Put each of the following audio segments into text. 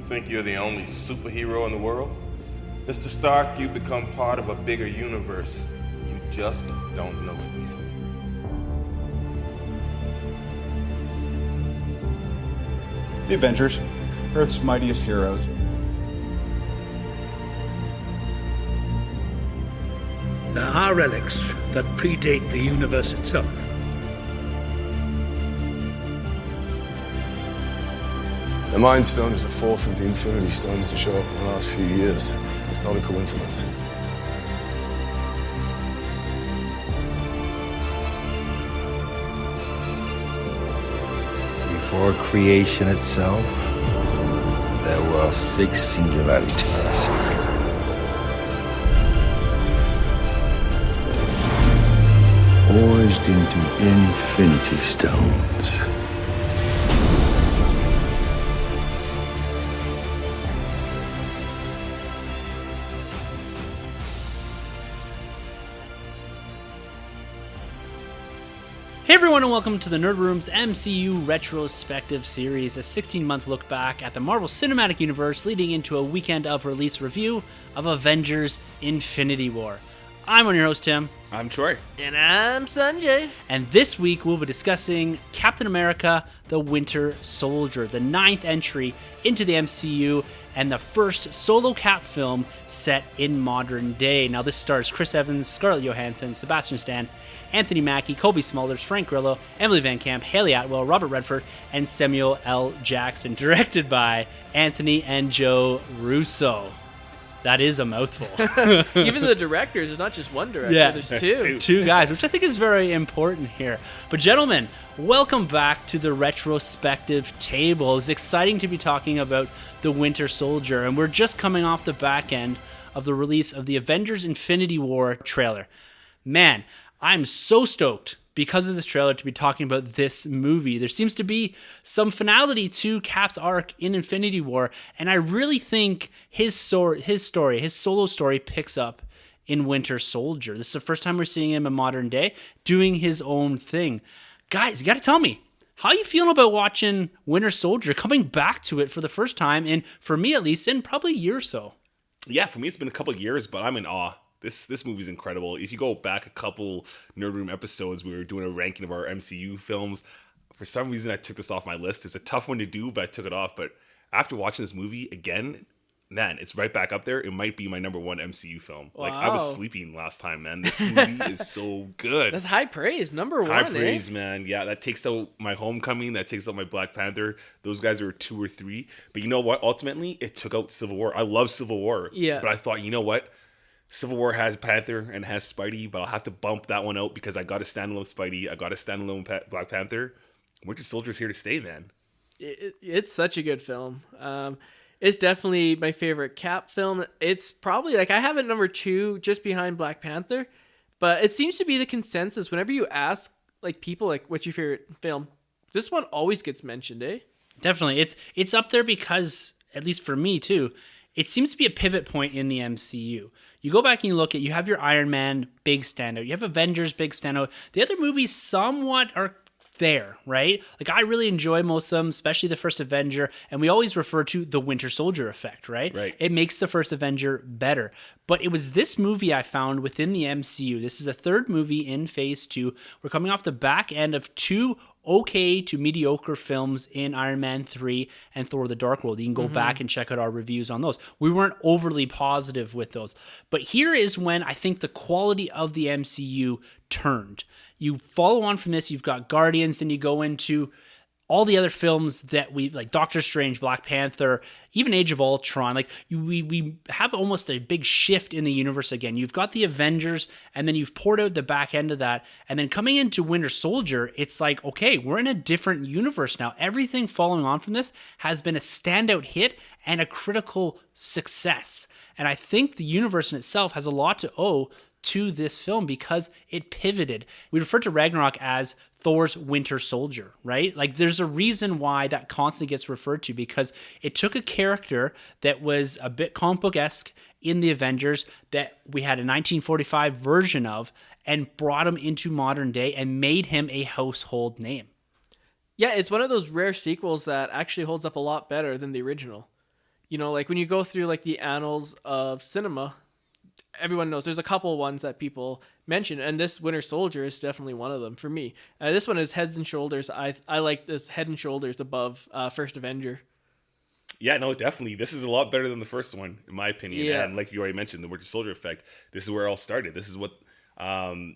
think you're the only superhero in the world? Mr. Stark, you've become part of a bigger universe. You just don't know it yet. The Avengers, Earth's mightiest heroes. There are relics that predate the universe itself. The Mind Stone is the fourth of the Infinity Stones to show up in the last few years. It's not a coincidence. Before creation itself, there were 6 singularities. Forged into Infinity Stones. Hey everyone, and welcome to the Nerd Room's MCU Retrospective series, a 16-month look back at the Marvel Cinematic Universe leading into a weekend of release review of Avengers Infinity War. I'm one of your hosts, Tim. I'm Troy. And I'm Sunjay. And this week we'll be discussing Captain America, the Winter Soldier, the 9th entry into the MCU and the first solo Cap film set in modern day. Now this stars Chris Evans, Scarlett Johansson, Sebastian Stan, Anthony Mackie, Kobe Smulders, Frank Grillo, Emily Van Camp, Haley Atwell, Robert Redford, and Samuel L. Jackson, directed by Anthony and Joe Russo. That is a mouthful. Even the directors, there's not just one director, there's two. Two guys, which I think is very important here. But gentlemen, welcome back to the retrospective table. It's exciting to be talking about the Winter Soldier, and we're just coming off the back end of the release of the Avengers Infinity War trailer. Man, I'm so stoked because of this trailer to be talking about this movie. There seems to be some finality to Cap's arc in Infinity War, and I really think his solo story picks up in Winter Soldier. This is the first time we're seeing him in modern day doing his own thing. Guys, you got to tell me, how are you feeling about watching Winter Soldier, coming back to it for the first time, and for me at least, in probably a year or so? Yeah, for me it's been a couple of years, but I'm in awe. This movie's incredible. If you go back a couple Nerd Room episodes, we were doing a ranking of our MCU films. For some reason, I took this off my list. It's a tough one to do, but I took it off. But after watching this movie again, man, it's right back up there. It might be my number one MCU film. Wow. Like, I was sleeping last time, man. This movie is so good. That's high praise. Number one, High praise, man. Yeah, that takes out my Homecoming. That takes out my Black Panther. Those guys are 2 or 3. But you know what? Ultimately, it took out Civil War. I love Civil War. Yeah. But I thought, you know what? Civil War has Panther and has Spidey, but I'll have to bump that one out because I got a standalone Spidey. I got a standalone Black Panther. Winter Soldier's here to stay, man. It's such a good film. It's definitely my favorite Cap film. It's probably, like, I have it number 2 just behind Black Panther, but it seems to be the consensus. Whenever you ask, like, people, like, what's your favorite film, this one always gets mentioned, eh? Definitely. It's up there because, at least for me too, it seems to be a pivot point in the MCU. You go back and you look at, you have your Iron Man big standout, you have Avengers big standout. The other movies somewhat are there, right? Like, I really enjoy most of them, especially the first Avenger, and we always refer to the Winter Soldier effect, right? Right. It makes the first Avenger better. But it was this movie I found within the MCU. This is a third movie in Phase 2. We're coming off the back end of 2 okay to mediocre films in Iron Man 3 and Thor the Dark World. You can go back and check out our reviews on those. We weren't overly positive with those. But here is when I think the quality of the MCU turned. You follow on from this, you've got Guardians, then you go into all the other films that we like, Doctor Strange, Black Panther, even Age of Ultron. Like, we have almost a big shift in the universe again. You've got the Avengers, and then you've poured out the back end of that, and then coming into Winter Soldier, it's like, okay, we're in a different universe now. Everything following on from this has been a standout hit and a critical success. And I think the universe in itself has a lot to owe to this film because it pivoted. We refer to Ragnarok as Thor's Winter Soldier, right? Like, there's a reason why that constantly gets referred to, because it took a character that was a bit comic book-esque in the Avengers that we had a 1945 version of and brought him into modern day and made him a household name. Yeah, it's one of those rare sequels that actually holds up a lot better than the original. Like when you go through like the annals of cinema, everyone knows there's a couple ones that people mention, and this Winter Soldier is definitely one of them for me. This one is heads and shoulders. I like this head and shoulders above First Avenger. Yeah, no, definitely. This is a lot better than the first one, in my opinion. Yeah. And like you already mentioned, the Winter Soldier effect, this is where it all started. This is what,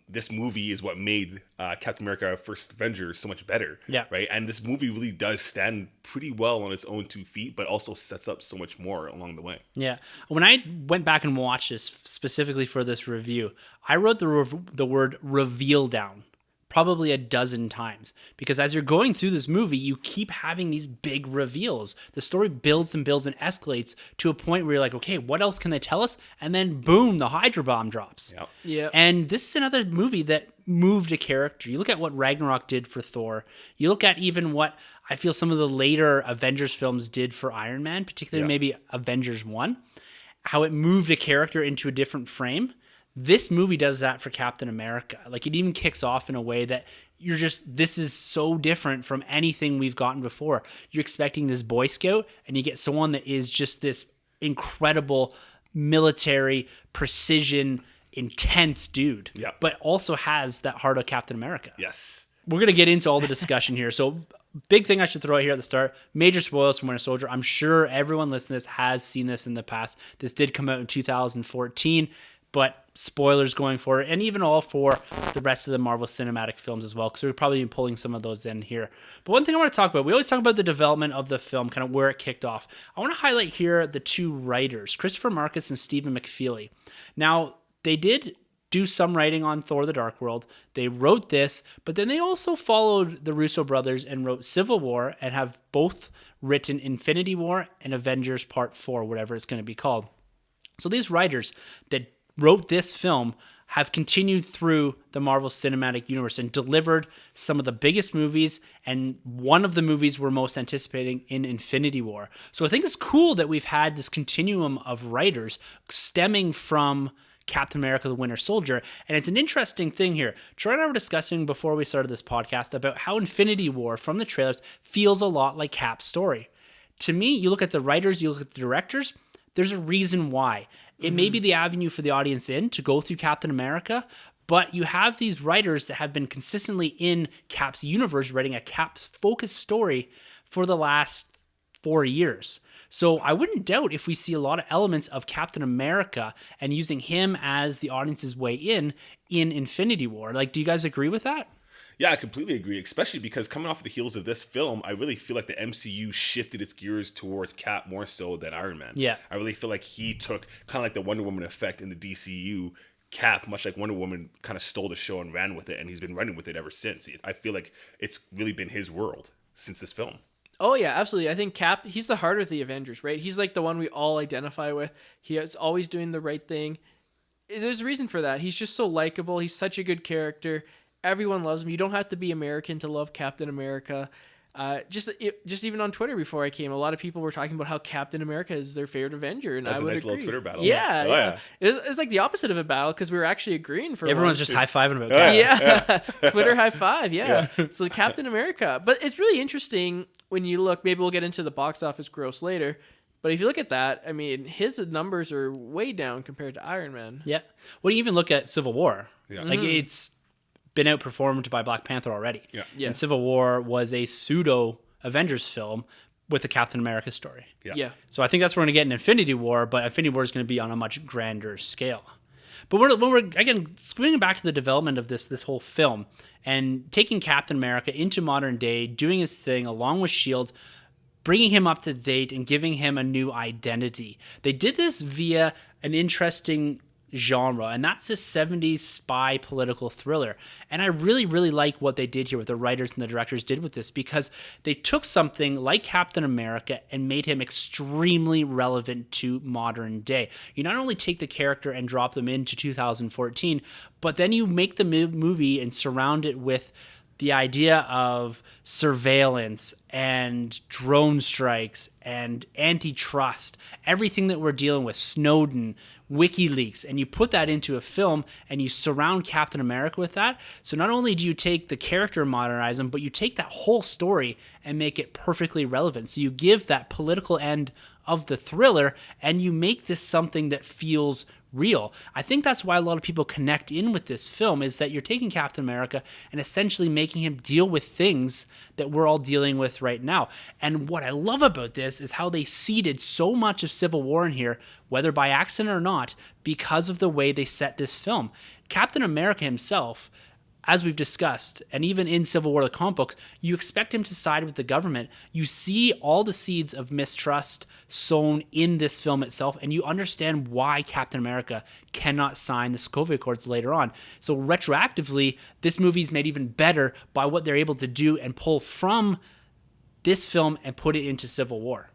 this movie is what made Captain America First Avenger so much better. Yeah. Right? And this movie really does stand pretty well on its own 2 feet, but also sets up so much more along the way. Yeah. When I went back and watched this specifically for this review, I wrote the word reveal down probably a dozen times, because as you're going through this movie, you keep having these big reveals. The story builds and builds and escalates to a point where you're like, okay, what else can they tell us? And then boom, the Hydra bomb drops. Yep. Yeah. And this is another movie that moved a character. You look at what Ragnarok did for Thor. You look at even what I feel some of the later Avengers films did for Iron Man, particularly maybe Avengers 1, how it moved a character into a different frame. This movie does that for Captain America. Like, it even kicks off in a way that you're just, this is so different from anything we've gotten before. You're expecting this Boy Scout, and you get someone that is just this incredible military precision, intense dude, but also has that heart of Captain America. Yes. We're going to get into all the discussion here. So, big thing I should throw out here at the start, major spoilers from Winter Soldier. I'm sure everyone listening to this has seen this in the past. This did come out in 2014. But spoilers going forward, and even all for the rest of the Marvel Cinematic films as well, because we're probably pulling some of those in here. But one thing I want to talk about, we always talk about the development of the film, kind of where it kicked off. I want to highlight here the two writers, Christopher Marcus and Stephen McFeely. Now, they did do some writing on Thor: The Dark World. They wrote this, but then they also followed the Russo brothers and wrote Civil War, and have both written Infinity War and Avengers Part 4, whatever it's going to be called. So these writers that wrote this film have continued through the Marvel Cinematic Universe and delivered some of the biggest movies, and one of the movies we're most anticipating in Infinity War. So I think it's cool that we've had this continuum of writers stemming from Captain America: The Winter Soldier. And it's an interesting thing here. Troy and I were discussing before we started this podcast about how Infinity War from the trailers feels a lot like Cap's story. To me, you look at the writers, you look at the directors, there's a reason why. It may be the avenue for the audience to go through Captain America, but you have these writers that have been consistently in Cap's universe writing a Cap-focused story for the last 4 years. So I wouldn't doubt if we see a lot of elements of Captain America and using him as the audience's way in Infinity War. Like, do you guys agree with that? Yeah, I completely agree, especially because coming off the heels of this film, I really feel like the MCU shifted its gears towards Cap more so than Iron Man. Yeah. I really feel like he took kind of like the Wonder Woman effect in the DCU. Cap, much like Wonder Woman, kind of stole the show and ran with it, and he's been running with it ever since. I feel like it's really been his world since this film. Oh, yeah, absolutely. I think Cap, he's the heart of the Avengers, right? He's like the one we all identify with. He is always doing the right thing. There's a reason for that. He's just so likable. He's such a good character. Everyone loves him. You don't have to be American to love Captain America. Just even on Twitter before I came, a lot of people were talking about how Captain America is their favorite Avenger, and That's I would a nice agree. little Twitter battle. Yeah, Oh, yeah. It's like the opposite of a battle because we were actually agreeing for Everyone's once. just high-fiving about Cap. Yeah. Twitter high five. Yeah. So Captain America, but it's really interesting when you look. Maybe we'll get into the box office gross later. But if you look at that, I mean, his numbers are way down compared to Iron Man. Yeah. Well, you even look at Civil War. Yeah. Like, it's been outperformed by Black Panther already. Yeah. And Civil War was a pseudo Avengers film with a Captain America story. Yeah. So I think that's what we're going to get in Infinity War, but Infinity War is going to be on a much grander scale. But when we're again, swinging back to the development of this whole film and taking Captain America into modern day, doing his thing along with S.H.I.E.L.D., bringing him up to date and giving him a new identity. They did this via an interesting genre, and that's a 70s spy political thriller. And I really, really like what they did here, what the writers and the directors did with this, because they took something like Captain America and made him extremely relevant to modern day. You not only take the character and drop them into 2014, but then you make the movie and surround it with the idea of surveillance and drone strikes and antitrust, everything that we're dealing with, Snowden, WikiLeaks, and you put that into a film and you surround Captain America with that. So not only do you take the character and modernize him, but you take that whole story and make it perfectly relevant. So you give that political end of the thriller, and you make this something that feels real. I think that's why a lot of people connect in with this film, is that you're taking Captain America and essentially making him deal with things that we're all dealing with right now. And what I love about this is how they seeded so much of Civil War in here, whether by accident or not, because of the way they set this film. Captain America himself, as we've discussed, and even in Civil War, the comic books, you expect him to side with the government. You see all the seeds of mistrust sown in this film itself, and you understand why Captain America cannot sign the Sokovia Accords later on. So retroactively, this movie is made even better by what they're able to do and pull from this film and put it into Civil War.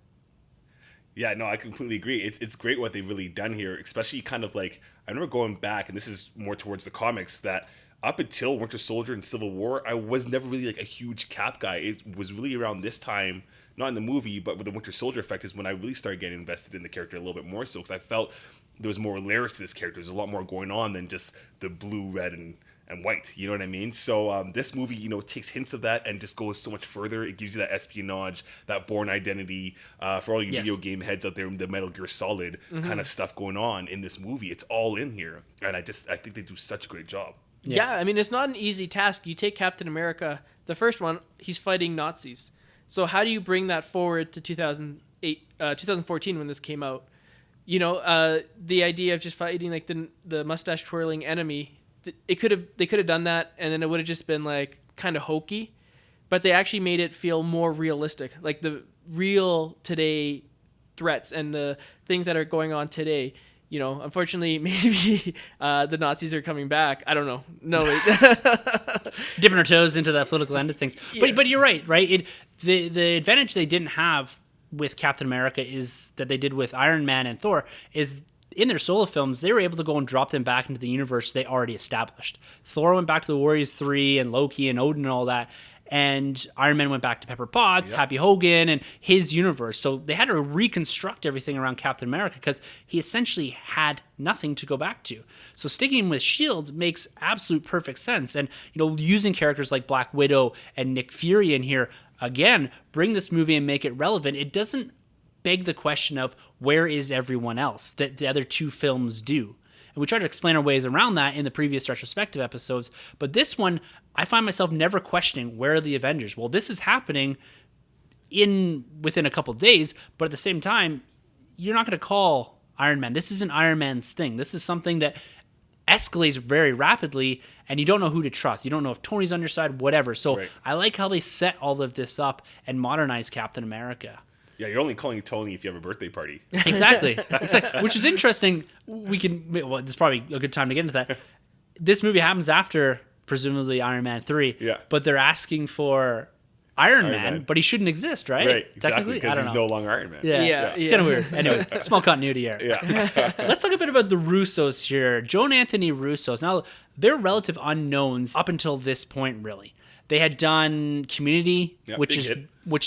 Yeah, no, I completely agree. It's great what they've really done here, especially kind of like, I remember going back, and this is more towards the comics, that up until Winter Soldier and Civil War, I was never really like a huge Cap guy. It was really around this time, not in the movie, but with the Winter Soldier effect is when I really started getting invested in the character a little bit more so, because I felt there was more layers to this character. There's a lot more going on than just the blue, red, and white. You know what I mean? So this movie, you know, takes hints of that and just goes so much further. It gives you that espionage, that Bourne Identity, for all you video game heads out there, the Metal Gear Solid kind of stuff going on in this movie. It's all in here, and I think they do such a great job. Yeah, I mean, it's not an easy task. You take Captain America, the first one, he's fighting Nazis. So how do you bring that forward to 2014 when this came out? You know, the idea of just fighting like the mustache twirling enemy, they could have done that, and then it would have just been like kind of hokey, but they actually made it feel more realistic, like the real today threats and the things that are going on today. You know, unfortunately, maybe the Nazis are coming back. I don't know. No, dipping our toes into that political end of things. Yeah. But you're right? The advantage they didn't have with Captain America is that they did with Iron Man and Thor is in their solo films, they were able to go and drop them back into the universe they already established. Thor went back to the Warriors 3 and Loki and Odin and all that. And Iron Man went back to Pepper Potts, Happy Hogan, and his universe. So they had to reconstruct everything around Captain America because he essentially had nothing to go back to. So sticking with S.H.I.E.L.D. makes absolute perfect sense. And, you know, using characters like Black Widow and Nick Fury in here, again, bring this movie and make it relevant. It doesn't beg the question of where is everyone else that the other two films do. And we tried to explain our ways around that in the previous retrospective episodes. But this one, I find myself never questioning where are the Avengers. Well, this is happening within a couple of days, but at the same time, you're not going to call Iron Man. This isn't Iron Man's thing. This is something that escalates very rapidly, and you don't know who to trust. You don't know if Tony's on your side, whatever. So I like how they set all of this up and modernize Captain America. Yeah, you're only calling Tony if you have a birthday party. Exactly. Which is interesting. This is probably a good time to get into that. This movie happens after, presumably, Iron Man 3. Yeah. But they're asking for Iron Man, but he shouldn't exist, right? Right, exactly, because he's no longer Iron Man. Yeah. It's kind of weird. Anyway, small continuity error. Yeah. Let's talk a bit about the Russos here. Joe and Anthony Russos. Now, they're relative unknowns up until this point, really. They had done Community, which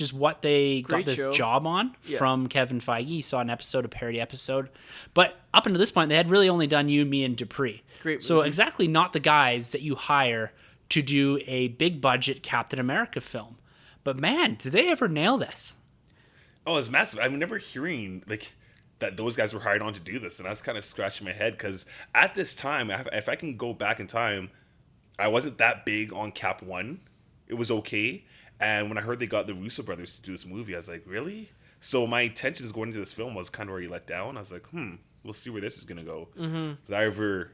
is what they got this job on from Kevin Feige. He saw an episode, a parody episode. But up until this point, they had really only done You, Me, and Dupree. Great movie. So exactly not the guys that you hire to do a big budget Captain America film. But man, did they ever nail this? Oh, it's massive. I remember hearing like that those guys were hired on to do this, and I was kind of scratching my head because at this time, if I can go back in time, I wasn't that big on Cap 1. It was okay. And when I heard they got the Russo brothers to do this movie, I was like, really? So my intentions going into this film was kind of already let down. I was like, we'll see where this is going to go. Was I ever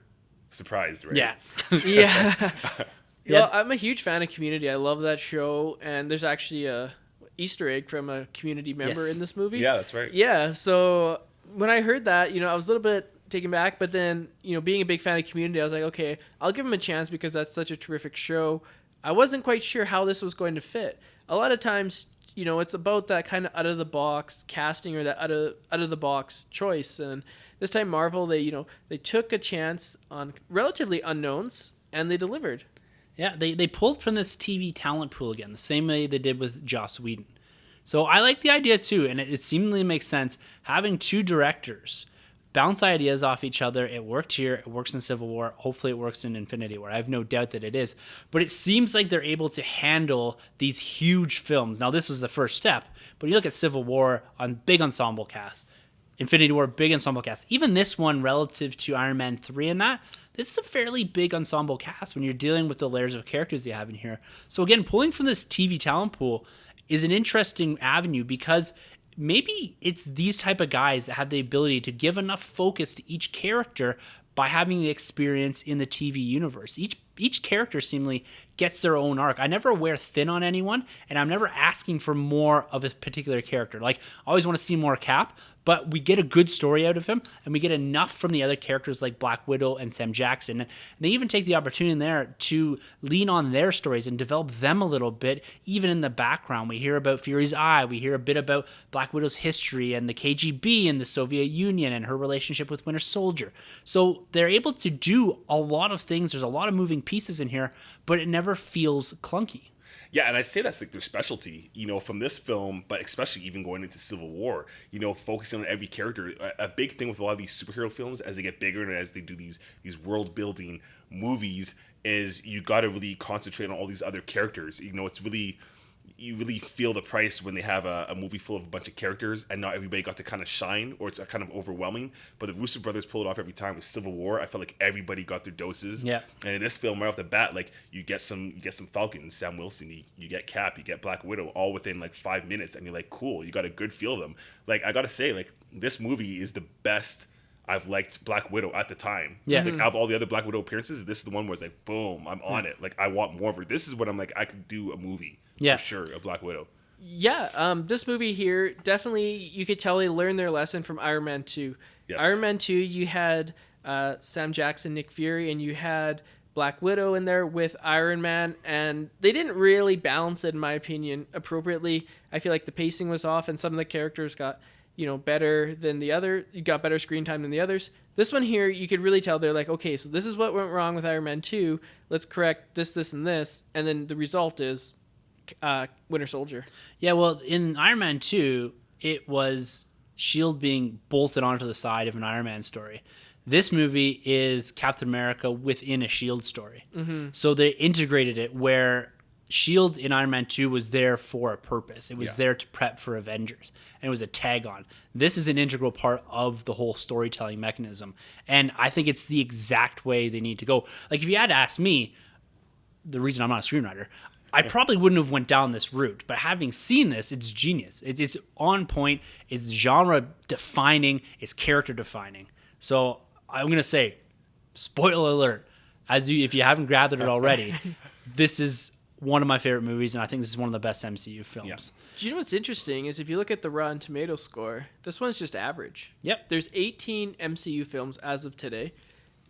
surprised, right? Yeah. Yeah. Well, I'm a huge fan of Community. I love that show. And there's actually a Easter egg from a Community member in this movie. Yeah, that's right. Yeah. So when I heard that, I was a little bit taken back. But then, being a big fan of Community, I was like, okay, I'll give him a chance because that's such a terrific show. I wasn't quite sure how this was going to fit. A lot of times, it's about that kind of out-of-the-box casting or that out-of-the-box choice. And this time Marvel, they took a chance on relatively unknowns, and they delivered. Yeah, they pulled from this TV talent pool again, the same way they did with Joss Whedon. So I like the idea too, and it seemingly makes sense having two directors bounce ideas off each other. It worked here. It works in Civil War. Hopefully it works in Infinity War. I have no doubt that it is. But it seems like they're able to handle these huge films. Now, this was the first step. But you look at Civil War on big ensemble cast. Infinity War, big ensemble cast. Even this one relative to Iron Man 3 and that, this is a fairly big ensemble cast when you're dealing with the layers of characters you have in here. So again, pulling from this TV talent pool is an interesting avenue because maybe it's these type of guys that have the ability to give enough focus to each character by having the experience in the TV universe. Each character seemingly gets their own arc. I never wear thin on anyone, and I'm never asking for more of a particular character. Like, I always want to see more Cap, but we get a good story out of him, and we get enough from the other characters like Black Widow and Sam Jackson. And they even take the opportunity there to lean on their stories and develop them a little bit, even in the background. We hear about Fury's Eye, we hear a bit about Black Widow's history and the KGB and the Soviet Union and her relationship with Winter Soldier. So they're able to do a lot of things. There's a lot of moving pieces in here, but it never feels clunky. Yeah, and I'd say that's like their specialty, from this film, but especially even going into Civil War, focusing on every character. A big thing with a lot of these superhero films as they get bigger and as they do these world-building movies is you got to really concentrate on all these other characters. It's really... You really feel the price when they have a movie full of a bunch of characters and not everybody got to kind of shine, or it's kind of overwhelming. But the Russo brothers pull it off every time. With Civil War, I felt like everybody got their doses. Yeah. And in this film, right off the bat, like you get some Falcons, Sam Wilson, you get Cap, you get Black Widow, all within like 5 minutes, and you're like, cool, you got a good feel of them. Like, I gotta say, like, this movie is the best I've liked Black Widow at the time. Yeah. Like, out of all the other Black Widow appearances, this is the one where it's like, boom, I'm on it. Like, I want more of her. This is what I'm like, I could do a movie. Yeah. For sure, a Black Widow. Yeah, this movie here, definitely, you could tell they learned their lesson from Iron Man 2. Yes. Iron Man 2, you had Sam Jackson, Nick Fury, and you had Black Widow in there with Iron Man, and they didn't really balance it, in my opinion, appropriately. I feel like the pacing was off, and some of the characters got, better than the other. You got better screen time than the others. This one here, you could really tell they're like, okay, so this is what went wrong with Iron Man 2. Let's correct this, this, and this, and then the result is Winter Soldier. Yeah, well, in Iron Man 2, it was S.H.I.E.L.D. being bolted onto the side of an Iron Man story. This movie is Captain America within a S.H.I.E.L.D. story. Mm-hmm. So they integrated it where S.H.I.E.L.D. in Iron Man 2 was there for a purpose. It was there to prep for Avengers, and it was a tag-on. This is an integral part of the whole storytelling mechanism, and I think it's the exact way they need to go. Like, if you had asked me, the reason I'm not a screenwriter, I probably wouldn't have went down this route, but having seen this, it's genius. It's on point. It's genre defining. It's character defining. So I'm gonna say, spoiler alert, if you haven't gathered it already, this is one of my favorite movies, and I think this is one of the best MCU films. Yeah. Do you know what's interesting is if you look at the Rotten Tomatoes score, this one's just average. Yep. There's 18 MCU films as of today.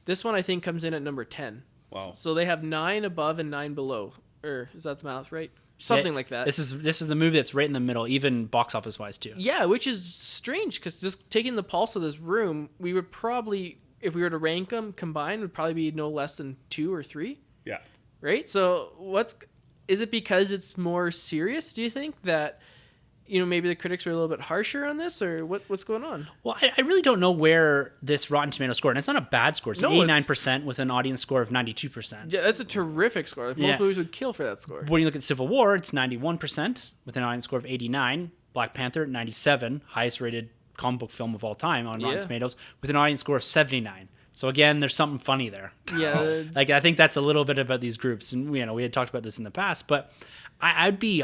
This one I think comes in at number 10. Wow. So they have 9 above and 9 below. Or is that the math right? Something like that. This is the movie that's right in the middle, even box office wise too. Yeah, which is strange because just taking the pulse of this room, we would probably, if we were to rank them combined, would probably be no less than 2 or 3. Yeah. Right. So is it because it's more serious? Do you think that maybe the critics are a little bit harsher on this, or what's going on? Well, I really don't know where this Rotten Tomatoes score, and it's not a bad score. It's 89% with an audience score of 92%. Yeah, that's a terrific score. Like, most movies would kill for that score. When you look at Civil War, it's 91% with an audience score of 89. Black Panther, 97, highest rated comic book film of all time on Rotten Tomatoes, with an audience score of 79. So again, there's something funny there. Yeah. Like, I think that's a little bit about these groups, and we had talked about this in the past, but I'd be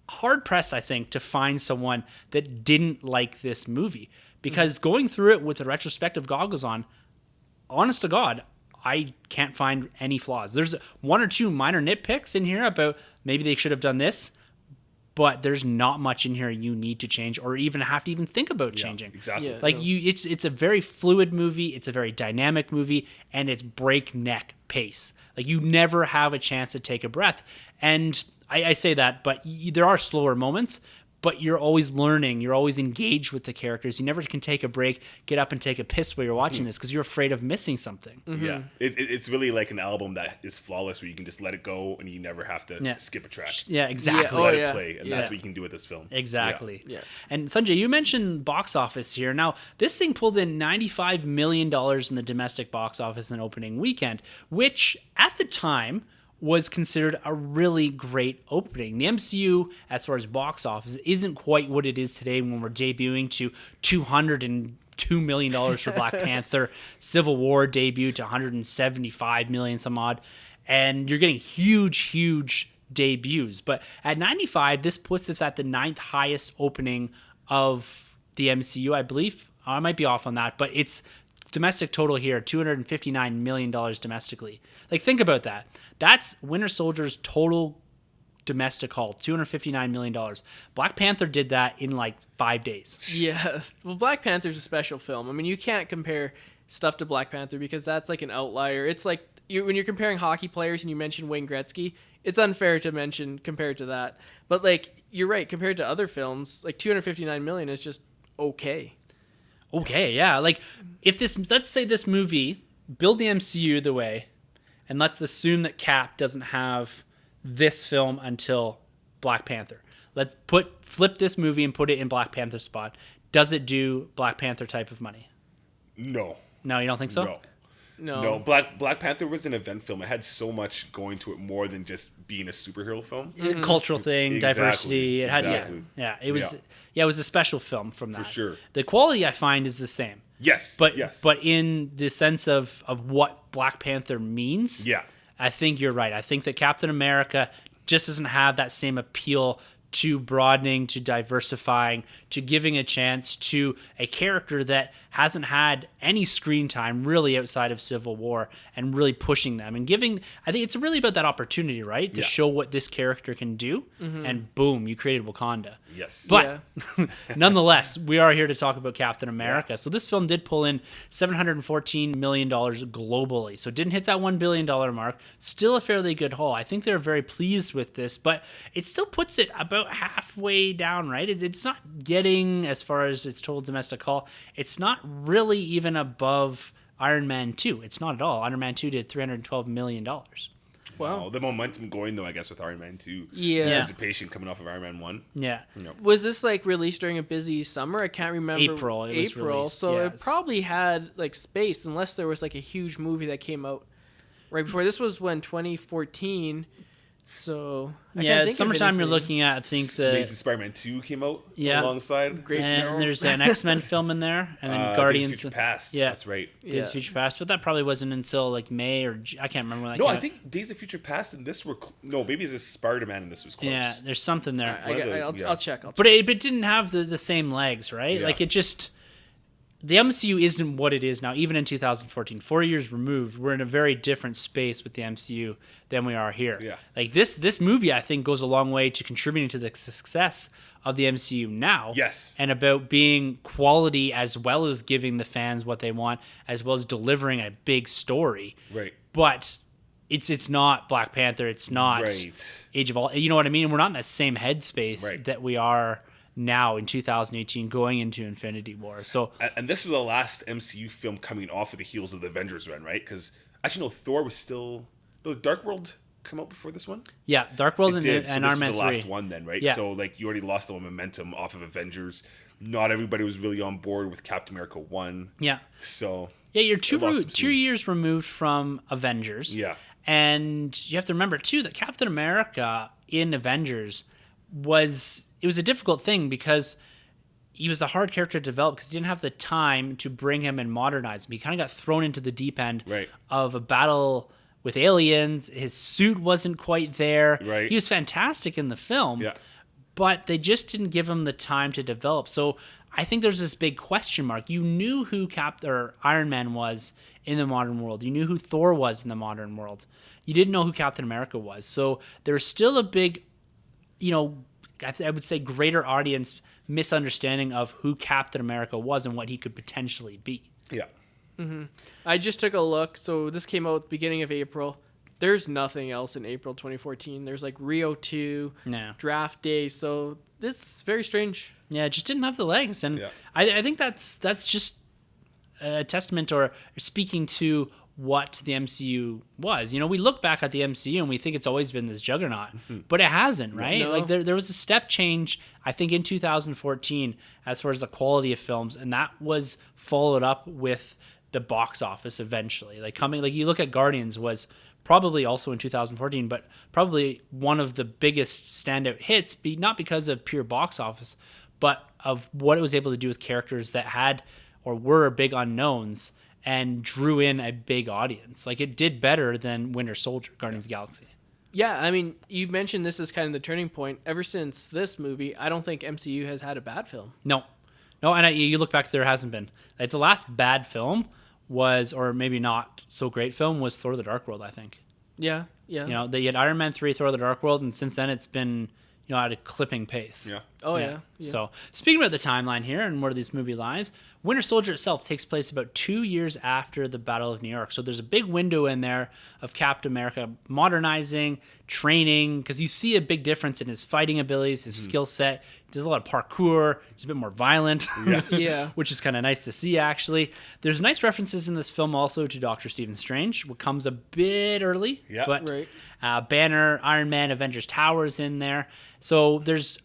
hard pressed, I think, to find someone that didn't like this movie, because going through it with the retrospective goggles on, honest to God, I can't find any flaws. There's 1 or 2 minor nitpicks in here about maybe they should have done this, but there's not much in here you need to change or even have to even think about changing. Exactly. Like, it's a very fluid movie, it's a very dynamic movie, and it's breakneck pace. Like, you never have a chance to take a breath. And I say that, but there are slower moments, but you're always learning. You're always engaged with the characters. You never can take a break, get up and take a piss while you're watching this because you're afraid of missing something. Yeah, it's really like an album that is flawless, where you can just let it go and you never have to skip a track. Yeah, exactly. Just let it play, and that's what you can do with this film. Exactly. Yeah. And Sunjay, you mentioned box office here. Now, this thing pulled in $95 million in the domestic box office in opening weekend, which at the time was considered a really great opening. The MCU, as far as box office, isn't quite what it is today when we're debuting to $202 million for Black Panther. Civil War debuted to $175 million some odd. And you're getting huge debuts. But at 95, this puts us at the 9th highest opening of the MCU, I believe. I might be off on that, but it's domestic total here, $259 million domestically. Like, think about that. That's Winter Soldier's total domestic haul, $259 million. Black Panther did that in like 5 days. Yeah. Well, Black Panther's a special film. I mean, you can't compare stuff to Black Panther because that's like an outlier. It's like when you're comparing hockey players and you mention Wayne Gretzky, it's unfair to mention compared to that. But like, you're right, compared to other films, like $259 million is just okay. Okay, yeah. Like, if this, let's say this movie, build the MCU the way, and let's assume that Cap doesn't have this film until Black Panther. Let's flip this movie and put it in Black Panther's spot. Does it do Black Panther type of money? No. No, you don't think so? No. Black Panther was an event film. It had so much going to it more than just being a superhero film. Cultural thing, diversity. It had, it was, it was a special film from that. For sure. The quality I find is the same. Yes. But in the sense of what Black Panther means, I think you're right. I think that Captain America just doesn't have that same appeal to broadening, to diversifying, to giving a chance to a character that hasn't had any screen time really outside of Civil War, and really pushing them and giving, I think it's really about that opportunity, right? To show what this character can do, and boom, you created Wakanda. Yes. But nonetheless, we are here to talk about Captain America. So this film did pull in $714 million globally. So it didn't hit that $1 billion mark. Still a fairly good haul. I think they're very pleased with this, but it still puts it about halfway down, right? It's not getting, as far as its total domestic haul, it's not really even above Iron Man 2. It's not at all. Iron Man 2 did $312 million. Wow. The momentum going, though, I guess, with Iron Man 2. Yeah. Anticipation coming off of Iron Man 1. Yeah. Was this like released during a busy summer? I can't remember. April. It was released, so it probably had like space, unless there was like a huge movie that came out right before. This was when 2014. So summertime you're looking at, I think the Amazing Spider-Man 2 came out alongside. Great and film. there's an X-Men film in there, and then Guardians Days of Future Past. Yeah, that's right. Days of Future Past, but that probably wasn't until like May or I can't remember when that No, came I out. think Days of Future Past and this were maybe it's Spider-Man and this was close. Yeah, there's something there. I'll check. But it didn't have the same legs, right? Yeah. Like, it just, the MCU isn't what it is now, even in 2014. 4 years removed, we're in a very different space with the MCU than we are here. Yeah. Like, this movie, I think, goes a long way to contributing to the success of the MCU now. Yes. And about being quality, as well as giving the fans what they want, as well as delivering a big story. Right. But it's not Black Panther. It's not Age of All. You know what I mean? We're not in that same headspace that we are now in 2018 going into Infinity War. So, and this was the last MCU film coming off of the heels of the Avengers run, right? Because actually, no, Thor was still Dark World come out before this one. Yeah, Dark World and this Iron was Man the 3. last one then, right? Yeah. So like you already lost the momentum off of Avengers. Not everybody was really on board with Captain America 1. Yeah. So yeah, you're 2 years removed from Avengers. Yeah. And you have to remember too that Captain America in Avengers was a difficult thing because he was a hard character to develop because he didn't have the time to bring him and modernize him. He kind of got thrown into the deep end of a battle with aliens. His suit wasn't quite there. Right. He was fantastic in the film, but they just didn't give him the time to develop. So I think there's this big question mark. You knew who Iron Man was in the modern world. You knew who Thor was in the modern world. You didn't know who Captain America was. So there's still a big, I would say greater audience misunderstanding of who Captain America was and what he could potentially be. Yeah. I just took a look. So this came out at the beginning of April. there's nothing else in April 2014. There's like Rio 2, No. Draft Day. So this is very strange. Yeah, it just didn't have the legs. And Yeah. I think that's just a testament or speaking to what the MCU was. We look back at the MCU and we think it's always been this juggernaut, but it hasn't, right? No. Like there was a step change, I think, in 2014 as far as the quality of films, and that was followed up with the box office eventually. Like you look at Guardians was probably also in 2014, but probably one of the biggest standout hits, not because of pure box office, but of what it was able to do with characters that had or were big unknowns and drew in a big audience. Like it did better than Winter Soldier, Guardians of the Galaxy. Yeah, I mean, you mentioned this is kind of the turning point. Ever since this movie, I don't think MCU has had a bad film. No, and you look back, there hasn't been. Like the last bad film was, or maybe not so great film, was Thor: The Dark World, I think. Yeah. They had Iron Man 3, Thor: The Dark World, and since then it's been, at a clipping pace. Yeah. Oh, yeah. So, speaking about the timeline here and where this movie lies, Winter Soldier itself takes place about 2 years after the Battle of New York. So, there's a big window in there of Captain America modernizing, training, because you see a big difference in his fighting abilities, his skill set. There's a lot of parkour. He's a bit more violent, Yeah. which is kind of nice to see, actually. There's nice references in this film also to Doctor Stephen Strange, what comes a bit early. Yeah. But Right. Banner, Iron Man, Avengers Tower's in there. So there's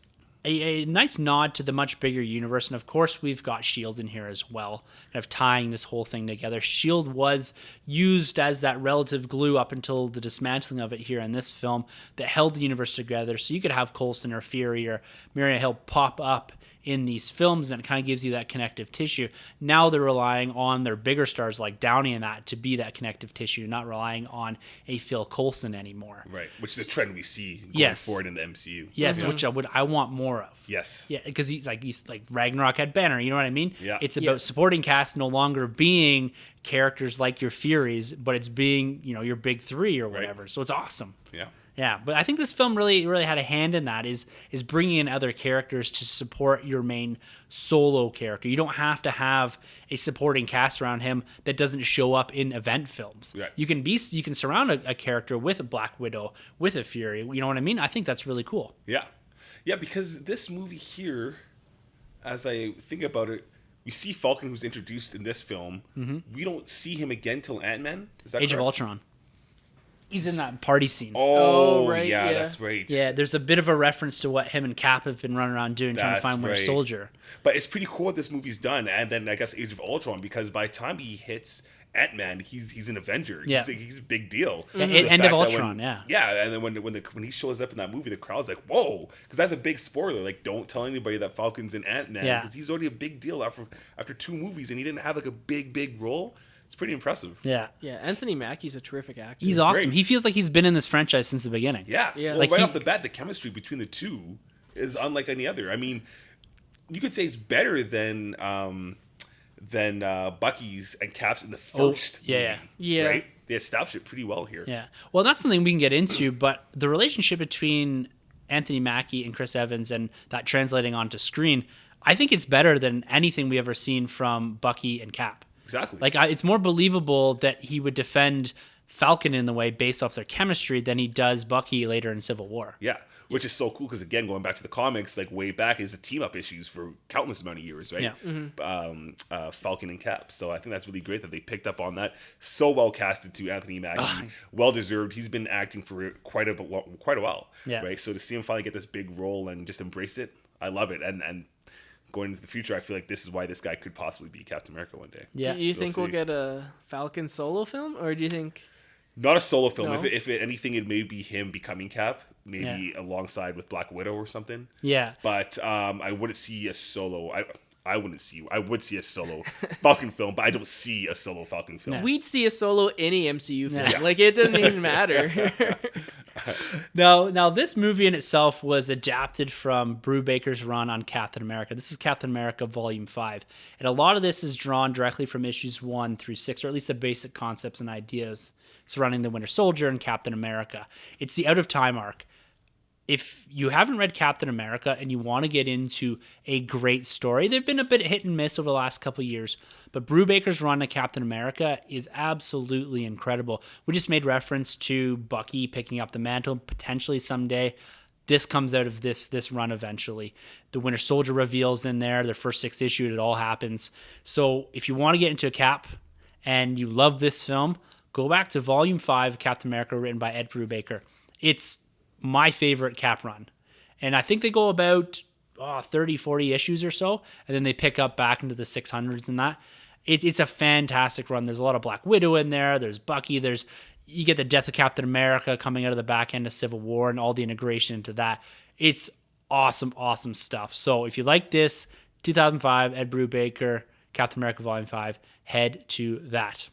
a nice nod to the much bigger universe. And of course, we've got S.H.I.E.L.D. in here as well, kind of tying this whole thing together. S.H.I.E.L.D. was used as that relative glue up until the dismantling of it here in this film that held the universe together. So you could have Coulson or Fury or Maria Hill pop up in these films, and it kind of gives you that connective tissue. Now they're relying on their bigger stars like Downey and that to be that connective tissue, not relying on a Phil Coulson anymore. Right, which is a trend we see going Yes. forward in the MCU. Yes, which I want more of. Yes. Yeah, because he's like Ragnarok had Banner, you know what I mean? Yeah. It's about supporting cast no longer being characters like your Furies, but it's being, your big three or whatever. So it's awesome. Yeah. Yeah, but I think this film really had a hand in that, is bringing in other characters to support your main solo character. You don't have to have a supporting cast around him that doesn't show up in event films. Right. You can surround a character with a Black Widow, with a Fury. You know what I mean? I think that's really cool. Yeah. Yeah, because this movie here, as I think about it, we see Falcon, who's introduced in this film. Mm-hmm. We don't see him again till Ant-Man. Is that Age of correct? Ultron. He's in that party scene. Oh, right, yeah, yeah. that's right. Yeah, there's a bit of a reference to what him and Cap have been running around doing, trying to That's find Winter right. Soldier. But it's pretty cool what this movie's done, and then I guess Age of Ultron, because by the time he hits Ant-Man, he's an Avenger. Yeah. He's a big deal. Yeah, The end fact of that Ultron, when, yeah. Yeah, and then when he shows up in that movie, the crowd's like, whoa, because that's a big spoiler. Like, don't tell anybody that Falcon's in Ant-Man, Yeah. because he's already a big deal after 2 movies, and he didn't have like a big role. It's pretty impressive. Yeah. Yeah, Anthony Mackie's a terrific actor. He's awesome. great. He feels like he's been in this franchise since the beginning. Yeah. Yeah. Well, Like right he- off the bat, the chemistry between the two is unlike any other. I mean, you could say it's better than Bucky's and Cap's in the first yeah. movie. Yeah. Right? They established it pretty well here. Yeah. Well, that's something we can get into, but the relationship between Anthony Mackie and Chris Evans and that translating onto screen, I think it's better than anything we ever seen from Bucky and Cap. Exactly. Like, it's more believable that he would defend Falcon in the way based off their chemistry than he does Bucky later in Civil War. Yeah. Which is so cool because, again, going back to the comics, like way back is a team up issues for countless amount of years, right? Yeah. Falcon and Cap. So I think that's really great that they picked up on that. So well casted to Anthony Mackie. Well deserved. He's been acting for quite a while. Yeah. Right. So to see him finally get this big role and just embrace it, I love it. And going into the future, I feel like this is why this guy could possibly be Captain America one day. Yeah. Do you think we'll see. get a Falcon solo film, or do you think? Not a solo film. No? If anything, it may be him becoming Cap, maybe alongside with Black Widow or something. Yeah. But I wouldn't see a solo. I would see a solo Falcon film, but I don't see a solo Falcon film. We'd see a solo any MCU film. Yeah. Like, it doesn't even matter. Now, this movie in itself was adapted from Brubaker's run on Captain America. This is Captain America Volume 5. And a lot of this is drawn directly from issues 1 through 6, or at least the basic concepts and ideas surrounding the Winter Soldier and Captain America. It's the Out of Time arc. if you haven't read Captain America and you want to get into a great story, they've been a bit hit and miss over the last couple of years, but Brubaker's run of Captain America is absolutely incredible. We just made reference to Bucky picking up the mantle potentially someday. This comes out of this run eventually. The Winter Soldier reveals in there, their first 6 issue, it all happens. So if you want to get into a Cap and you love this film, go back to Volume 5 of Captain America written by Ed Brubaker. It's my favorite Cap run. And I think they go about 30, 40 issues or so, and then they pick up back into the 600s and that. It's a fantastic run. There's a lot of Black Widow in there. There's Bucky. You get the death of Captain America coming out of the back end of Civil War and all the integration into that. It's awesome, awesome stuff. So if you like this, 2005, Ed Brubaker, Captain America Volume 5, head to that.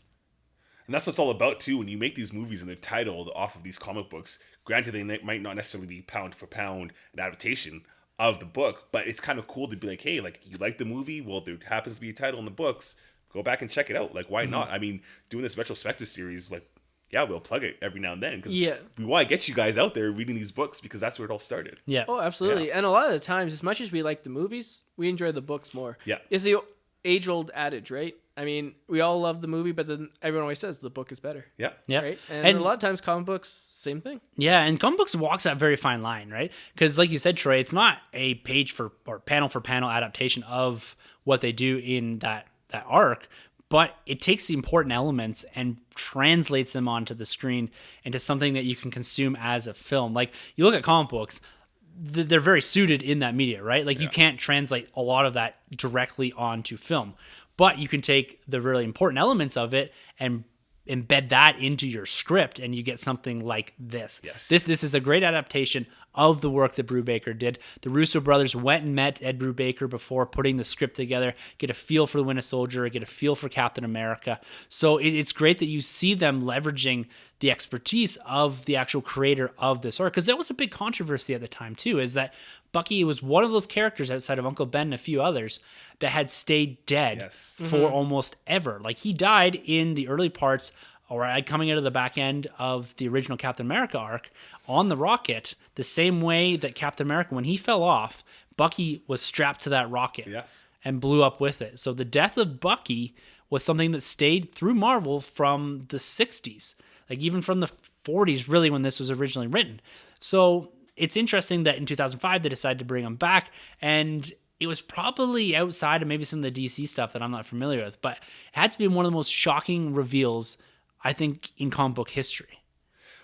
And that's what it's all about, too. When you make these movies and they're titled off of these comic books, granted, they might not necessarily be pound for pound an adaptation of the book, but it's kind of cool to be like, hey, like, you like the movie? Well, there happens to be a title in the books. Go back and check it out. Like, why not? I mean, doing this retrospective series, like, yeah, we'll plug it every now and then because we want to get you guys out there reading these books because that's where it all started. Yeah. Oh, absolutely. Yeah. And a lot of the times, as much as we like the movies, we enjoy the books more. Yeah. It's the age-old adage, right? I mean, we all love the movie, but then everyone always says the book is better. Yeah. Yeah. Right? And a lot of times comic books, same thing. Yeah, and comic books walks that very fine line, right? Because like you said, Troy, it's not a page for or panel for panel adaptation of what they do in that arc, but it takes the important elements and translates them onto the screen into something that you can consume as a film. Like, you look at comic books, they're very suited in that media, right? Like, you can't translate a lot of that directly onto film, but you can take the really important elements of it and embed that into your script, and you get something like this. Yes. This is a great adaptation of the work that Brubaker did. The Russo brothers went and met Ed Brubaker before putting the script together, get a feel for the Winter Soldier, get a feel for Captain America. So it's great that you see them leveraging the expertise of the actual creator of this arc, because that was a big controversy at the time too, is that Bucky was one of those characters outside of Uncle Ben and a few others that had stayed dead for almost ever. Like, he died in the early parts, or coming out of the back end of the original Captain America arc on the rocket, the same way that Captain America, when he fell off, Bucky was strapped to that rocket and blew up with it. So the death of Bucky was something that stayed through Marvel from the 60s, like even from the 40s, really, when this was originally written. So it's interesting that in 2005 they decided to bring him back, and it was probably outside of maybe some of the DC stuff that I'm not familiar with, but it had to be one of the most shocking reveals, I think, in comic book history.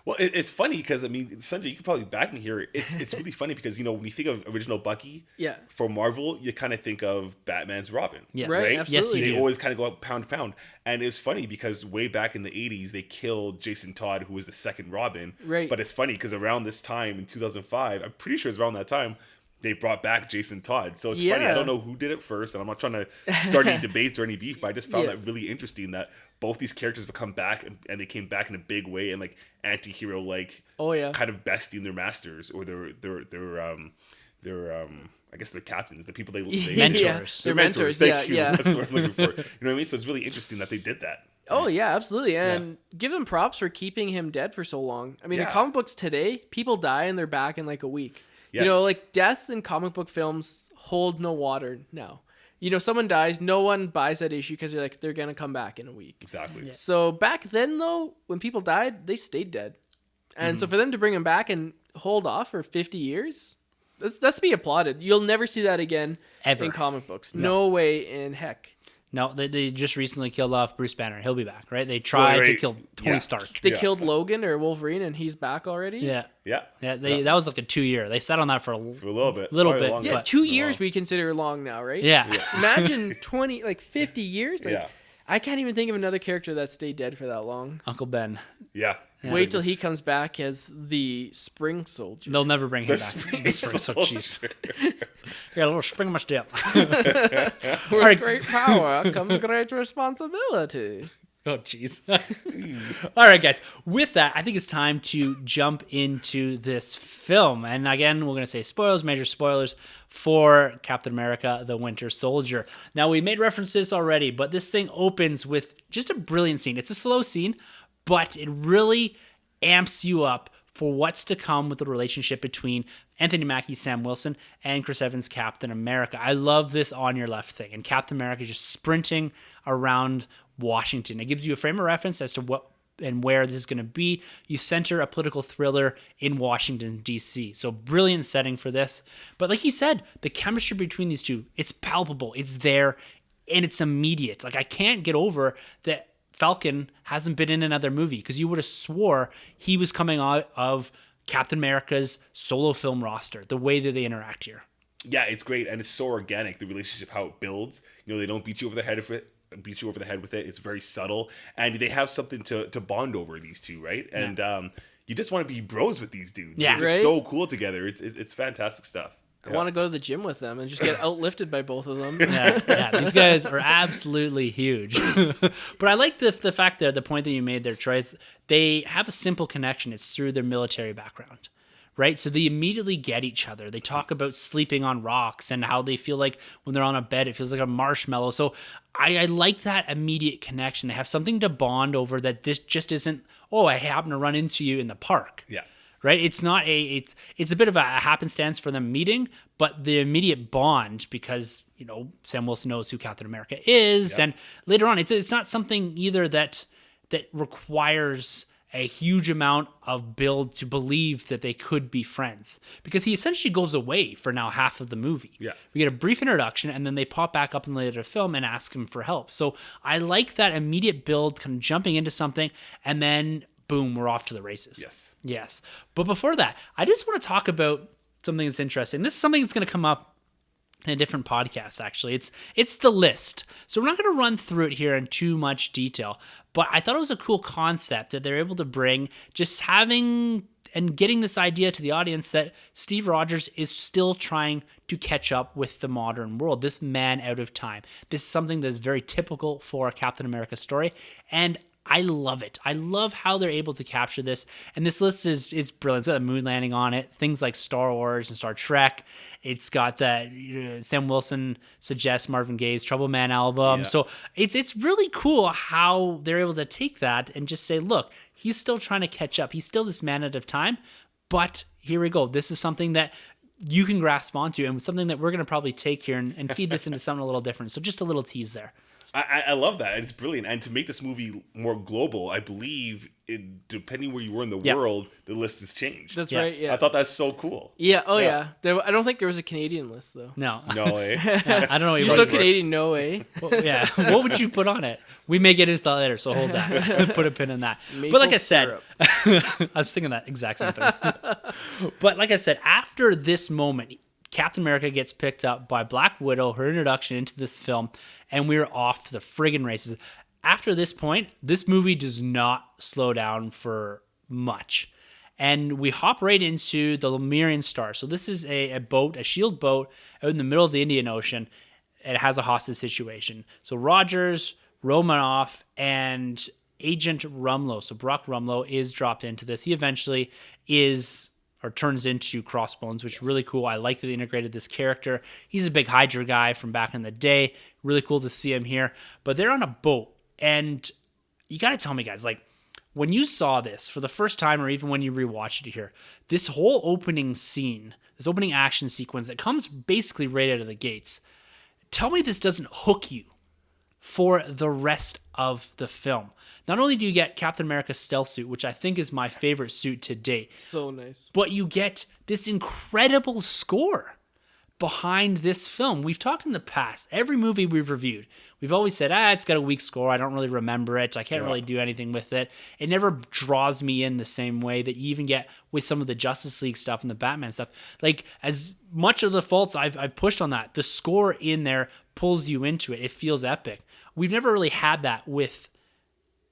Well, it's funny because, I mean, Sunjay, you could probably back me here. It's really funny because, you know, when you think of original Bucky for Marvel, you kind of think of Batman's Robin. Yes. Right? Absolutely. They always kind of go up pound to pound. And it's funny because way back in the 80s, they killed Jason Todd, who was the second Robin. Right. But it's funny because around this time in 2005, I'm pretty sure it's around that time, they brought back Jason Todd. So it's funny. I don't know who did it first, and I'm not trying to start any debates or any beef, but I just found that really interesting that both these characters have come back, and they came back in a big way, and like anti-hero, like kind of besting their masters or their I guess they're captains, the people they mentors. Their mentors. Thank you. That's what I'm looking for. You know what I mean? So it's really interesting that they did that. Oh, yeah, absolutely. And give them props for keeping him dead for so long. I mean, in comic books today, people die and they're back in like a week. Yes. You know, like, deaths in comic book films hold no water now. You know, someone dies, no one buys that issue because they're going to come back in a week. Exactly. Yeah. So back then, though, when people died, they stayed dead. And so for them to bring them back and hold off for 50 years, that's to be applauded. You'll never see that again Ever. in comic books. No way in heck. No, they just recently killed off Bruce Banner. He'll be back, right? They tried to kill Tony Stark. They killed Logan or Wolverine, and he's back already? Yeah. That was like a 2 year. They sat on that for a little bit. Yeah, 2 years we consider long now, right? Yeah. Imagine 50 years. Like, I can't even think of another character that stayed dead for that long. Uncle Ben. Yeah. Wait till he comes back as the Spring Soldier. They'll never bring him back. The Spring Soldier. Yeah, a little spring in my step. With great power comes great responsibility. Oh, jeez. All right, guys. With that, I think it's time to jump into this film. And again, we're going to say spoilers, major spoilers for Captain America, the Winter Soldier. Now, we made references already, but this thing opens with just a brilliant scene. It's a slow scene, but it really amps you up for what's to come with the relationship between Anthony Mackie, Sam Wilson, and Chris Evans' Captain America. I love this on your left thing. And Captain America is just sprinting around Washington. It gives you a frame of reference as to what and where this is going to be. You center a political thriller in Washington, D.C. So brilliant setting for this. But like you said, the chemistry between these two, it's palpable, it's there, and it's immediate. Like, I can't get over that Falcon hasn't been in another movie, because you would have swore he was coming out of Captain America's solo film roster, the way that they interact here. Yeah, it's great, and it's so organic, the relationship, how it builds. You know, they don't beat you over the head with it. It's very subtle, and they have something to bond over, these two, right? And you just want to be bros with these dudes. Yeah, they're just right? so cool together. It's fantastic stuff. I want to go to the gym with them and just get outlifted by both of them. Yeah, these guys are absolutely huge. But I like the fact that the point that you made there, Troy, is they have a simple connection. It's through their military background, right? So they immediately get each other. They talk about sleeping on rocks and how they feel like when they're on a bed, it feels like a marshmallow. So I like that immediate connection. They have something to bond over, that this just isn't, oh, I happen to run into you in the park. Yeah. Right? It's not it's a bit of a happenstance for them meeting, but the immediate bond, because, you know, Sam Wilson knows who Captain America is. Yep. And later on, it's not something either that requires a huge amount of build to believe that they could be friends, because he essentially goes away for now half of the movie. Yeah. We get a brief introduction, and then they pop back up in the later film and ask him for help. So I like that immediate build, kind of jumping into something, and then boom, we're off to the races. Yes. But before that, I just want to talk about something that's interesting. This is something that's going to come up in a different podcast, actually. It's the list. So we're not going to run through it here in too much detail, but I thought it was a cool concept that they're able to bring, just having and getting this idea to the audience that Steve Rogers is still trying to catch up with the modern world, this man out of time. This is something that's very typical for a Captain America story, and I love it. I love how they're able to capture this. And this list is brilliant. It's got a moon landing on it. Things like Star Wars and Star Trek. It's got that Sam Wilson suggests Marvin Gaye's Trouble Man album. Yeah. So it's really cool how they're able to take that and just say, look, he's still trying to catch up. He's still this man out of time. But here we go. This is something that you can grasp onto, and something that we're going to probably take here and feed this into something a little different. So just a little tease there. I love that. It's brilliant. And to make this movie more global, I believe, depending where you were in the world, the list has changed. That's right, yeah. I thought that's so cool. Yeah, yeah. I don't think there was a Canadian list, though. No. No way. I don't know what You're so Canadian, no way. Well, yeah. What would you put on it? We may get into that later, so hold that. Put a pin in that. But like I said, I was thinking that exact same thing. But like I said, after this moment, Captain America gets picked up by Black Widow, her introduction into this film, and we're off to the friggin' races. After this point, this movie does not slow down for much. And we hop right into the Lemurian Star. So this is a boat, a shield boat, out in the middle of the Indian Ocean. It has a hostage situation. So Rogers, Romanoff, and Agent Rumlow, so Brock Rumlow, is dropped into this. He eventually turns into Crossbones, which is really cool. I like that they integrated this character. He's a big Hydra guy from back in the day. Really cool to see him here. But they're on a boat, and you got to tell me, guys, like, when you saw this for the first time, or even when you rewatched it here, this whole opening scene, this opening action sequence that comes basically right out of the gates, tell me this doesn't hook you for the rest of the film. Not only do you get Captain America's stealth suit, which I think is my favorite suit to date. So nice. But you get this incredible score behind this film. We've talked in the past, every movie we've reviewed, we've always said, it's got a weak score. I don't really remember it. I can't really do anything with it. It never draws me in the same way that you even get with some of the Justice League stuff and the Batman stuff. Like, as much of the faults I've pushed on that, the score in there pulls you into it. It feels epic. We've never really had that with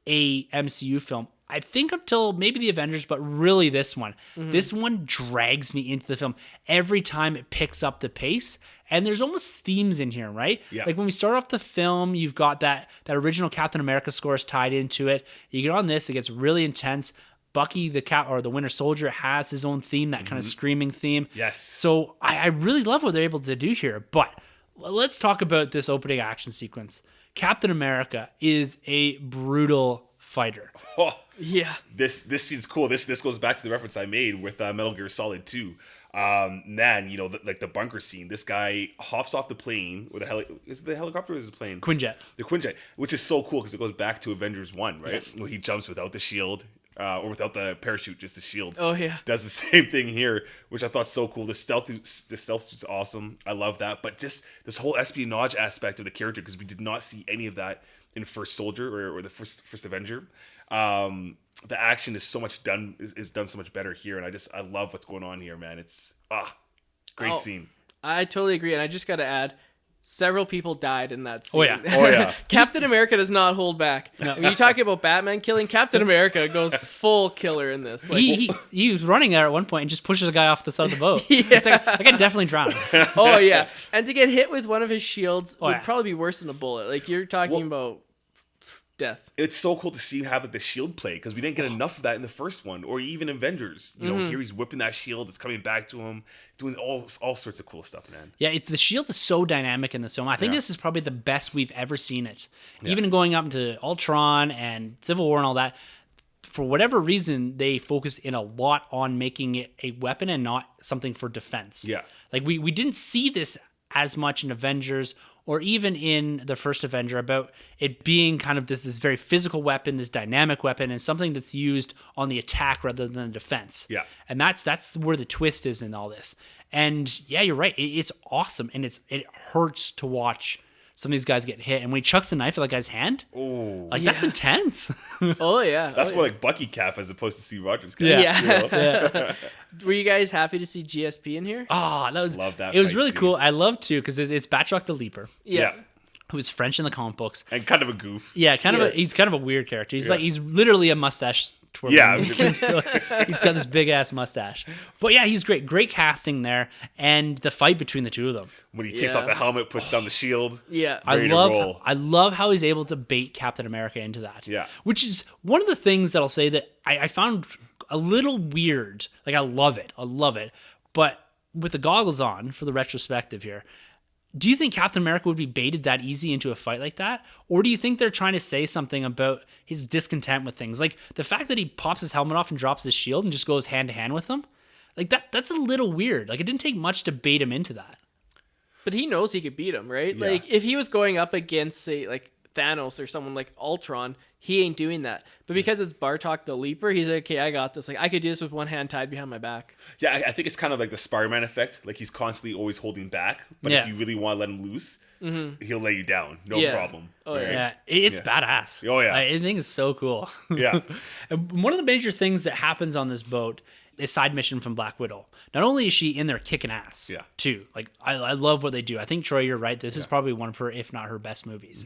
a MCU film, I think, until maybe the Avengers, but really this one. Mm-hmm. This one drags me into the film every time it picks up the pace, and there's almost themes in here, right? Yeah. Like when we start off the film, you've got that original Captain America score is tied into it. You get on this, it gets really intense. Bucky, the Winter Soldier, has his own theme, that kind of screaming theme. Yes. So I really love what they're able to do here, but let's talk about this opening action sequence. Captain America is a brutal fighter. Oh, Yeah. This scene's cool. This goes back to the reference I made with Metal Gear Solid 2. Man, you know, like the bunker scene. This guy hops off the plane with is it the helicopter or is it the plane? Quinjet. The Quinjet, which is so cool because it goes back to Avengers 1, right? Yes. Where he jumps without the shield. Or without the parachute, just the shield. Oh, yeah. Does the same thing here, which I thought so cool. The stealth is awesome. I love that. But just this whole espionage aspect of the character, because we did not see any of that in First Soldier or the first Avenger. The action is so much done so much better here, and I love what's going on here, man. It's great scene. I totally agree, and I just got to add, several people died in that scene. Oh, yeah. Oh, yeah. Captain America does not hold back. When you talk about Batman killing, Captain America goes full killer in this. Like, He was running there at one point and just pushes a guy off the side of the boat. Yeah. I can definitely drown. oh, yeah. And to get hit with one of his shields would yeah. probably be worse than a bullet. Like, you're talking about death. It's so cool to see him have like the shield play because we didn't get enough of that in the first one or even Avengers. You know, here he's whipping that shield. It's coming back to him, doing all sorts of cool stuff, man. Yeah, the shield is so dynamic in this film. I think this is probably the best we've ever seen it. Even going up into Ultron and Civil War and all that, for whatever reason, they focused in a lot on making it a weapon and not something for defense. Yeah. Like we didn't see this as much in Avengers or even in the first Avenger about it being kind of this very physical weapon, this dynamic weapon, and something that's used on the attack rather than the defense. Yeah. And that's where the twist is in all this. And yeah, you're right. It's awesome, and it hurts to watch some of these guys get hit. And when he chucks the knife at that guy's hand, that's intense. Oh, yeah. That's more like Bucky cap as opposed to Steve Rogers cap. Yeah. You know? Were you guys happy to see GSP in here? Oh, Love that It was fight really scene. cool. I love too because it's Batroc the Leaper, Yeah. who's French in the comic books. And kind of a goof. Yeah, he's kind of a weird character. He's literally a mustache twirler. Yeah. He's got this big ass mustache. But yeah, he's great. Great casting there, and the fight between the two of them. When he takes off the helmet, puts down the shield. Yeah. Ready to roll. I love how he's able to bait Captain America into that. Yeah. Which is one of the things that I'll say that I found a little weird. Like I love it. But with the goggles on for the retrospective here, do you think Captain America would be baited that easy into a fight like that? Or do you think they're trying to say something about his discontent with things? Like the fact that he pops his helmet off and drops his shield and just goes hand to hand with them? Like that's a little weird. Like it didn't take much to bait him into that. But he knows he could beat him, right? Yeah. Like, if he was going up against, say, like Thanos or someone like Ultron, he ain't doing that. But because it's Bartok the Leaper, he's like, okay, I got this. Like, I could do this with one hand tied behind my back. Yeah, I think it's kind of like the Spider-Man effect. Like he's constantly always holding back. But if you really want to let him loose, he'll lay you down. No problem. Oh, right? Yeah, it's badass. Oh, yeah. I think it's so cool. Yeah. And one of the major things that happens on this boat is side mission from Black Widow. Not only is she in there kicking ass, too. Like I love what they do. I think Troy, you're right. This is probably one of her, if not her best movies.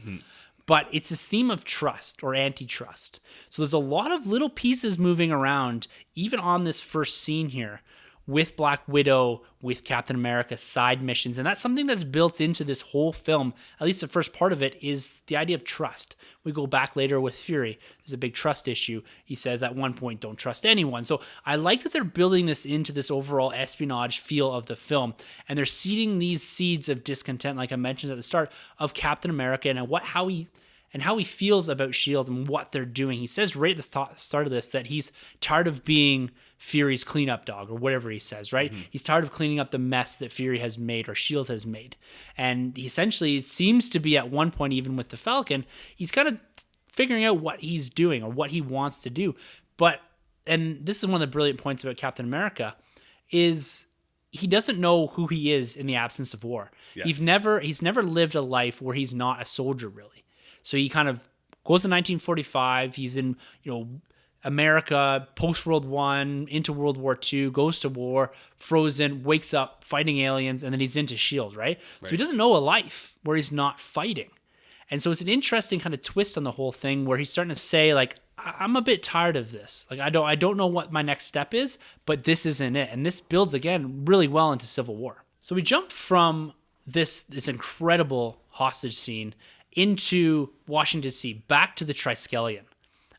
But it's this theme of trust or antitrust. So there's a lot of little pieces moving around, even on this first scene here, with Black Widow, with Captain America, side missions. And that's something that's built into this whole film, at least the first part of it, is the idea of trust. We go back later with Fury. There's a big trust issue. He says at one point, don't trust anyone. So I like that they're building this into this overall espionage feel of the film. And they're seeding these seeds of discontent, like I mentioned at the start, of Captain America and how he feels about S.H.I.E.L.D. and what they're doing. He says right at the start of this that he's tired of being Fury's cleanup dog or whatever he says, right? He's tired of cleaning up the mess that Fury has made or S.H.I.E.L.D. has made. And he essentially seems to be at one point, even with the Falcon, he's kind of figuring out what he's doing or what he wants to do. And this is one of the brilliant points about Captain America, is he doesn't know who he is in the absence of war. Yes. He's never lived a life where he's not a soldier, really. So he kind of goes to 1945. He's in, America, post-World I, into World War II, goes to war, frozen, wakes up, fighting aliens, and then he's into S.H.I.E.L.D., right? So he doesn't know a life where he's not fighting. And so it's an interesting kind of twist on the whole thing where he's starting to say, like, I'm a bit tired of this. Like, I don't know what my next step is, but this isn't it. And this builds, again, really well into Civil War. So we jump from this incredible hostage scene into Washington, D.C., back to the Triskelion.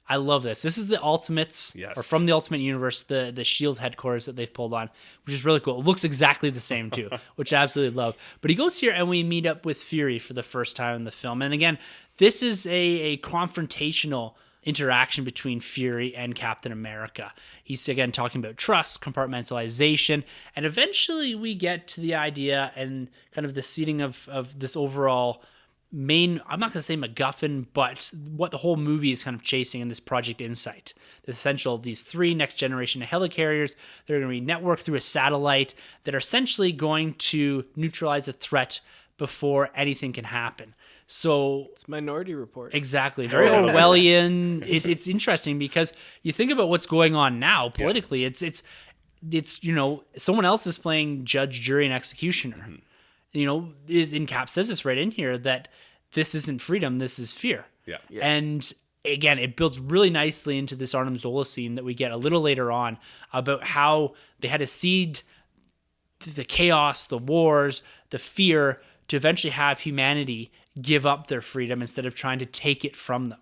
I love this. This is the Ultimates, or from the Ultimate Universe, the S.H.I.E.L.D. headquarters that they've pulled on, which is really cool. It looks exactly the same, too, which I absolutely love. But he goes here, and we meet up with Fury for the first time in the film. And again, this is a confrontational interaction between Fury and Captain America. He's again talking about trust, compartmentalization, and eventually we get to the idea and kind of the seeding of this overall main, I'm not going to say MacGuffin, but what the whole movie is kind of chasing in this Project Insight. The essential, these 3 next generation helicarriers, they're going to be networked through a satellite that are essentially going to neutralize a threat before anything can happen. So It's Minority Report. exactly, very Orwellian. It's interesting because you think about what's going on now politically. It's someone else is playing judge, jury, and executioner. In Cap says this right in here that this isn't freedom, this is fear. Yeah. And again, it builds really nicely into this Arnim Zola scene that we get a little later on about how they had to seed the chaos, the wars, the fear to eventually have humanity give up their freedom instead of trying to take it from them.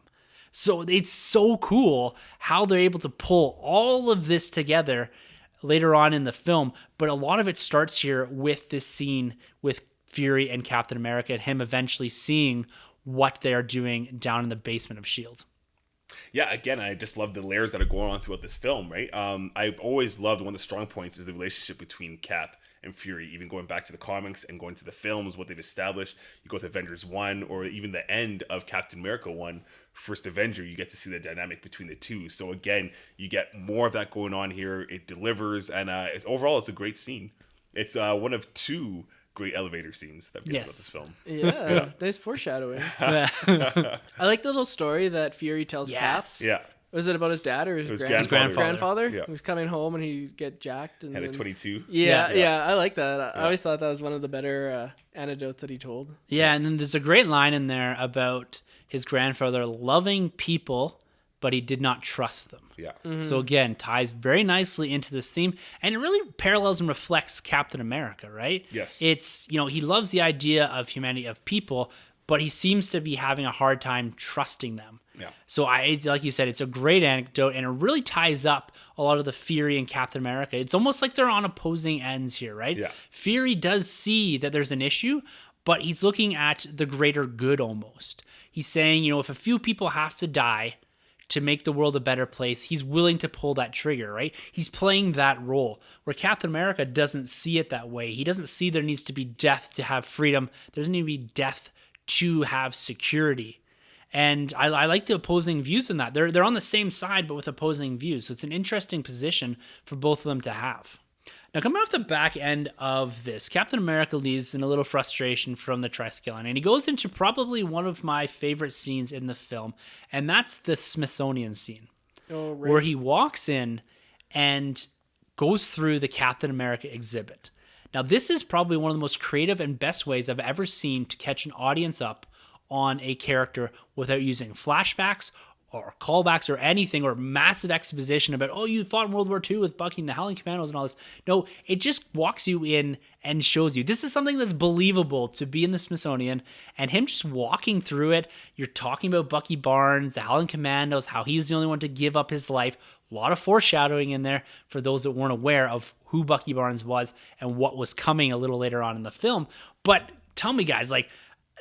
So it's so cool how they're able to pull all of this together later on in the film, but a lot of it starts here with this scene with Fury and Captain America and him eventually seeing what they're doing down in the basement of S.H.I.E.L.D. Yeah, again, I just love the layers that are going on throughout this film, right? I've always loved one of the strong points is the relationship between Cap and Fury, even going back to the comics and going to the films, what they've established. You go with Avengers 1 or even the end of Captain America 1, First Avenger, you get to see the dynamic between the two. So again, you get more of that going on here. It delivers, and overall, it's a great scene. It's one of 2 great elevator scenes that we get about this film. Yeah, nice foreshadowing. I like the little story that Fury tells Cap. Yeah. Was it about his dad or his grandfather? Yeah. He was coming home and he get jacked. And Had a 22. Yeah, I like that. I always thought that was one of the better anecdotes that he told. Yeah, and then there's a great line in there about his grandfather loving people, but he did not trust them. Yeah. Mm-hmm. So again, ties very nicely into this theme, and it really parallels and reflects Captain America, right? Yes. It's, he loves the idea of humanity, of people, but he seems to be having a hard time trusting them. Yeah. So like you said, it's a great anecdote, and it really ties up a lot of the Fury and Captain America. It's almost like they're on opposing ends here, right? Yeah. Fury does see that there's an issue, but he's looking at the greater good almost. He's saying, if a few people have to die to make the world a better place, he's willing to pull that trigger, right? He's playing that role, where Captain America doesn't see it that way. He doesn't see there needs to be death to have freedom. There doesn't need to be death to have security. And I like the opposing views in that. They're on the same side, but with opposing views. So it's an interesting position for both of them to have. Now, coming off the back end of this, Captain America leaves in a little frustration from the Triskelion, and he goes into probably one of my favorite scenes in the film, and that's the Smithsonian scene, where he walks in and goes through the Captain America exhibit. Now, this is probably one of the most creative and best ways I've ever seen to catch an audience up on a character without using flashbacks or callbacks or anything, or massive exposition about, you fought in World War II with Bucky and the Howling Commandos and all this. No, it just walks you in and shows you. This is something that's believable to be in the Smithsonian, and him just walking through it. You're talking about Bucky Barnes, the Howling Commandos, how he was the only one to give up his life. A lot of foreshadowing in there for those that weren't aware of who Bucky Barnes was and what was coming a little later on in the film. But tell me, guys,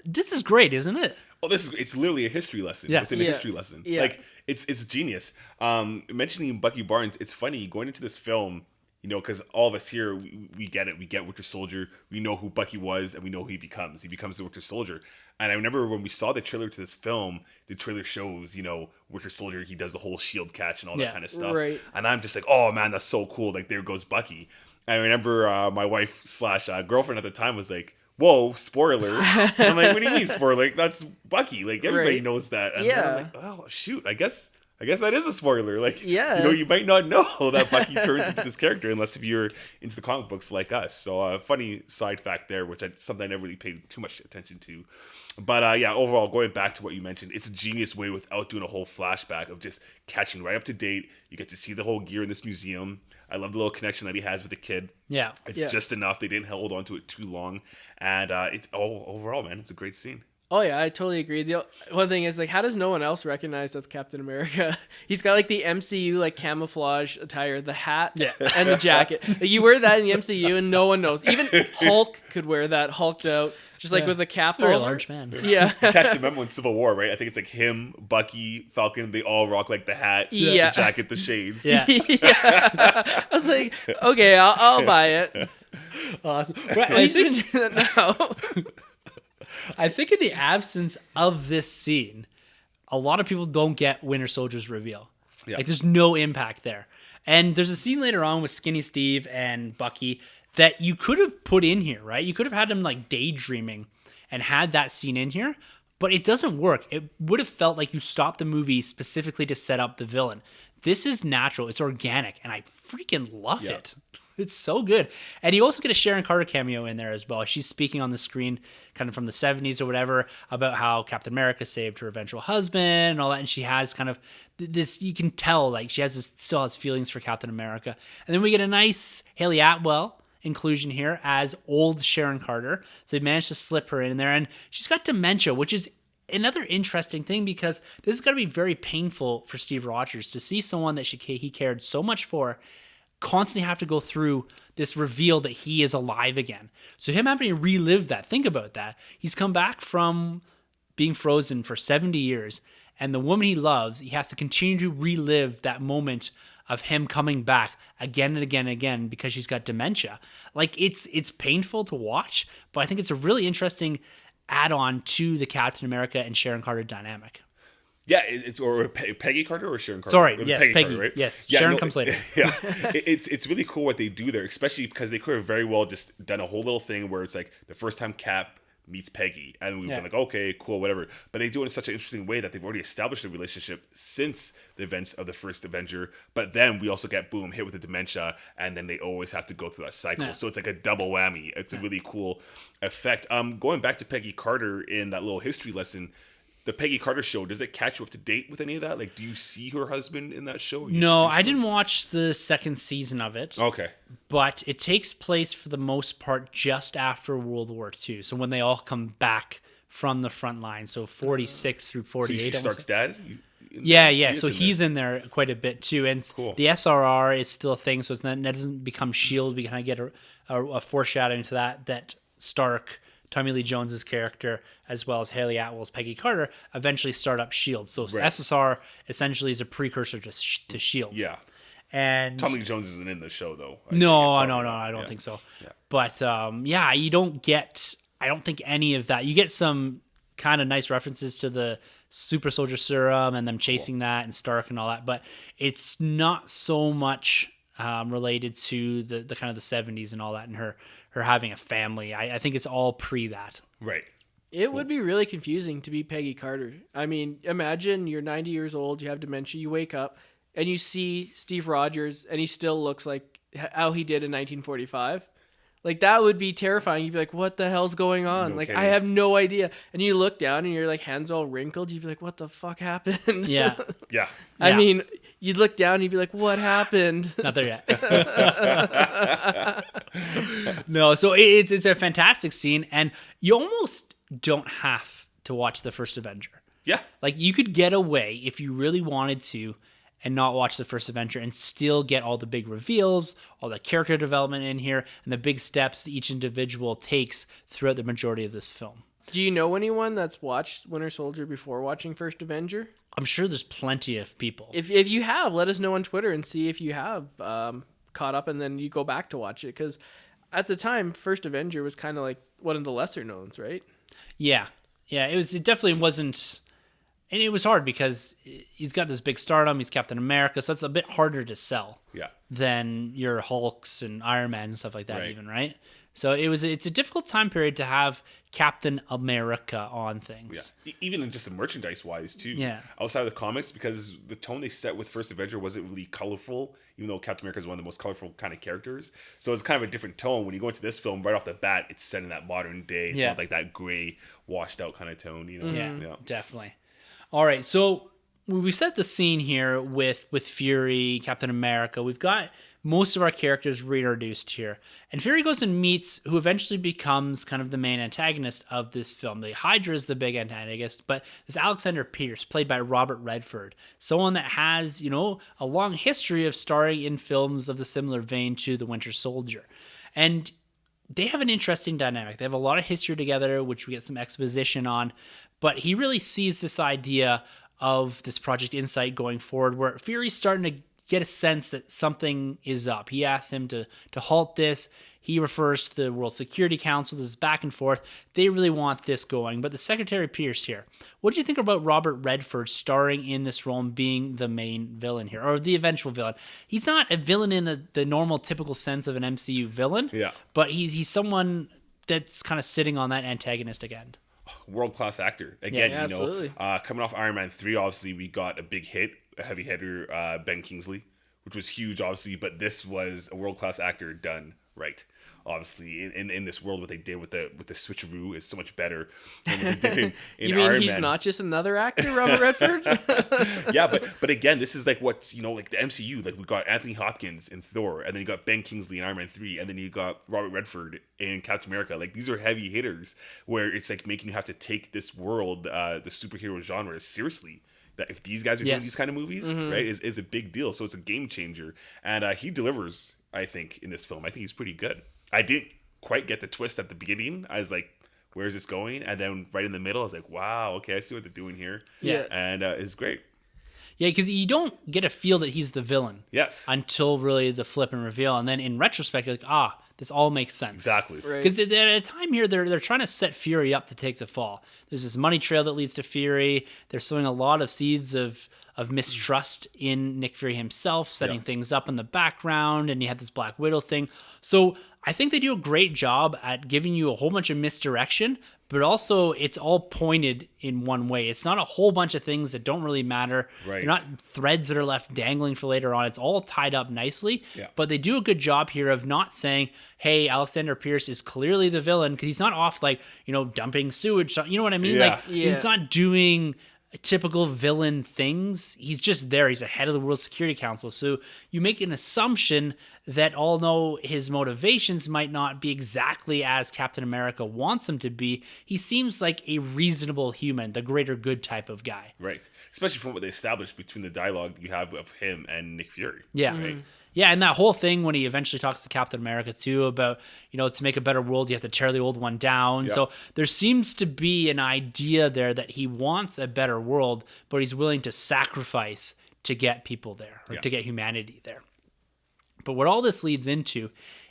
this is great, isn't it? Oh, it's literally a history lesson within a history lesson. Yeah. It's genius. Mentioning Bucky Barnes, it's funny going into this film, because all of us here, we get it. We get Winter Soldier. We know who Bucky was, and we know who he becomes. He becomes the Winter Soldier. And I remember when we saw the trailer to this film, the trailer shows, Winter Soldier, he does the whole shield catch and all that kind of stuff. Right. And I'm just like, oh man, that's so cool. There goes Bucky. And I remember my wife / girlfriend at the time was like, whoa, spoiler. And I'm like, what do you mean spoiler? That's Bucky. Everybody knows that. And then I'm like, oh, shoot, I guess that is a spoiler. You might not know that Bucky turns into this character unless if you're into the comic books like us. So funny side fact there, which something I never really paid too much attention to. But overall, going back to what you mentioned, it's a genius way without doing a whole flashback of just catching right up to date. You get to see the whole gear in this museum. I love the little connection that he has with the kid. Yeah. It's just enough. They didn't hold on to it too long. And overall, man, it's a great scene. Oh, yeah, I totally agree. The one thing is, how does no one else recognize that's Captain America? He's got, the MCU, camouflage attire, the hat and the jacket. You wear that in the MCU and no one knows. Even Hulk could wear that, hulked out. just like with a cap It's a very over. large man. Yeah. Catch the memo in Civil War, right? I think it's like him, Bucky, Falcon. They all rock like the hat, Yeah. the jacket, the shades. Yeah. I was like, okay, I'll buy it. Awesome. Well, I you think can do that now. I think in the absence of this scene, a lot of people don't get Winter Soldier's reveal. Yeah. Like there's no impact there. And there's a scene later on with Skinny Steve and Bucky that you could have put in here, right? You could have had them like daydreaming and had that scene in here, but it doesn't work. It would have felt like you stopped the movie specifically to set up the villain. This is natural. It's organic, and I freaking love it. It's so good. And you also get a Sharon Carter cameo in there as well. She's speaking on the screen kind of from the 70s or whatever about how Captain America saved her eventual husband and all that. And she has kind of this, you can tell like she has this, still has feelings for Captain America. And then we get a nice Haley Atwell inclusion here as old Sharon Carter. So they managed to slip her in there. And she's got dementia, which is another interesting thing because this is going to be very painful for Steve Rogers to see someone that he cared so much for constantly have to go through this reveal that he is alive again. So him having to relive that, think about that. He's come back from being frozen for 70 years, and the woman he loves, he has to continue to relive that moment of him coming back again and again and again because she's got dementia. Like it's painful to watch, but I think it's a really interesting add-on to the Captain America and Sharon Carter dynamic. Yeah, it's or Peggy Carter or Sharon Carter. Sorry, Or yes, Peggy Peggy. Carter, right? Yes, Yeah, Sharon comes later. Yeah, it's really cool what they do there, especially because they could have very well just done a whole little thing where it's like the first time Cap meets Peggy, and we've been like, okay, cool, whatever. But they do it in such an interesting way that they've already established a relationship since the events of the first Avenger. But then we also get boom hit with the dementia, and then they always have to go through that cycle. Yeah. So it's like a double whammy. It's a really cool effect. Going back to Peggy Carter in that little history lesson. The Peggy Carter show, does it catch you up to date with any of that? Like, do you see her husband in that show? No, I didn't watch the second season of it. Okay. But it takes place for the most part just after World War II. So when they all come back from the front line. So 46 through 48. So you see Stark's dad? Yeah. So he's in there quite a bit too. And Cool. the SRR is still a thing. So that doesn't become S.H.I.E.L.D. We kind of get a foreshadowing to that Stark, Tommy Lee Jones's character, as well as Haley Atwell's Peggy Carter, eventually start up S.H.I.E.L.D. So Right. SSR essentially is a precursor to S.H.I.E.L.D. Yeah. And Tommy Lee Jones isn't in the show, though. No, I don't think so. Yeah. But you don't get, I don't think any of that. You get some kind of nice references to the Super Soldier Serum and them chasing that and Stark and all that, but it's not so much related to the kind of the 70s and all that and her having a family. I think it's all pre that. Right. It would be really confusing to be Peggy Carter. I mean, imagine you're 90 years old, you have dementia, you wake up, and you see Steve Rogers, and he still looks like how he did in 1945. Like, that would be terrifying. You'd be like, what the hell's going on? Like, I have no idea. And you look down, and your like hands all wrinkled. You'd be like, what the fuck happened? Yeah. Yeah. I mean, you'd look down, and you'd be like, what happened? Not there yet. No, so it's a fantastic scene, and you almost don't have to watch the first Avenger. Yeah. Like, you could get away if you really wanted to and not watch the first Avenger and still get all the big reveals, all the character development in here, and the big steps each individual takes throughout the majority of this film. Do you know anyone that's watched Winter Soldier before watching First Avenger? I'm sure there's plenty of people. If you have, let us know on Twitter and see if you have caught up, and then you go back to watch it. Because at the time, First Avenger was kind of like one of the lesser knowns, right? Yeah. It definitely wasn't, and it was hard because he's got this big stardom. He's Captain America, so it's a bit harder to sell. Yeah. Than your Hulks and Iron Man and stuff like that, Right. even, right? So it's a difficult time period to have Captain America on things. Yeah. Even in just merchandise wise too. Yeah. Outside of the comics, because the tone they set with First Avenger wasn't really colorful, even though Captain America is one of the most colorful kind of characters. So it's kind of a different tone. When you go into this film, right off the bat, it's set in that modern day. It's Yeah. not like that gray, washed out kind of tone, you know? Yeah, definitely. All right, so we set the scene here with Fury, Captain America. We've got most of our characters reintroduced here. And Fury goes and meets who eventually becomes kind of the main antagonist of this film. The Hydra is the big antagonist, but this Alexander Pierce, played by Robert Redford, someone that has, a long history of starring in films of the similar vein to The Winter Soldier. And they have an interesting dynamic. They have a lot of history together, which we get some exposition on, but he really sees this idea of this Project Insight going forward, where Fury's starting to get a sense that something is up. He asks him to halt this. He refers to the World Security Council. This is back and forth. They really want this going. But the Secretary Pierce here, what do you think about Robert Redford starring in this role and being the main villain here, or the eventual villain? He's not a villain in the normal, typical sense of an MCU villain, but he's someone that's kind of sitting on that antagonistic end. World-class actor. Again, absolutely. Coming off Iron Man 3, obviously, we got a big hit, a heavy hitter, Ben Kingsley, which was huge, obviously, but this was a world-class actor done right. Obviously, in this world, what they did with the switcheroo is so much better than what they did in You mean Iron he's Man. not just another actor, Robert Redford? Yeah, but again, this is like what's, like the MCU. Like we got Anthony Hopkins in Thor, and then you got Ben Kingsley in Iron Man 3, and then you got Robert Redford in Captain America. Like these are heavy hitters where it's like making you have to take this world, the superhero genre, seriously. That if these guys are doing these kind of movies, right, is a big deal. So it's a game changer, and he delivers. I think in this film, I think he's pretty good. I didn't quite get the twist at the beginning. I was like, where's this going? And then right in the middle, I was like, wow, okay, I see what they're doing here. Yeah. And it's great. Yeah, because you don't get a feel that he's the villain. Yes. Until really the flip and reveal. And then in retrospect, you're like, this all makes sense. Exactly. Because at a time here, they're trying to set Fury up to take the fall. There's this money trail that leads to Fury. They're sowing a lot of seeds of mistrust in Nick Fury himself, setting things up in the background, and you had this Black Widow thing. So I think they do a great job at giving you a whole bunch of misdirection, but also it's all pointed in one way. It's not a whole bunch of things that don't really matter. Right. They're not threads that are left dangling for later on. It's all tied up nicely, but they do a good job here of not saying, hey, Alexander Pierce is clearly the villain, because he's not off like, dumping sewage. You know what I mean? He's not doing typical villain things. He's just there. He's the head of the World Security Council. So you make an assumption that although his motivations might not be exactly as Captain America wants them to be, he seems like a reasonable human, the greater good type of guy. Right. Especially from what they established between the dialogue you have of him and Nick Fury. Yeah. Right? Yeah, and that whole thing when he eventually talks to Captain America too about, to make a better world, you have to tear the old one down. Yep. So there seems to be an idea there that he wants a better world, but he's willing to sacrifice to get people there, or to get humanity there. But what all this leads into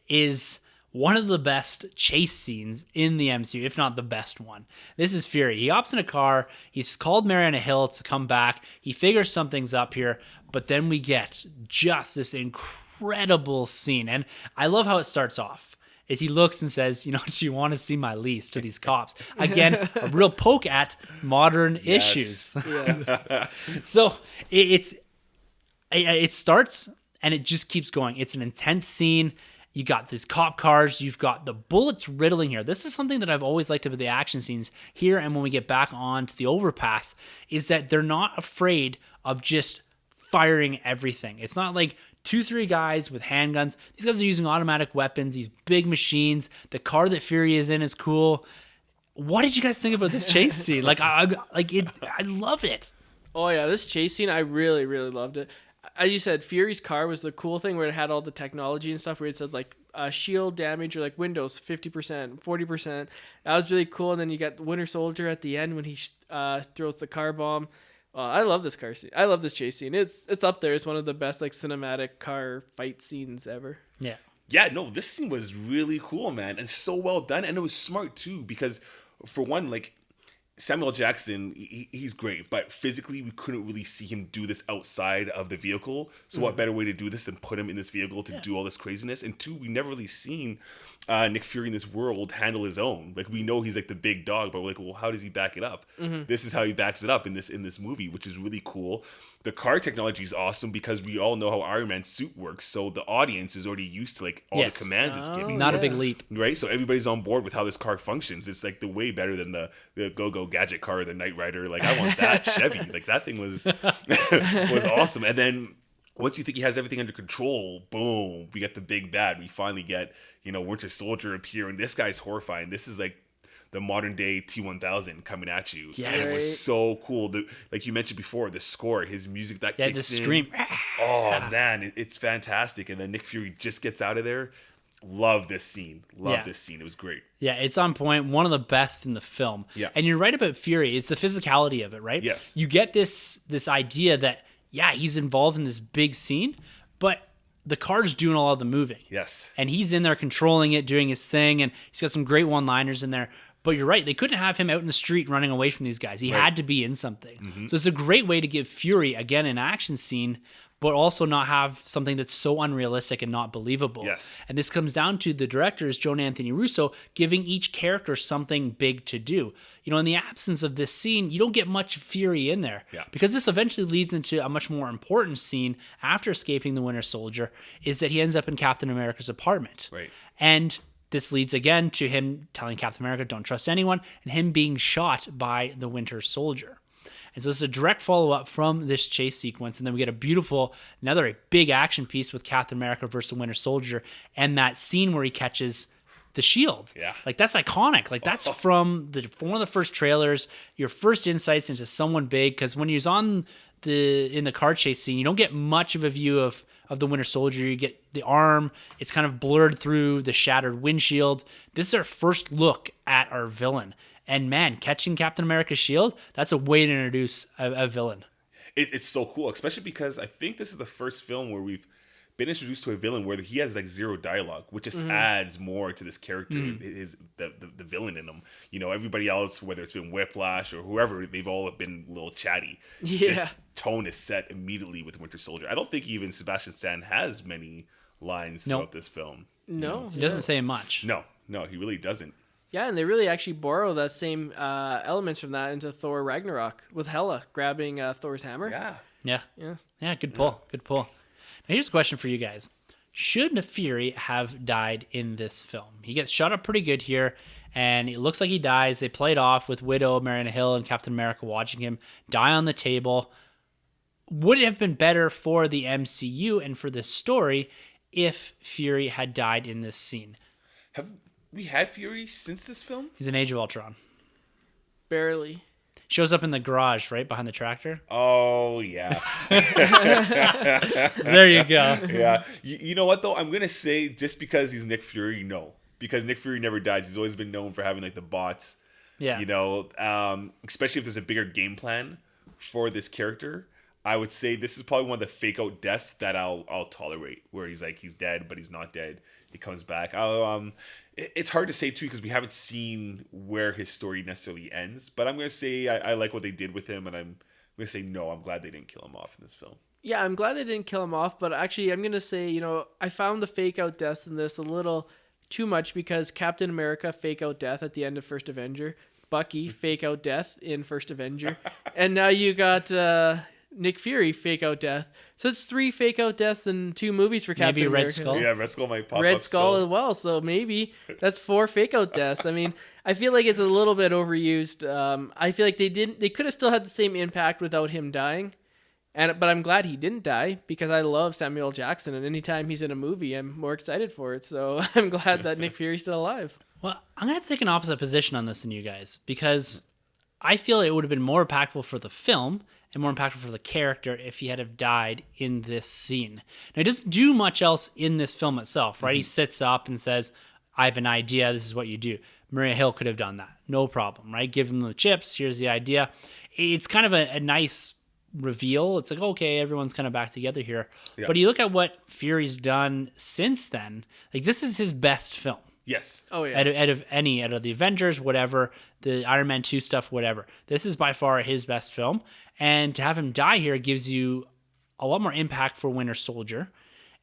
is one of the best chase scenes in the MCU, if not the best one. This is Fury. He hops in a car. He's called Mariana Hill to come back. He figures something's up here. But then we get just this incredible scene. And I love how it starts off. Is he looks and says, do you want to see my lease to these cops? Again, a real poke at modern issues. So it starts and it just keeps going. It's an intense scene. You got these cop cars. You've got the bullets riddling here. This is something that I've always liked about the action scenes here. And when we get back onto the overpass, is that they're not afraid of just firing everything. It's not like 2-3 guys with handguns. These guys are using automatic weapons, these big machines. The car that Fury is in is cool. What did you guys think about this chase scene? I love it. Oh yeah, this chase scene, I really, really loved it. As you said, Fury's car was the cool thing where it had all the technology and stuff where it said shield damage or Windows 50%, 40%. That was really cool. And then you got the Winter Soldier at the end when he throws the car bomb. I love this car scene. I love this chase scene. It's up there. It's one of the best cinematic car fight scenes ever. Yeah. Yeah, no, this scene was really cool, man, and so well done, and it was smart too because, for one, Samuel Jackson, he's great, but physically we couldn't really see him do this outside of the vehicle. So what better way to do this than put him in this vehicle to do all this craziness? And two, we never really seen Nick Fury in this world handle his own. We know he's the big dog, but we're well, how does he back it up? This is how he backs it up in this movie, which is really cool. The car technology is awesome because we all know how Iron Man's suit works. So the audience is already used to all the commands it's giving. Not a big leap. Right? So everybody's on board with how this car functions. It's the way better than the Go-Go Gadget car or the Knight Rider. I want that Chevy. That thing was was awesome. And then once you think he has everything under control, boom, we get the big bad. We finally get, Winter Soldier appear, and this guy's horrifying. This is the modern day T-1000 coming at you. Yes. And it was so cool. Like you mentioned before, the score, his music that kicks the in. scream. Oh man, it's fantastic. And then Nick Fury just gets out of there. Love this scene. Yeah. This scene. It was great. Yeah, it's on point. One of the best in the film. Yeah. And you're right about Fury. It's the physicality of it, right? Yes. You get this idea that, yeah, he's involved in this big scene, but the car's doing all of the moving. Yes. And he's in there controlling it, doing his thing, and he's got some great one-liners in there. But you're right, they couldn't have him out in the street running away from these guys. He had to be in something. So it's a great way to give Fury, again, an action scene, but also not have something that's so unrealistic and not believable. Yes. And this comes down to the directors, Joe and Anthony Russo, giving each character something big to do. You know, in the absence of this scene, you don't get much Fury in there. Yeah. Because this eventually leads into a much more important scene after escaping the Winter Soldier, is that he ends up in Captain America's apartment. Right. And this leads again to him telling Captain America, don't trust anyone, and him being shot by the Winter Soldier. And so this is a direct follow-up from this chase sequence, and then we get another big action piece with Captain America versus the Winter Soldier, and that scene where he catches the shield. Yeah. Like, that's iconic. Like, that's from one of the first trailers, your first insights into someone big, because when he was in the car chase scene, you don't get much of a view of the Winter Soldier. You get the arm. It's kind of blurred through the shattered windshield. This is our first look at our villain. And man, catching Captain America's shield, that's a way to introduce a villain. It's so cool, especially because I think this is the first film where we've been introduced to a villain where he has like zero dialogue, which just adds more to this character, the villain in him. You know, everybody else, whether it's been Whiplash or whoever, they've all been a little chatty. Yeah. This tone is set immediately with Winter Soldier. I don't think even Sebastian Stan has many lines throughout this film. No. He doesn't say much. No, he really doesn't. Yeah, and they really actually borrow that same elements from that into Thor Ragnarok with Hela grabbing Thor's hammer. Yeah. Yeah, good pull. Good pull. Now here's a question for you guys. Should Fury have died in this film? He gets shot up pretty good here, and it looks like he dies. They play it off with Widow, Mariana Hill, and Captain America watching him die on the table. Would it have been better for the MCU and for this story if Fury had died in this scene? Have we had Fury since this film? He's in Age of Ultron. Barely. Shows up in the garage, right, behind the tractor. Oh, yeah. There you go. Yeah. You know what, though? I'm going to say just because he's Nick Fury, no. Because Nick Fury never dies. He's always been known for having, like, the bots. Yeah. You know, especially if there's a bigger game plan for this character. I would say this is probably one of the fake out deaths that I'll tolerate, where he's like, he's dead, but he's not dead. He comes back. It's hard to say, too, because we haven't seen where his story necessarily ends. But I'm going to say I like what they did with him, and I'm going to say no, I'm glad they didn't kill him off in this film. Yeah, I'm glad they didn't kill him off, but actually I'm going to say, you know, I found the fake out deaths in this a little too much because Captain America fake out death at the end of First Avenger, Bucky fake out death in First Avenger, and now you got Nick Fury fake out death. So it's 3 fake out deaths in 2 movies for Captain Maybe Red America. Skull. Yeah, Red Skull might pop up Red Skull still. as well, so maybe that's 4 fake out deaths. I mean, I feel like it's a little bit overused. I feel like they could have still had the same impact without him dying. But I'm glad he didn't die because I love Samuel L. Jackson, and anytime he's in a movie, I'm more excited for it. So I'm glad that Nick Fury's still alive. Well, I'm going to have to take an opposite position on this than you guys because I feel it would have been more impactful for the film and more impactful for the character if he had have died in this scene. Now, he doesn't do much else in this film itself, right? He sits up and says, I have an idea. This is what you do. Maria Hill could have done that. No problem, right? Give him the chips. Here's the idea. It's kind of a nice reveal. It's like, okay, everyone's kind of back together here. Yeah. But you look at what Fury's done since then. Like, this is his best film. Yes. Oh, yeah. Out of the Avengers, whatever, the Iron Man 2 stuff, whatever. This is by far his best film. And to have him die here gives you a lot more impact for Winter Soldier.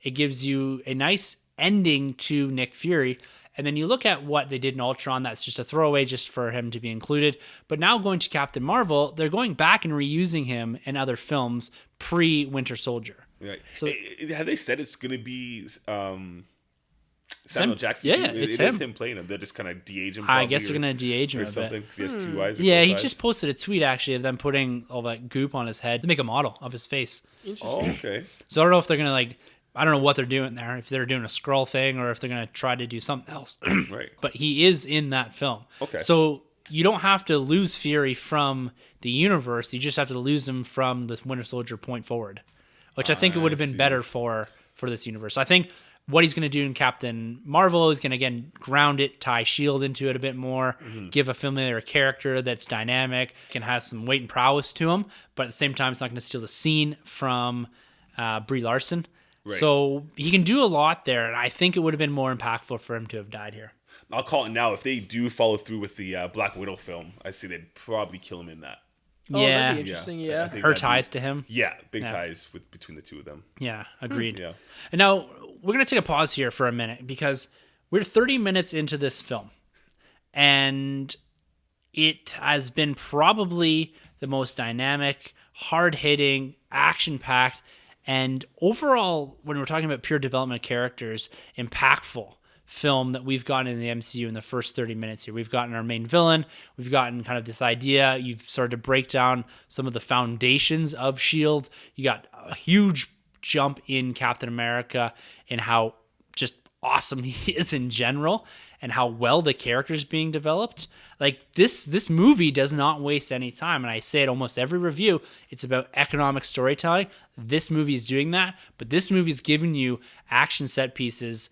It gives you a nice ending to Nick Fury. And then you look at what they did in Ultron. That's just a throwaway just for him to be included. But now going to Captain Marvel, they're going back and reusing him in other films pre-Winter Soldier. Right. So, have they said it's going to be Samuel Jackson? Yeah, too? it's it is him. him playing him. They're just kind of de-age him. I guess they're going to de-age him or a bit. something because he has 2 eyes. Or Yeah, both he eyes. just posted a tweet actually of them putting all that goop on his head to make a model of his face. Oh, okay. So I don't know if they're going to I don't know what they're doing there, if they're doing a scroll thing or if they're going to try to do something else. Right. But he is in that film. Okay. So you don't have to lose Fury from the universe. You just have to lose him from the Winter Soldier point forward, which I think it would have been better for this universe. I think what he's going to do in Captain Marvel is going to, again, ground it, tie S.H.I.E.L.D. into it a bit more, give a familiar character that's dynamic, can have some weight and prowess to him, but at the same time, it's not going to steal the scene from Brie Larson. Right. So he can do a lot there, and I think it would have been more impactful for him to have died here. I'll call it now. If they do follow through with the Black Widow film, I see they'd probably kill him in that. Oh, Yeah. that'd be interesting. Yeah. I think Her that'd ties to him. Yeah, big ties between the two of them. Yeah, agreed. Yeah. And now we're going to take a pause here for a minute because we're 30 minutes into this film. And it has been probably the most dynamic, hard-hitting, action-packed, and overall, when we're talking about pure development of characters, impactful film that we've gotten in the MCU in the first 30 minutes here. We've gotten our main villain. We've gotten kind of this idea. You've started to break down some of the foundations of S.H.I.E.L.D. You got a huge jump in Captain America and how just awesome he is in general and how well the character's being developed. Like this movie does not waste any time. And I say it almost every review. It's about economic storytelling. This movie is doing that, but this movie is giving you action set pieces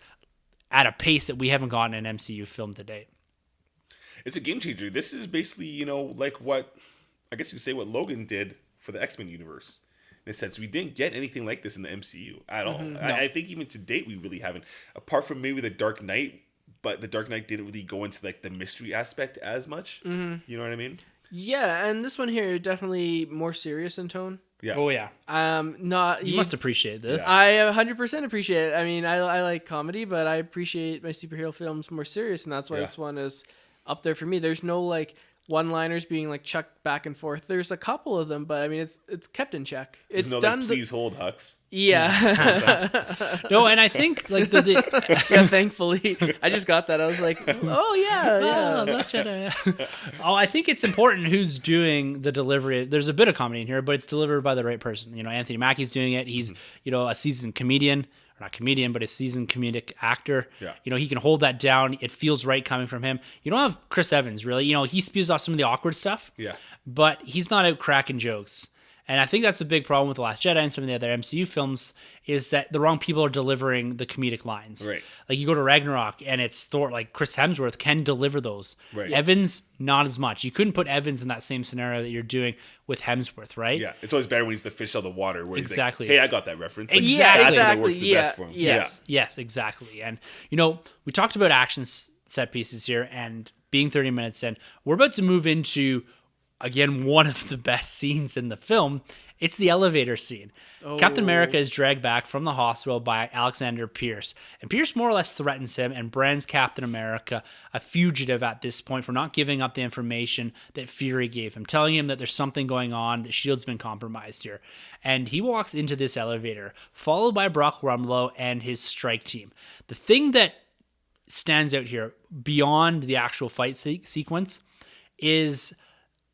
at a pace that we haven't gotten in an MCU film to date. It's a game changer. This is basically, like what, I guess you could say what Logan did for the X-Men universe. In a sense, we didn't get anything like this in the MCU at all. No. I think even to date, we really haven't. Apart from maybe The Dark Knight, but The Dark Knight didn't really go into like the mystery aspect as much. You know what I mean? Yeah, and this one here definitely more serious in tone. Yeah. Oh, yeah. You must appreciate this. Yeah. I 100% appreciate it. I mean, I like comedy, but I appreciate my superhero films more serious, and that's why this one is up there for me. There's no like one-liners being like chucked back and forth. There's a couple of them, but I mean, it's kept in check. It's no, done. like, please hold, Hux. Yeah. No, and I think like the Yeah, thankfully, I just got that. I was like, oh yeah. Last Jedi. I think it's important who's doing the delivery. There's a bit of comedy in here, but it's delivered by the right person. Anthony Mackie's doing it. He's a seasoned comedian. Or not comedian, but a seasoned comedic actor. Yeah. He can hold that down. It feels right coming from him. You don't have Chris Evans, really. He spews off some of the awkward stuff. Yeah. But he's not out cracking jokes. And I think that's a big problem with The Last Jedi and some of the other MCU films is that the wrong people are delivering the comedic lines. Right. Like you go to Ragnarok and it's Thor, like Chris Hemsworth can deliver those. Right. Evans, not as much. You couldn't put Evans in that same scenario that you're doing with Hemsworth, right? Yeah. It's always better when he's the fish out of the water. Where Exactly. He's like, hey, I got that reference. Like, Exactly. That's Exactly. what works the best for him. Yes, exactly. And, we talked about action set pieces here and being 30 minutes in. We're about to move into, again, one of the best scenes in the film. It's the elevator scene. Captain America is dragged back from the hospital by Alexander Pierce. And Pierce more or less threatens him and brands Captain America a fugitive at this point for not giving up the information that Fury gave him, telling him that there's something going on, that S.H.I.E.L.D's been compromised here. And he walks into this elevator, followed by Brock Rumlow and his strike team. The thing that stands out here, beyond the actual fight sequence, is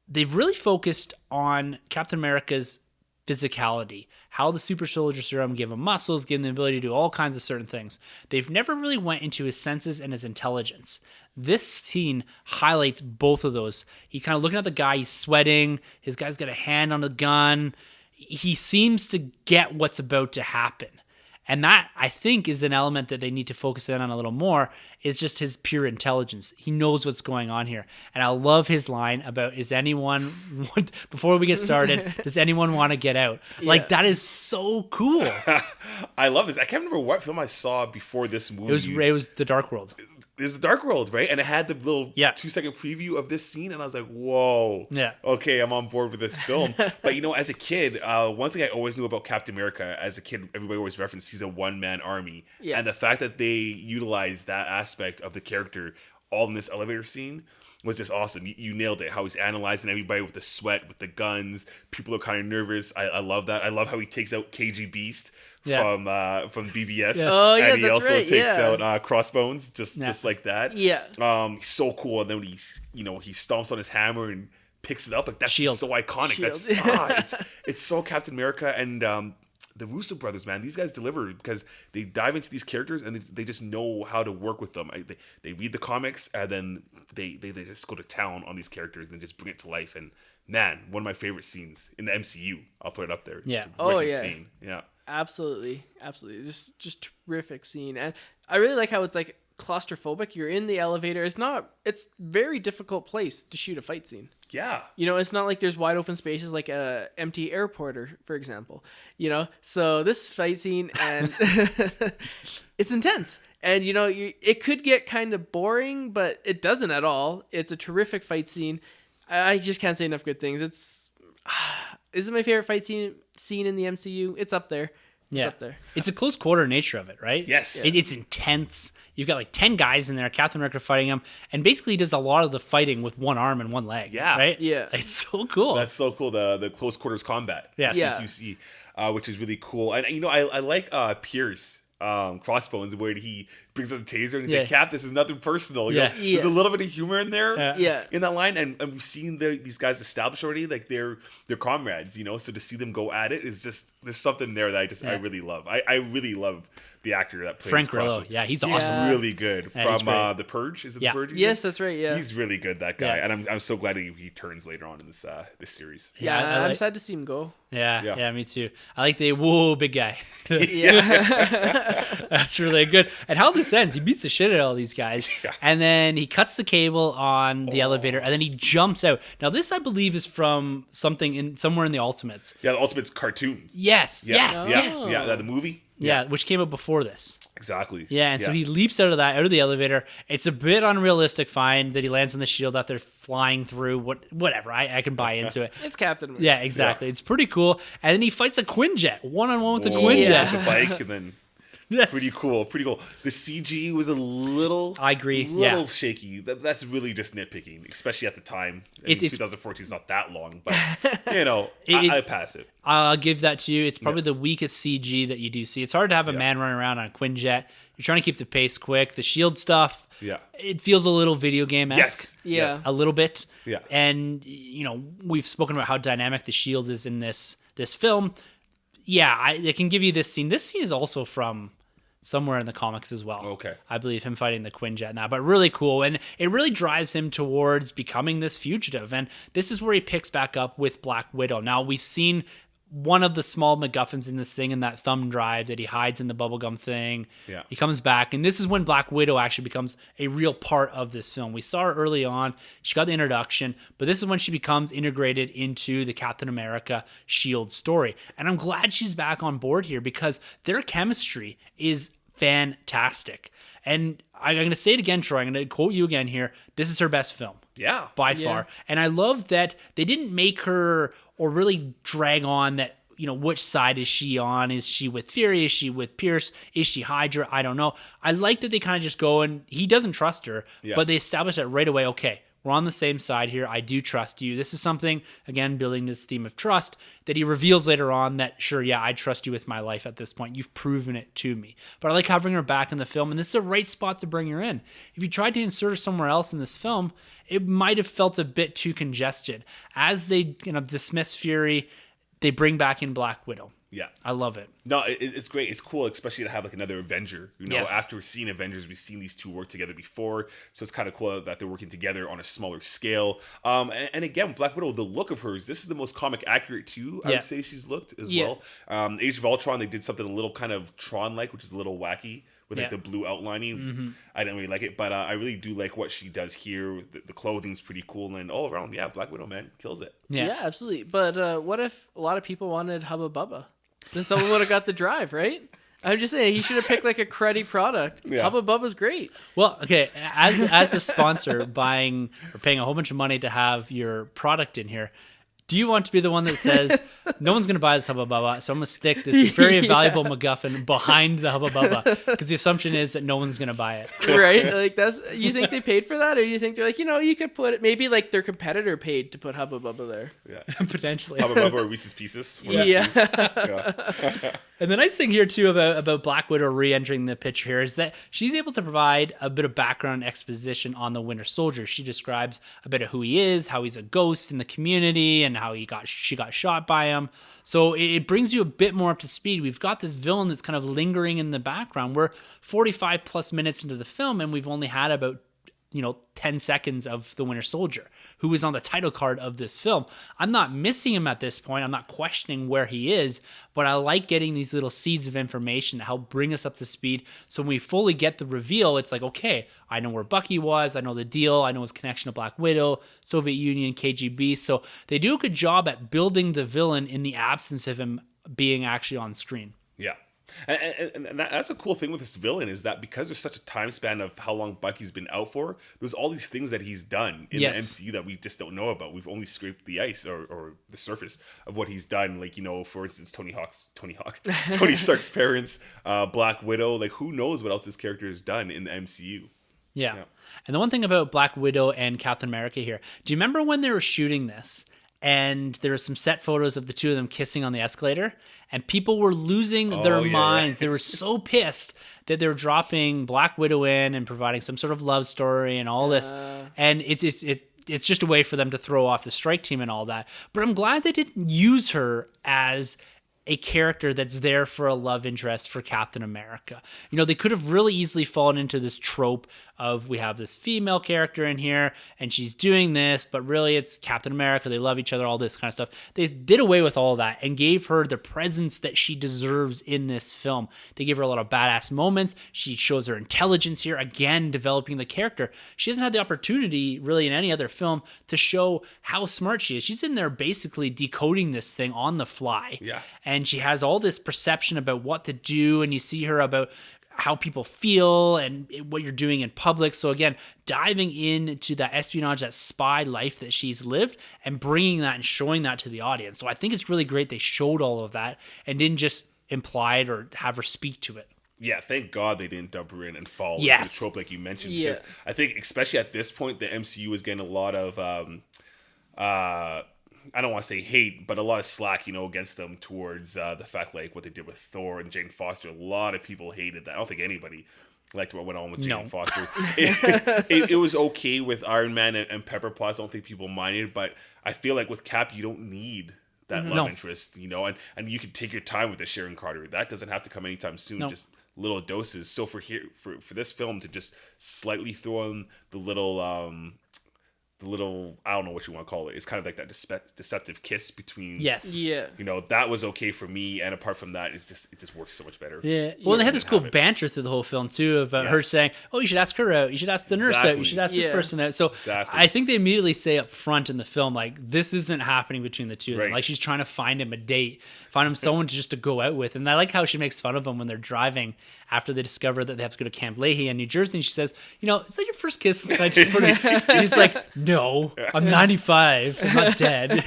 they've really focused on Captain America's physicality, how the super soldier serum gave him muscles, gave him the ability to do all kinds of certain things. They've never really went into his senses and his intelligence. This scene highlights both of those. He's kind of looking at the guy, he's sweating, his guy's got a hand on a gun. He seems to get what's about to happen. And that, I think, is an element that they need to focus in on a little more, is just his pure intelligence. He knows what's going on here. And I love his line about, before we get started, does anyone want to get out? Yeah. Like, that is so cool. I love this. I can't remember what film I saw before this movie. It was The Dark World. It was The Dark World, right? And it had the little 2-second preview of this scene, and I was like, whoa. Yeah. Okay, I'm on board with this film. But, as a kid, one thing I always knew about Captain America, as a kid, everybody always referenced he's a one-man army. Yeah. And the fact that they utilized that aspect of the character all in this elevator scene was just awesome. You nailed it. How he's analyzing everybody with the sweat, with the guns. People are kind of nervous. I love that. I love how he takes out KG Beast from BVS. Yeah. Oh, yeah, and he that's also right, takes yeah. out Crossbones, just like that. Yeah. He's so cool. And then when he stomps on his hammer and picks it up, like that's Shield. so iconic. Shield. It's so Captain America. And the Russo brothers, man, these guys deliver because they dive into these characters and they just know how to work with them. They read the comics and then they just go to town on these characters and just bring it to life. And man, one of my favorite scenes in the MCU. I'll put it up there. Yeah. It's a wicked yeah. scene. Yeah. Absolutely. Just terrific scene. And I really like how it's like claustrophobic. You're in the elevator. It's very difficult place to shoot a fight scene. Yeah. It's not like there's wide open spaces like a empty airport, or, for example. So this fight scene, and it's intense. And, it could get kind of boring, but it doesn't at all. It's a terrific fight scene. I just can't say enough good things. Is it my favorite fight scene in the MCU? It's up there. It's up there. It's a close quarter nature of it, right? Yes. It's intense. You've got like 10 guys in there, Captain America fighting him, and basically he does a lot of the fighting with one arm and one leg. Yeah. Right? Yeah. It's so cool. That's so cool. The close quarters combat. Yes. Yeah. CQC, which is really cool. And I like Pierce. Crossbones, where he brings up the taser and he's like, Cap, this is nothing personal. There's a little bit of humor in there, in that line, and we've seen these guys established already, like they're comrades, so to see them go at it is just, there's something there that I really love. I really love the actor that plays Frank Crossbones. Grillo. Yeah, he's He's awesome. really good from The Purge. Is it The Purge? Yes, that's right. Yeah, he's really good, that guy, Yeah. and I'm so glad he turns later on in this series. I'm sad to see him go. Yeah, me too. I like the whoa big guy. Yeah. That's really good. And how this ends, he beats the shit out of all these guys, and then he cuts the cable on the elevator, and then he jumps out. Now this, I believe, is from somewhere in the Ultimates. Yeah, the Ultimates cartoon. Yes. Yeah, the movie. Yeah, which came out before this. Exactly. Yeah, and so he leaps out of the elevator. It's a bit unrealistic, fine, that he lands on the shield after flying through. Whatever, I can buy into it. It's Captain America. Yeah, exactly. It's pretty cool. And then he fights a Quinjet, one-on-one with the Whoa, Quinjet. the bike, and then pretty cool. The CG was a little, I agree, shaky. That's really just nitpicking, especially at the time. It's 2014 is not that long, but I pass it. I'll give that to you. It's probably the weakest CG that you do see. It's hard to have a man running around on a Quinjet. You're trying to keep the pace quick. The shield stuff, it feels a little video game-esque. Yes. A little bit. Yeah. And, we've spoken about how dynamic the shield is in this film. Yeah, I can give you this scene. This scene is also from somewhere in the comics as well. Okay. I believe him fighting the Quinjet now, but really cool. And it really drives him towards becoming this fugitive. And this is where he picks back up with Black Widow. Now, we've seen one of the small MacGuffins in this thing, in that thumb drive that he hides in the bubblegum thing. Yeah. He comes back, and this is when Black Widow actually becomes a real part of this film. We saw her early on. She got the introduction, but this is when she becomes integrated into the Captain America SHIELD story. And I'm glad she's back on board here because their chemistry is fantastic. And I'm going to say it again, Troy. I'm going to quote you again here. This is her best film. Yeah. By far. And I love that they didn't make her or really drag on that, which side is she on? Is she with Fury? Is she with Pierce? Is she Hydra? I don't know. I like that they kind of just go, and he doesn't trust her, but they establish that right away. Okay, we're on the same side here. I do trust you. This is something, again, building this theme of trust that he reveals later on that, sure, yeah, I trust you with my life at this point. You've proven it to me. But I like having her back in the film, and this is a right spot to bring her in. If you tried to insert her somewhere else in this film, it might have felt a bit too congested. As they dismiss Fury, they bring back in Black Widow. Yeah. I love it. No, it's great. It's cool, especially to have like another Avenger. Yes. After seeing Avengers, we've seen these two work together before, so it's kind of cool that they're working together on a smaller scale. And again, Black Widow, the look of hers, this is the most comic accurate too. I would say she's looked as well. Age of Ultron, they did something a little kind of Tron-like, which is a little wacky with like the blue outlining. Mm-hmm. I didn't really like it, but I really do like what she does here. The clothing's pretty cool, and all around, Black Widow, man, kills it. Yeah, absolutely. But what if a lot of people wanted Hubba Bubba? Then someone would have got the drive, right? I'm just saying he should have picked like a cruddy product. Yeah. Hubba Bubba's great. Well, okay, as a sponsor buying or paying a whole bunch of money to have your product in here, do you want to be the one that says, no one's going to buy this Hubba Bubba, so I'm going to stick this very valuable MacGuffin behind the Hubba Bubba? Because the assumption is that no one's going to buy it. Right? Like you think they paid for that? Or you think they're like, you could put it, maybe like their competitor paid to put Hubba Bubba there. Yeah. Potentially. Hubba Bubba or Reese's Pieces. Yeah. And the nice thing here, too, about Black Widow re-entering the picture here is that she's able to provide a bit of background exposition on the Winter Soldier. She describes a bit of who he is, how he's a ghost in the community, and how she got shot by him. So it brings you a bit more up to speed. We've got this villain that's kind of lingering in the background. We're 45 plus minutes into the film, and we've only had about 10 seconds of the Winter Soldier, who is on the title card of this film. I'm not missing him at this point. I'm not questioning where he is, but I like getting these little seeds of information to help bring us up to speed. So when we fully get the reveal, it's like, okay, I know where Bucky was. I know the deal. I know his connection to Black Widow, Soviet Union, KGB. So they do a good job at building the villain in the absence of him being actually on screen. Yeah. And that's a cool thing with this villain is that because there's such a time span of how long Bucky's been out for, there's all these things that he's done in the MCU that we just don't know about. We've only scraped the ice or the surface of what he's done. Like, for instance, Tony Stark's parents, Black Widow. Like, who knows what else this character has done in the MCU? Yeah. And the one thing about Black Widow and Captain America here, do you remember when they were shooting this and there were some set photos of the two of them kissing on the escalator and people were losing their minds? They were so pissed that they were dropping Black Widow in and providing some sort of love story and all this. And it's just a way for them to throw off the strike team and all that. But I'm glad they didn't use her as a character that's there for a love interest for Captain America. They could have really easily fallen into this trope of we have this female character in here and she's doing this, but really it's Captain America. They love each other, all this kind of stuff. They did away with all that and gave her the presence that she deserves in this film. They gave her a lot of badass moments. She shows her intelligence here, again, developing the character. She hasn't had the opportunity really in any other film to show how smart she is. She's in there basically decoding this thing on the fly. Yeah. And she has all this perception about what to do, and you see her about how people feel and what you're doing in public. So again, diving into that espionage, that spy life that she's lived and bringing that and showing that to the audience. So I think it's really great they showed all of that and didn't just imply it or have her speak to it. Yeah, thank God they didn't dump her in and fall into the trope like you mentioned. Yeah. Because I think, especially at this point, the MCU is getting a lot of, I don't want to say hate, but a lot of slack, against them towards the fact, like, what they did with Thor and Jane Foster. A lot of people hated that. I don't think anybody liked what went on with Jane Foster. It was okay with Iron Man and Pepper Potts. I don't think people minded, but I feel like with Cap, you don't need that love interest, and you can take your time with the Sharon Carter. That doesn't have to come anytime soon. Just little doses. So for this film to just slightly throw in the little I don't know what you want to call it. It's kind of like that deceptive kiss between. Yes. Yeah. That was okay for me, and apart from that, it just works so much better. Yeah. Well, they had this cool banter through the whole film too about her saying, "Oh, you should ask her out. You should ask the nurse out. You should ask this person out." So I think they immediately say up front in the film, like, this isn't happening between the two of them. Like, she's trying to find him a date, find him someone to go out with. And I like how she makes fun of him when they're driving after they discover that they have to go to Camp Leahy in New Jersey. And she says, "Is that your first kiss since 1940?" And he's like, "No, I'm 95. I'm not dead."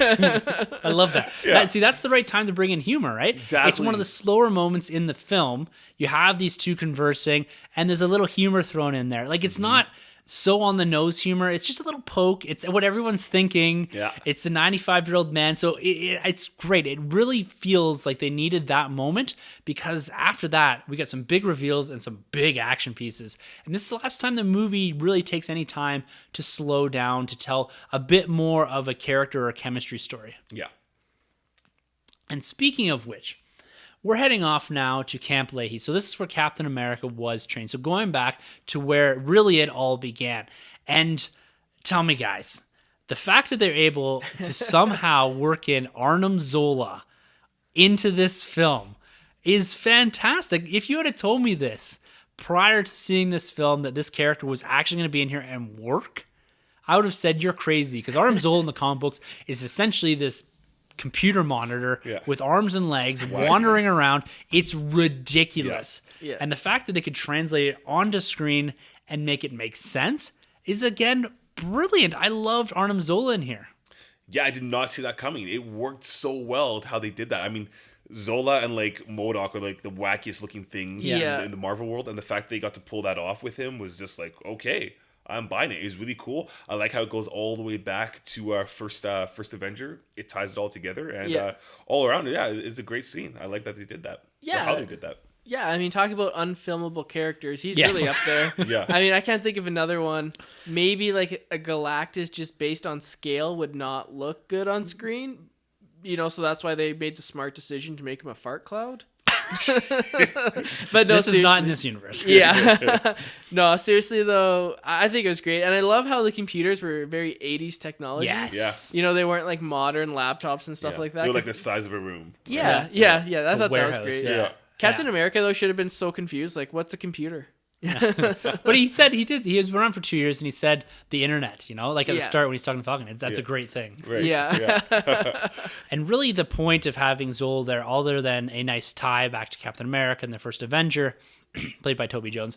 I love that. That's the right time to bring in humor, right? Exactly. It's one of the slower moments in the film. You have these two conversing, and there's a little humor thrown in there. Like, it's not so on the nose humor. It's just a little poke. It's what everyone's thinking. Yeah. It's a 95-year-old man. So it's great. It really feels like they needed that moment because after that, we got some big reveals and some big action pieces. And this is the last time the movie really takes any time to slow down, to tell a bit more of a character or chemistry story. Yeah. And speaking of which, we're heading off now to Camp Leahy. So this is where Captain America was trained. So going back to where really it all began. And tell me, guys, the fact that they're able to somehow work in Arnim Zola into this film is fantastic. If you had told me this prior to seeing this film, that this character was actually going to be in here and work, I would have said you're crazy. Because Arnim Zola in the comic books is essentially this computer monitor with arms and legs wandering around. It's ridiculous. Yeah. And the fact that they could translate it onto screen and make it make sense is, again, brilliant. I loved Arnim Zola in here. Yeah, I did not see that coming. It worked so well how they did that. I mean, Zola and like MODOK are like the wackiest looking things in the Marvel world, and the fact they got to pull that off with him was just like, okay, I'm buying it. It's really cool. I like how it goes all the way back to our first Avenger. It ties it all together, and all around, it's a great scene. I like that they did that. Yeah, or how they did that. Yeah, I mean, talking about unfilmable characters, he's really up there. Yeah. I mean, I can't think of another one. Maybe like a Galactus, just based on scale, would not look good on screen. So that's why they made the smart decision to make him a fart cloud. But no, This is not seriously. in this universe. Yeah. No, seriously though, I think it was great, and I love how the computers were very 80s technology. Yes. You know, they weren't like modern laptops and stuff Yeah. like that. They're like 'cause- the size of a room. yeah. I thought that was great. Yeah. Captain America though should have been so confused. Like, what's a computer? But he said he was around for 2 years, and he said the internet, like at the Yeah. start when he's talking to Falcon, that's a great thing. Right. Yeah. And really the point of having Zola there, other than a nice tie back to Captain America and the first Avenger, played by Toby Jones,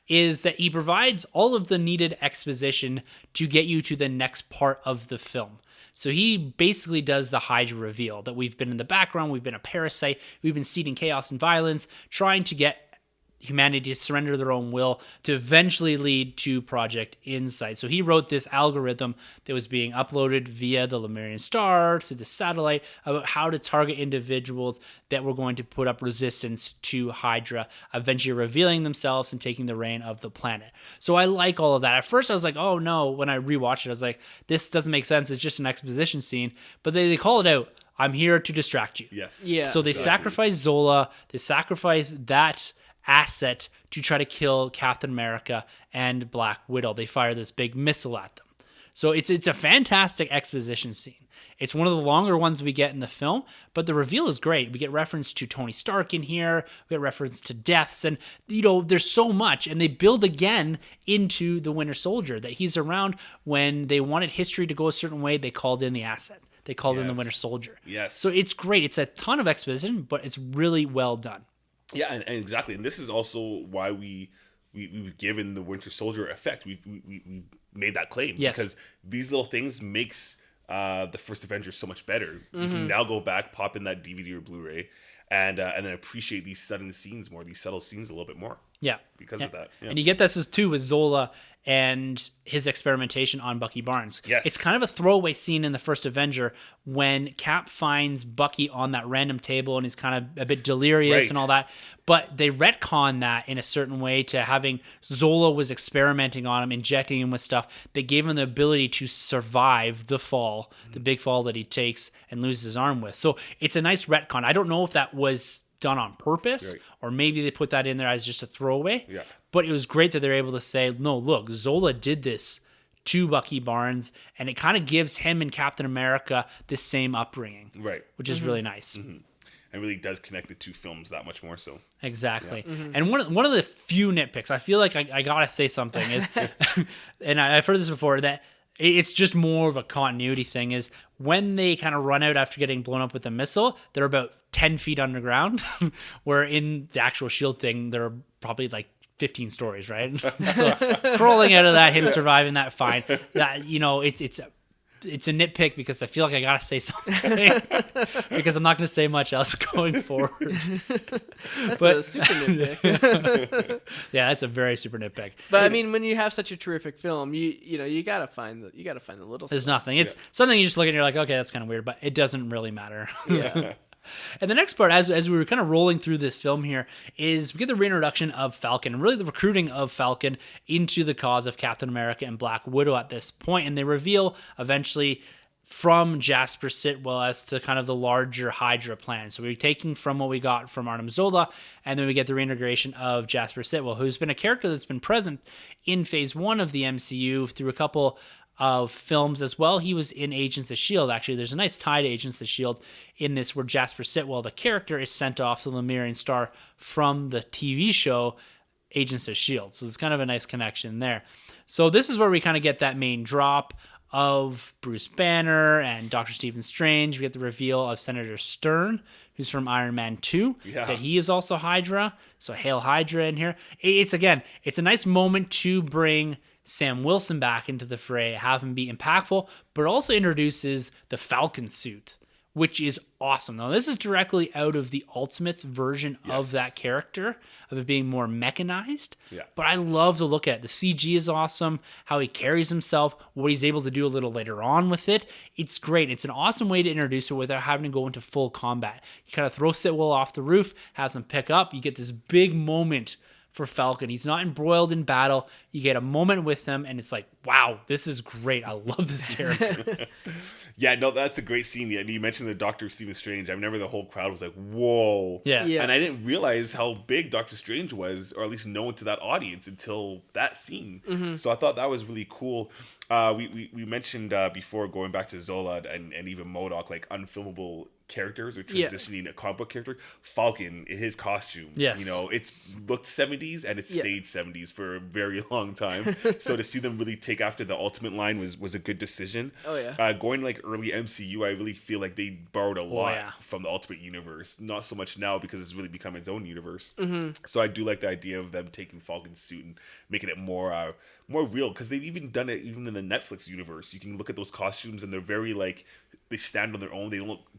is that he provides all of the needed exposition to get you to the next part of the film. So he basically does the Hydra reveal that we've been in the background, we've been a parasite, we've been seeding chaos and violence, trying to get humanity to surrender their own will to eventually lead to Project Insight. So he wrote this algorithm that was being uploaded via the Lemurian Star through the satellite about how to target individuals that were going to put up resistance to Hydra, eventually revealing themselves and taking the reign of the planet. So I like all of that. At first I was like, oh no, when I rewatched it, I was like, this doesn't make sense. It's just an exposition scene. But they call it out. I'm here to distract you. Yes. Yeah. So they sacrifice Zola. They sacrifice that asset to try to kill Captain America and Black Widow. They fire this big missile at them. So it's a fantastic exposition scene. It's one of the longer ones we get in the film, but the reveal is great. We get reference to Tony Stark in here. We get reference to deaths, and there's so much. And they build again into the Winter Soldier that he's around when they wanted history to go a certain way. They called in the asset. They called in the Winter Soldier. Yes. So it's great. It's a ton of exposition, but it's really well done. Yeah, and exactly, and this is also why we've given the Winter Soldier effect. We made that claim because these little things makes the first Avengers so much better. You can now go back, pop in that DVD or Blu-ray, and then appreciate these sudden scenes more, these subtle scenes a little bit more. Yeah, because of that. Yeah. And you get this too with Zola and his experimentation on Bucky Barnes. Yes. It's kind of a throwaway scene in the first Avenger when Cap finds Bucky on that random table and he's kind of a bit delirious and all that. But they retcon that in a certain way to having Zola was experimenting on him, injecting him with stuff that gave him the ability to survive the fall, the big fall that he takes and loses his arm with. So it's a nice retcon. I don't know if that was done on purpose or maybe they put that in there as just a throwaway. Yeah. But it was great that they're able to say, no, look, Zola did this to Bucky Barnes, and it kind of gives him and Captain America the same upbringing. Right. Which is really nice. And really does connect the two films that much more so. Exactly. Yeah. And one of the few nitpicks, I feel like I gotta say something, is, and I've heard this before, that it's just more of a continuity thing, is when they kind of run out after getting blown up with a missile, they're about 10 feet underground, where in the actual S.H.I.E.L.D. thing, they're probably like 15 stories, right? So crawling out of that, him surviving that, fine. That, it's a nitpick because I feel like I gotta say something because I'm not going to say much else going forward. That's a super nitpick. Yeah, that's a very super nitpick. But I mean, when you have such a terrific film, you gotta find the little. There's stuff. nothing. It's something you just look at and you're like, okay, that's kind of weird, but it doesn't really matter. Yeah. And the next part, as we were kind of rolling through this film here, is we get the reintroduction of Falcon, and really the recruiting of Falcon into the cause of Captain America and Black Widow at this point. And they reveal eventually from Jasper Sitwell as to kind of the larger Hydra plan. So we're taking from what we got from Arnim Zola, and then we get the reintegration of Jasper Sitwell, who's been a character that's been present in Phase 1 of the MCU through a couple of films as well. He was in Agents of S.H.I.E.L.D. Actually, there's a nice tie to Agents of S.H.I.E.L.D. in this where Jasper Sitwell, the character, is sent off to the Lemurian Star from the TV show Agents of S.H.I.E.L.D. So there's kind of a nice connection there. So this is where we kind of get that main drop of Bruce Banner and Dr. Stephen Strange. We get the reveal of Senator Stern, who's from Iron Man 2, that he is also Hydra. So hail Hydra in here. It's a nice moment to bring Sam Wilson back into the fray, have him be impactful, but also introduces the Falcon suit, which is awesome. Now, this is directly out of the Ultimates version of that character, of it being more mechanized. Yeah. But I love to look at it. The CG is awesome, how he carries himself, what he's able to do a little later on with it. It's great. It's an awesome way to introduce it without having to go into full combat. You kind of throw Sitwell off the roof, have him pick up. You get this big moment for Falcon. He's not embroiled in battle. You get a moment with him, and it's like, wow, this is great. I love this character. Yeah, no, that's a great scene. Yeah, you mentioned the Doctor Stephen Strange. I remember the whole crowd was like, whoa. Yeah. Yeah. And I didn't realize how big Doctor Strange was, or at least known to that audience until that scene. So I thought that was really cool. We mentioned before, going back to Zola and even MODOK, like unfilmable characters or transitioning a comic book character. Falcon, his costume, Yes. it's looked 70s and it stayed 70s for a very long time. So to see them really take after the Ultimate line was a good decision. Oh, yeah. Going like early MCU, I really feel like they borrowed a lot yeah. from the Ultimate Universe. Not so much now because it's really become its own universe. So I do like the idea of them taking Falcon's suit and making it more real, because they've even done it even in the Netflix universe. You can look at those costumes and they're very like, they stand on their own. They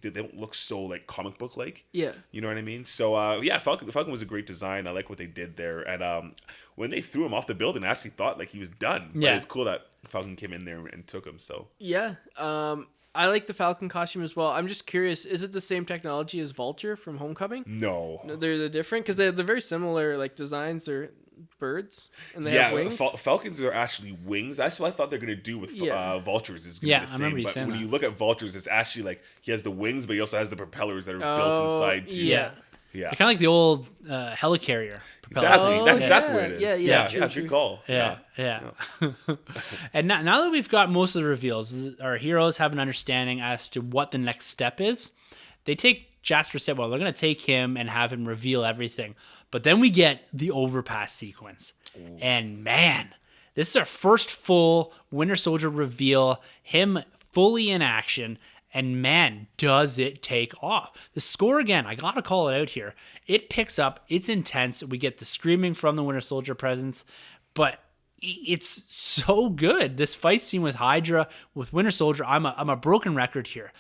don't look so like comic book like. Yeah. You know what I mean? So yeah, Falcon was a great design. I like what they did there. And when they threw him off the building, I actually thought like he was done. Yeah. But it's cool that Falcon came in there and took him. So Yeah. I like the Falcon costume as well. I'm just curious, is it the same technology as Vulture from Homecoming? no. They're different because they're very similar like designs. They're birds and they Yeah, have wings. Falcons are actually wings. That's what I thought they're gonna do with Vultures. Is gonna Yeah, be the I same. remember you But saying when that. you look at Vultures, it's actually like he has the wings, but he also has the propellers that are built inside too. yeah. Yeah. Kind of like the old helicarrier. Exactly. Oh, That's yeah. exactly what it is. Yeah, true, yeah, true. good call. Yeah. And now that we've got most of the reveals, our heroes have an understanding as to what the next step is. They take Jasper said, well, they're going to take him and have him reveal everything. But then we get the overpass sequence. Ooh. And man, this is our first full Winter Soldier reveal, him fully in action. And man, does it take off. The score, again, I got to call it out here. It picks up. It's intense. We get the screaming from the Winter Soldier presence. But it's so good. This fight scene with Hydra, with Winter Soldier, I'm a broken record here.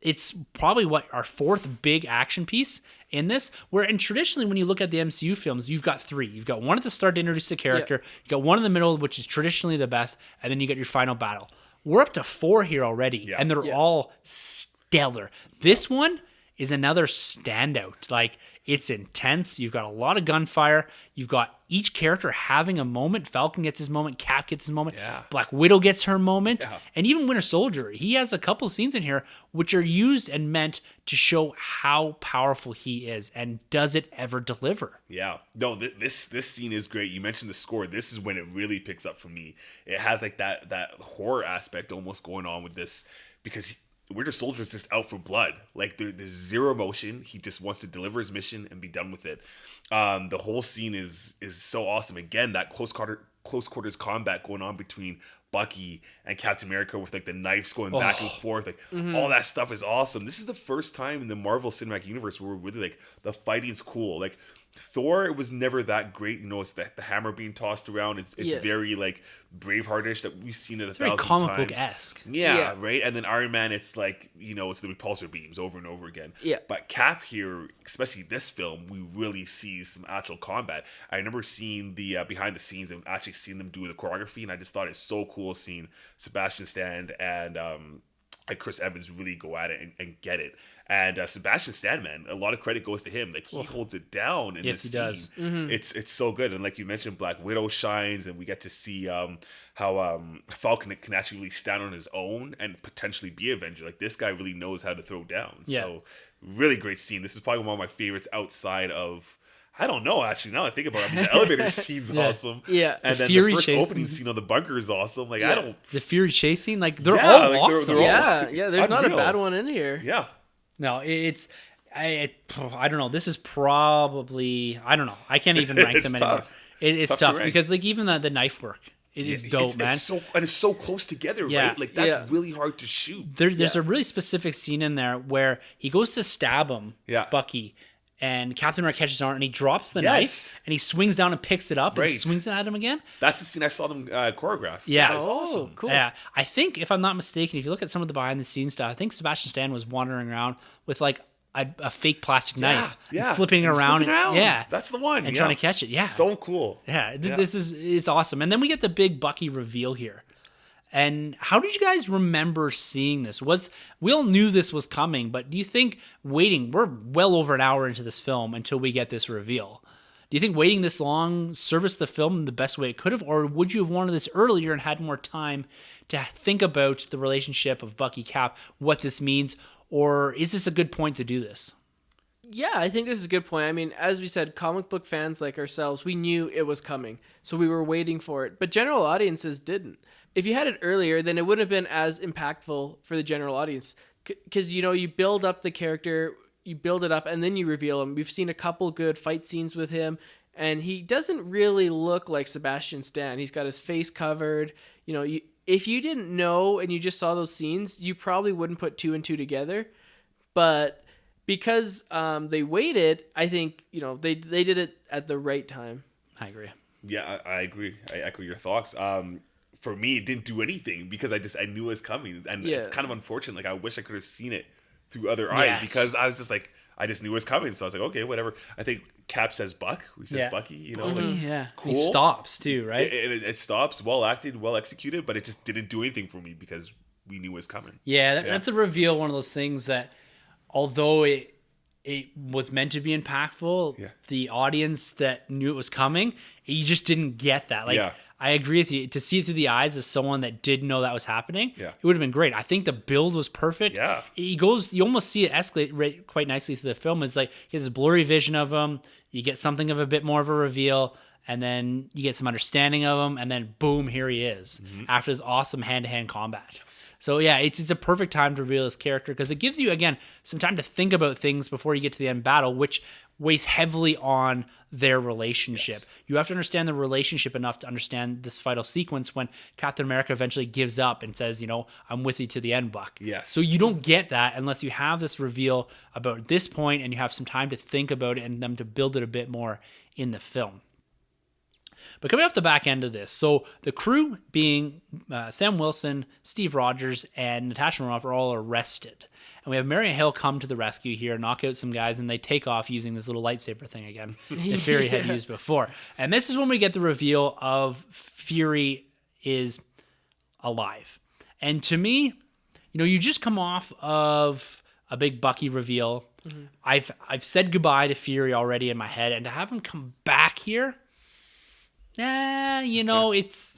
It's probably our fourth big action piece in this, and traditionally when you look at the MCU films, you've got three. You've got one at the start to introduce the character, you got one in the middle, which is traditionally the best, and then you got your final battle. We're up to 4 here already, and they're all stellar. This one is another standout. Like, it's intense. You've got a lot of gunfire. You've got each character having a moment. Falcon gets his moment. Cap gets his moment. Yeah. Black Widow gets her moment. Yeah. And even Winter Soldier, he has a couple scenes in here which are used and meant to show how powerful he is. And does it ever deliver? Yeah. No, this scene is great. You mentioned the score. This is when it really picks up for me. It has like that horror aspect almost going on with this, because Winter Soldier's just out for blood. Like there's zero emotion. He just wants to deliver his mission and be done with it. The whole scene is so awesome. Again, that close quarters combat going on between Bucky and Captain America with like the knives going back and forth. Like all that stuff is awesome. This is the first time in the Marvel Cinematic Universe where we're really like the fighting's cool. Like Thor, it was never that great. It's the hammer being tossed around. It's very like Braveheartish that we've seen it a thousand times. Very comic book-esque. Yeah, right. And then Iron Man, it's like it's the repulsor beams over and over again. Yeah. But Cap here, especially this film, we really see some actual combat. I remember seeing the behind the scenes and actually seeing them do the choreography, and I just thought it's so cool seeing Sebastian Stan and Chris Evans really go at it and get it. And Sebastian Stan, man, a lot of credit goes to him. Like he holds it down in this scene. Yes, he does. It's so good. And like you mentioned, Black Widow shines, and we get to see how Falcon can actually really stand on his own and potentially be Avenger. Like this guy really knows how to throw down. Yeah. So really great scene. This is probably one of my favorites outside of, I don't know, actually, now that I think about it. I mean, the elevator scene's awesome. Yeah. And then Fury the first chase opening scene on the bunker is awesome. Like, I don't... The Fury chasing, like, they're Yeah, all like, awesome. they're all- Yeah, there's not a unreal. bad one in here. Yeah. No, I don't know. This is probably, I don't know. I can't even rank It's them anymore. tough. It's tough to tough rank. because like even the knife work, it is dope, man. It's so close together, Yeah. right? Like, that's really hard to shoot. There's a really specific scene in there where he goes to stab him, Yeah. Bucky, and Captain America catches his arm and he drops the Yes. knife and he swings down and picks it up and Right. swings it at him again. That's the scene I saw them choreograph. Yeah. That was awesome. Cool. Yeah, I think if I'm not mistaken, if you look at some of the behind the scenes stuff, I think Sebastian Stan was wandering around with like a fake plastic knife, Yeah. and flipping it He's around, flipping around. yeah, That's the one. and yeah. trying to catch it. Yeah, So cool. Yeah, this is awesome. And then we get the big Bucky reveal here. And how did you guys remember seeing this? We all knew this was coming, but do you think we're well over an hour into this film until we get this reveal? Do you think waiting this long serviced the film the best way it could have, or would you have wanted this earlier and had more time to think about the relationship of Bucky Cap, what this means, or is this a good point to do this? Yeah, I think this is a good point. I mean, as we said, comic book fans like ourselves, we knew it was coming, so we were waiting for it. But general audiences didn't. If you had it earlier, then it wouldn't have been as impactful for the general audience. Because, you build up the character, you build it up, and then you reveal him. We've seen a couple good fight scenes with him, and he doesn't really look like Sebastian Stan. He's got his face covered. If you didn't know and you just saw those scenes, you probably wouldn't put two and two together. But because they waited, I think they did it at the right time. I agree. Yeah, I agree. I echo your thoughts. For me, it didn't do anything because I knew it was coming, and it's kind of unfortunate. Like, I wish I could have seen it through other eyes because I was just like, I just knew it was coming, so I was like, okay, whatever. I think Cap says Buck, who says Bucky, cool. He stops too, right? It stops, well acted, well executed, but it just didn't do anything for me because we knew it was coming. Yeah, that's a reveal. One of those things that, although it was meant to be impactful, the audience that knew it was coming, you just didn't get that. Like, I agree with you. To see it through the eyes of someone that didn't know that was happening, it would have been great. I think the build was perfect. Yeah. You almost see it escalate quite nicely through the film. It's like he has this blurry vision of him. You get something of a bit more of a reveal, and then you get some understanding of him, and then boom, here he is after this awesome hand-to-hand combat. Yes. So yeah, it's a perfect time to reveal this character because it gives you, again, some time to think about things before you get to the end battle, which weighs heavily on their relationship. Yes. You have to understand the relationship enough to understand this final sequence when Captain America eventually gives up and says, I'm with you to the end, Buck. Yes. So you don't get that unless you have this reveal about this point and you have some time to think about it and them to build it a bit more in the film. But coming off the back end of this, so the crew being Sam Wilson, Steve Rogers, and Natasha Romanoff are all arrested. And we have Marion Hill come to the rescue here, knock out some guys, and they take off using this little lightsaber thing again that Fury had used before. And this is when we get the reveal of Fury is alive. And to me, you just come off of a big Bucky reveal. Mm-hmm. I've said goodbye to Fury already in my head, and to have him come back here, it's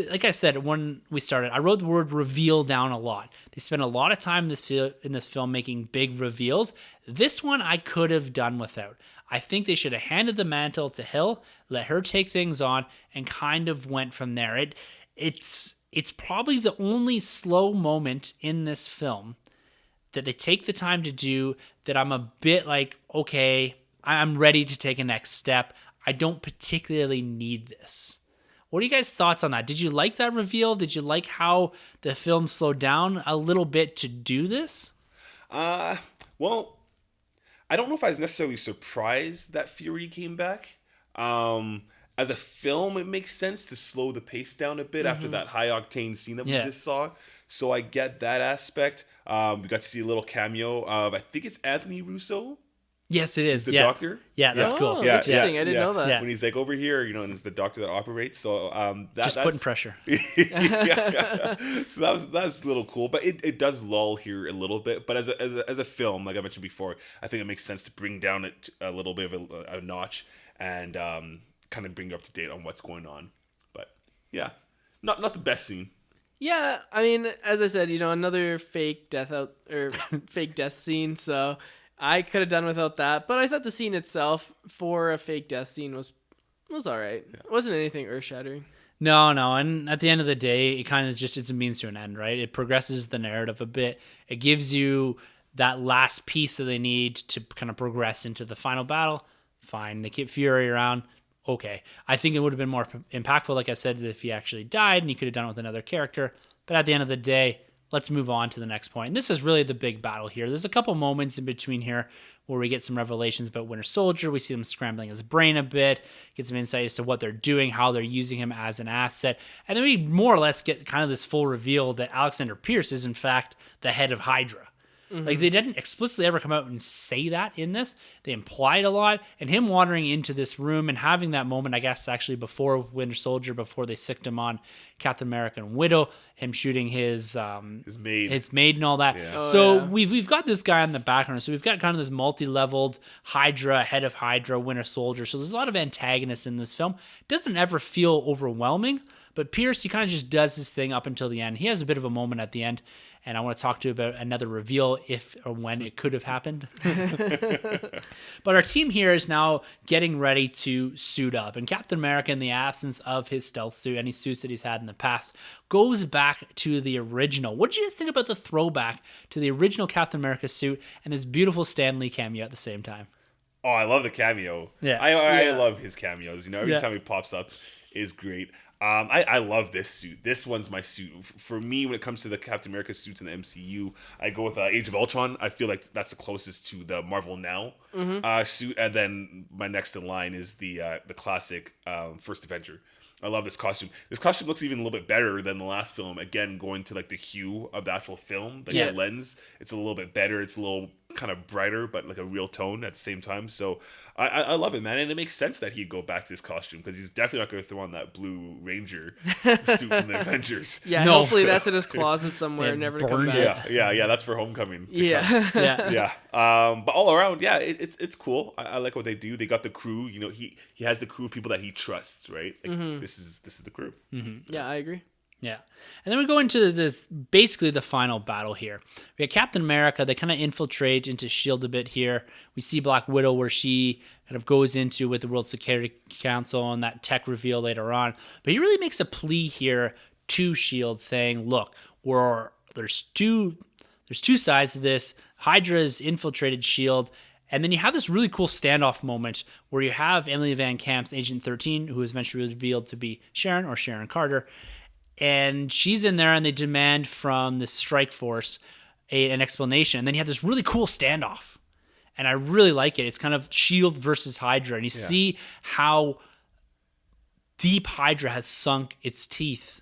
like I said when we started, I wrote the word reveal down a lot. They spent a lot of time in this film making big reveals. This one I could have done without. I think they should have handed the mantle to Hill, let her take things on, and kind of went from there. It's probably the only slow moment in this film that they take the time to do that I'm a bit like, okay, I'm ready to take a next step. I don't particularly need this. What are you guys' thoughts on that? Did you like that reveal? Did you like how the film slowed down a little bit to do this? Well, I don't know if I was necessarily surprised that Fury came back. As a film, it makes sense to slow the pace down a bit after that high-octane scene that we just saw. So I get that aspect. We got to see a little cameo of, I think it's Anthony Russo. Yes, it is. The doctor? Yeah, that's cool. Yeah, interesting. I didn't know that. Yeah. When he's like over here, and it's the doctor that operates. So that's putting pressure. So that's a little cool, but it does lull here a little bit. But as a film, like I mentioned before, I think it makes sense to bring down it a little bit of a notch and kind of bring you up to date on what's going on. But yeah, not the best scene. Yeah, I mean, as I said, another fake death scene. So I could have done without that, but I thought the scene itself for a fake death scene was all right. Yeah. It wasn't anything earth-shattering. No, and at the end of the day, it kind of it's a means to an end, right? It progresses the narrative a bit. It gives you that last piece that they need to kind of progress into the final battle. Fine, they keep Fury around. Okay. I think it would have been more impactful, like I said, if he actually died and he could have done it with another character. But at the end of the day, let's move on to the next point. And this is really the big battle here. There's a couple moments in between here where we get some revelations about Winter Soldier. We see them scrambling his brain a bit, get some insight as to what they're doing, how they're using him as an asset. And then we more or less get kind of this full reveal that Alexander Pierce is, in fact, the head of Hydra. Like, they didn't explicitly ever come out and say that in this. They implied a lot. And him wandering into this room and having that moment, I guess, actually before Winter Soldier, before they sicked him on Captain America and Widow, him shooting his maid and all that. Yeah. We've got this guy in the background. So we've got kind of this multi-leveled Hydra, head of Hydra, Winter Soldier. So there's a lot of antagonists in this film. It doesn't ever feel overwhelming. But Pierce, he kind of just does his thing up until the end. He has a bit of a moment at the end. And I want to talk to you about another reveal if or when it could have happened. But our team here is now getting ready to suit up. And Captain America, in the absence of his stealth suit, any suits that he's had in the past, goes back to the original. What did you guys think about the throwback to the original Captain America suit and this beautiful Stan Lee cameo at the same time? Oh, I love the cameo. Yeah. I love his cameos. Every time he pops up is great. I love this suit. This one's my suit. For me, when it comes to the Captain America suits in the MCU, I go with Age of Ultron. I feel like that's the closest to the Marvel Now suit. And then my next in line is the classic First Avenger. I love this costume. This costume looks even a little bit better than the last film. Again, going to like the hue of the actual film, the lens. It's a little bit better. It's a little kind of brighter, but like a real tone at the same time. So I love it, man. And it makes sense that he'd go back to his costume because he's definitely not going to throw on that Blue Ranger suit from the Avengers. Yeah, no. Hopefully that's in his closet somewhere, never to come back. Yeah. That's for Homecoming. Yeah. But all around, it's cool. I like what they do. They got the crew. He has the crew of people that he trusts, right? Like, This is the crew. Mm-hmm. Yeah, I agree. Yeah. And then we go into this, basically the final battle here. We got Captain America. They kind of infiltrate into S.H.I.E.L.D. a bit here. We see Black Widow where she kind of goes into with the World Security Council and that tech reveal later on. But he really makes a plea here to S.H.I.E.L.D. saying, look, there's two sides to this. Hydra's infiltrated S.H.I.E.L.D., and then you have this really cool standoff moment where you have Emily Van Camp's Agent 13, who is eventually revealed to be Sharon Carter. And she's in there and they demand from the strike force an explanation. And then you have this really cool standoff. And I really like it. It's kind of S.H.I.E.L.D. versus Hydra. And you see how deep Hydra has sunk its teeth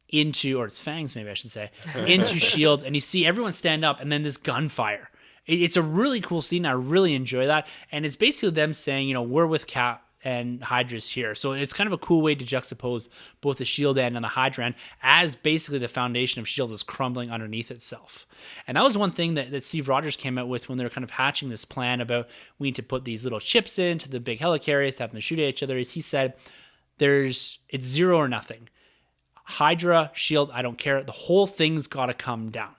into, or its fangs maybe I should say, into S.H.I.E.L.D. And you see everyone stand up and then this gunfire. It's a really cool scene. I really enjoy that. And it's basically them saying, we're with Cap and Hydra's here. So it's kind of a cool way to juxtapose both the S.H.I.E.L.D. end and the Hydra end as basically the foundation of S.H.I.E.L.D. is crumbling underneath itself. And that was one thing that Steve Rogers came out with when they were kind of hatching this plan about we need to put these little chips into the big helicarriers to have them shoot at each other. He said, it's 0 or nothing. Hydra, S.H.I.E.L.D., I don't care. The whole thing's got to come down.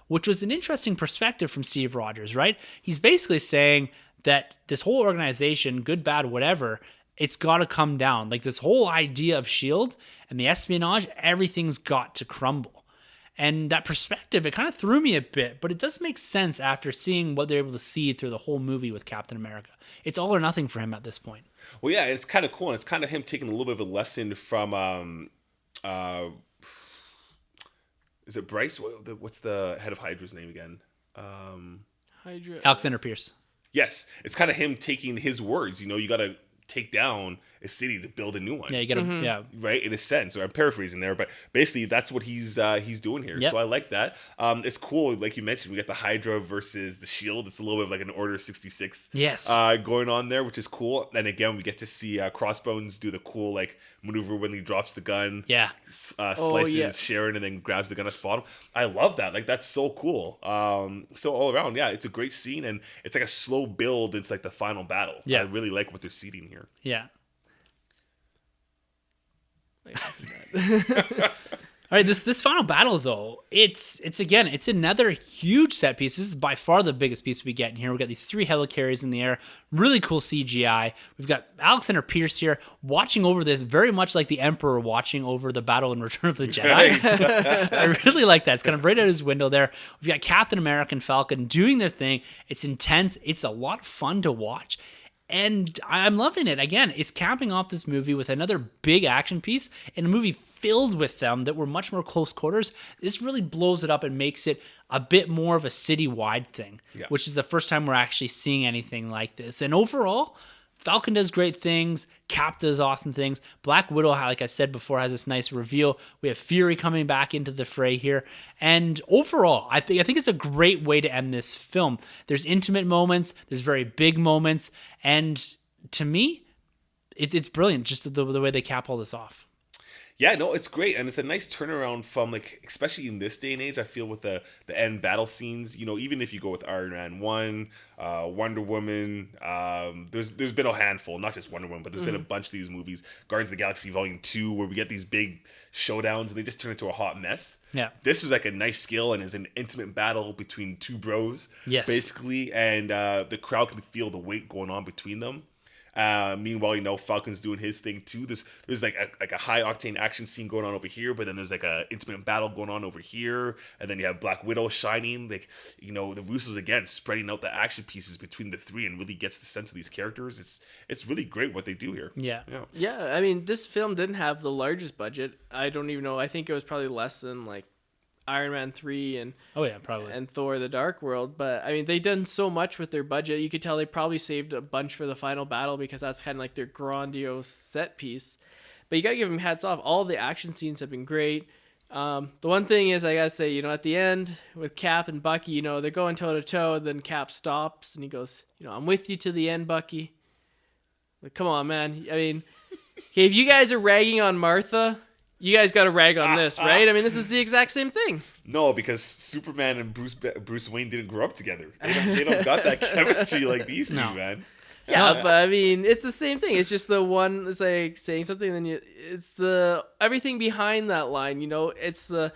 Which was an interesting perspective from Steve Rogers, right? He's basically saying that this whole organization, good, bad, whatever, it's got to come down. Like this whole idea of S.H.I.E.L.D. and the espionage, everything's got to crumble. And that perspective, it kind of threw me a bit, but it does make sense after seeing what they're able to see through the whole movie with Captain America. It's all or nothing for him at this point. Well, yeah, it's kind of cool. And it's kind of him taking a little bit of a lesson from... is it Bryce? What's the head of Hydra's name again? Hydra. Alexander Pierce. Yes. It's kind of him taking his words. You got to take down a city to build a new one. Yeah, you got to, Right, in a sense. Or I'm paraphrasing there, but basically that's what he's doing here. Yep. So I like that. It's cool, like you mentioned, we got the Hydra versus the S.H.I.E.L.D. It's a little bit of like an Order 66 going on there, which is cool. And again, we get to see Crossbones do the cool like maneuver when he drops the gun. Yeah. Slices Sharon and then grabs the gun at the bottom. I love that. Like that's so cool. So all around, it's a great scene and it's like a slow build into like the final battle. Yeah. I really like what they're seeding here. Yeah. All right, this final battle though, it's another huge set piece. This is by far the biggest piece we get in here. We got these 3 helicarriers in the air, really cool CGI. We've got Alexander Pierce here watching over this, very much like the Emperor watching over the battle in Return of the Jedi. Right. I really like that. It's kind of right out his window there. We've got Captain America and Falcon doing their thing. It's intense. It's a lot of fun to watch. And I'm loving it. Again, it's capping off this movie with another big action piece in a movie filled with them that were much more close quarters. This really blows it up and makes it a bit more of a citywide thing, which is the first time we're actually seeing anything like this. And overall, Falcon does great things. Cap does awesome things. Black Widow, like I said before, has this nice reveal. We have Fury coming back into the fray here. And overall, I think it's a great way to end this film. There's intimate moments. There's very big moments. And to me, it's brilliant, just the way they cap all this off. Yeah, no, it's great, and it's a nice turnaround from, like, especially in this day and age. I feel with the end battle scenes, you know, even if you go with Iron Man 1, Wonder Woman, there's been a handful, not just Wonder Woman, but there's been a bunch of these movies, Guardians of the Galaxy Volume 2, where we get these big showdowns and they just turn into a hot mess. Yeah, this was like a nice scale and is an intimate battle between two bros, basically, and the crowd can feel the weight going on between them. Meanwhile, you know, Falcon's doing his thing too. There's like a high octane action scene going on over here, but then there's like a intimate battle going on over here, and then you have Black Widow shining. Like, you know, the Russos again spreading out the action pieces between the three and really gets the sense of these characters. It's really great what they do here. Yeah. I mean, this film didn't have the largest budget. I don't even know. I think it was probably less than like Iron Man 3 and probably, and Thor the Dark World, but I mean, they've done so much with their budget. You could tell they probably saved a bunch for the final battle because that's kind of like their grandiose set piece. But you gotta give them hats off. All the action scenes have been great. The one thing is, I gotta say, you know, at the end with Cap and Bucky, you know, they're going toe to toe, then Cap stops and he goes, you know, I'm with you to the end, Bucky. Like, come on, man. I mean, okay, if you guys are ragging on Martha, you guys got to rag on this, right? I mean, this is the exact same thing. No, because Superman and Bruce Wayne didn't grow up together. They don't got that chemistry like these two, man. Yeah, but I mean, it's the same thing. It's just the one. It's like saying something, and then it's the everything behind that line. You know, it's the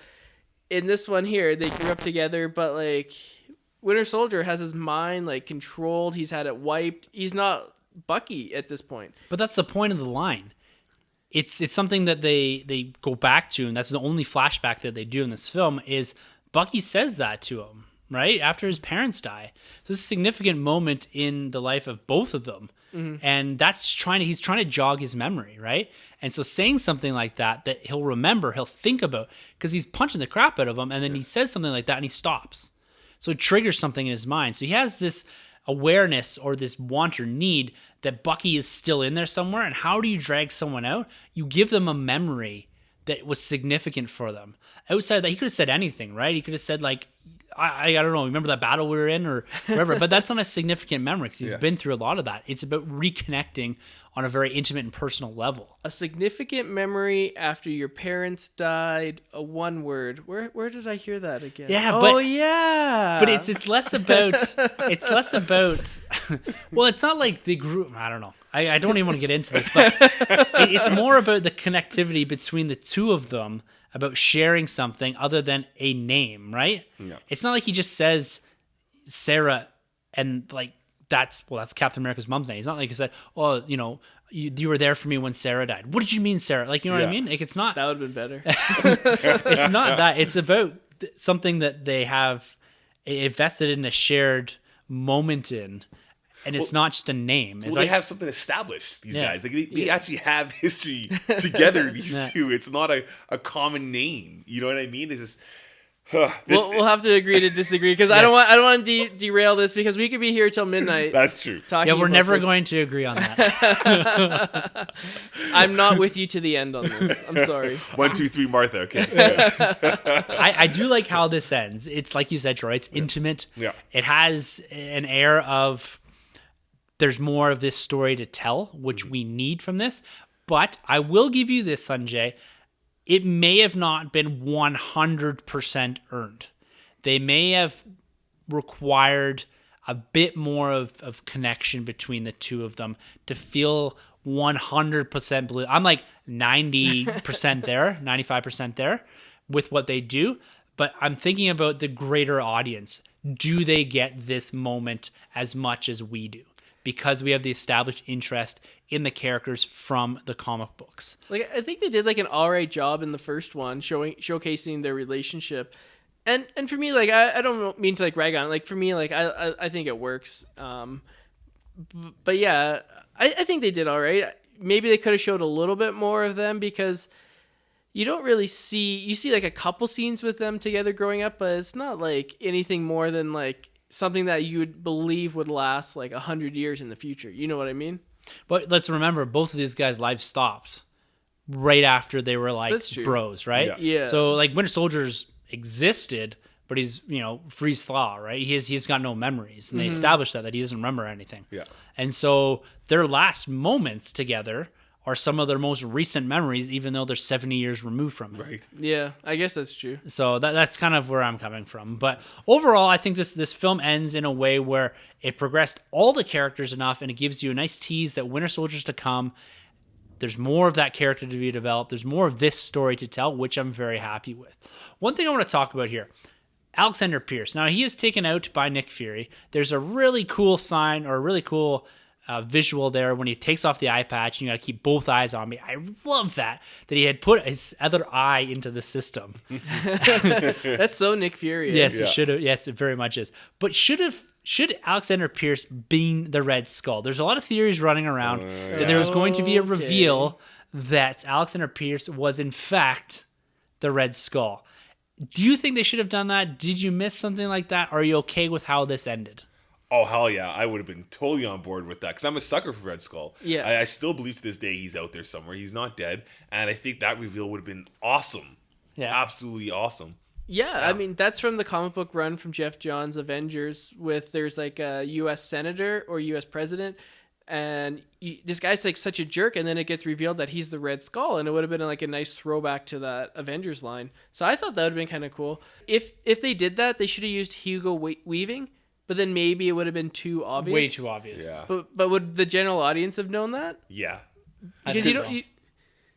in this one here they grew up together, but like Winter Soldier has his mind like controlled. He's had it wiped. He's not Bucky at this point. But that's the point of the line. It's something that they go back to, and that's the only flashback that they do in this film, is Bucky says that to him, right? After his parents die. So it's a significant moment in the life of both of them. Mm-hmm. And he's trying to jog his memory, right? And so saying something like that he'll remember, he'll think about, because he's punching the crap out of him, and then he says something like that and he stops. So it triggers something in his mind. So he has this awareness or this want or need that Bucky is still in there somewhere. And how do you drag someone out? You give them a memory that was significant for them. Outside of that, he could have said anything, right? He could have said, like, I don't know, remember that battle we were in or whatever. But that's not a significant memory because he's been through a lot of that. It's about reconnecting on a very intimate and personal level. A significant memory after your parents died. A one word. Where did I hear that again? Yeah, but it's less about well, it's not like the group. I don't know. I don't even want to get into this, but it's more about the connectivity between the two of them, about sharing something other than a name, right? No. It's not like he just says Sarah and like that's Captain America's mom's name. It's not like he said, oh, you know, you were there for me when Sarah died. What did you mean, Sarah? Like, you know what I mean? Like, it's not. That would have been better. It's not that. It's about something that they have invested in a shared moment in. And it's not just a name. It's they have something established, these guys. Like, they actually have history together, these two. It's not a common name. You know what I mean? It's just... We'll have to agree to disagree because I don't want to derail this because we could be here till midnight. That's true. Yeah, we're never going to agree on that. I'm not with you to the end on this. I'm sorry. 1, 2, 3, Martha. Okay. I do like how this ends. It's like you said, Troy. It's intimate. Yeah. It has an air of there's more of this story to tell, which we need from this. But I will give you this, Sunjay. It may have not been 100% earned. They may have required a bit more of connection between the two of them to feel 100% blue. I'm like 90% there, 95% there with what they do. But I'm thinking about the greater audience. Do they get this moment as much as we do? Because we have the established interest in the characters from the comic books. Like, I think they did like an all right job in the first one, showcasing their relationship, and for me, like, I don't mean to like rag on it. Like, for me, like, I think it works. But yeah, I think they did all right. Maybe they could have showed a little bit more of them because you don't really you see like a couple scenes with them together growing up, but it's not like anything more than like something that you would believe would last like 100 years in the future. You know what I mean? But let's remember, both of these guys' lives stopped right after they were like That's true. bros, right? Yeah. So like Winter Soldier's existed, but he's freeze thaw, right? He's got no memories, and they established that he doesn't remember anything. Yeah. And so their last moments together are some of their most recent memories, even though they're 70 years removed from it. Right. Yeah, I guess that's true. So that's kind of where I'm coming from. But overall, I think this film ends in a way where it progressed all the characters enough, and it gives you a nice tease that Winter Soldier's to come. There's more of that character to be developed. There's more of this story to tell, which I'm very happy with. One thing I want to talk about here, Alexander Pierce. Now, he is taken out by Nick Fury. There's a really cool sign, or a really cool visual there when he takes off the eye patch, and you got to keep both eyes on me. I love that he had put his other eye into the system. That's so Nick Fury. Yes, it should have. Yes, it very much is. But should Alexander Pierce been the Red Skull? There's a lot of theories running around that there was going to be a reveal that Alexander Pierce was in fact the Red Skull. Do you think they should have done that? Did you miss something like that? Are you okay with how this ended? Oh, hell yeah. I would have been totally on board with that because I'm a sucker for Red Skull. Yeah. I still believe to this day he's out there somewhere. He's not dead. And I think that reveal would have been awesome. Yeah. Absolutely awesome. Yeah, I mean, that's from the comic book run from Jeff Johns' Avengers with there's like a U.S. senator or U.S. president, and this guy's like such a jerk, and then it gets revealed that he's the Red Skull, and it would have been like a nice throwback to that Avengers line. So I thought that would have been kind of cool. If they did that, they should have used Hugo Weaving, but then maybe it would have been too obvious. Way too obvious. Yeah. But would the general audience have known that? Yeah. Because you don't.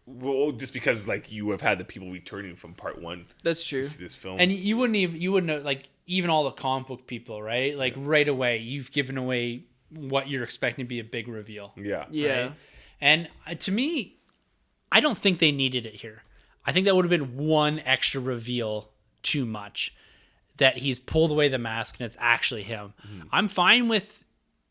Well, just because like you have had the people returning from part one. That's true. To see this film. And you wouldn't know, like, even all the comic book people, right? Like, right away, you've given away what you're expecting to be a big reveal. Yeah. Yeah. Right? And to me, I don't think they needed it here. I think that would have been one extra reveal too much, that he's pulled away the mask and it's actually him. Mm-hmm. I'm fine with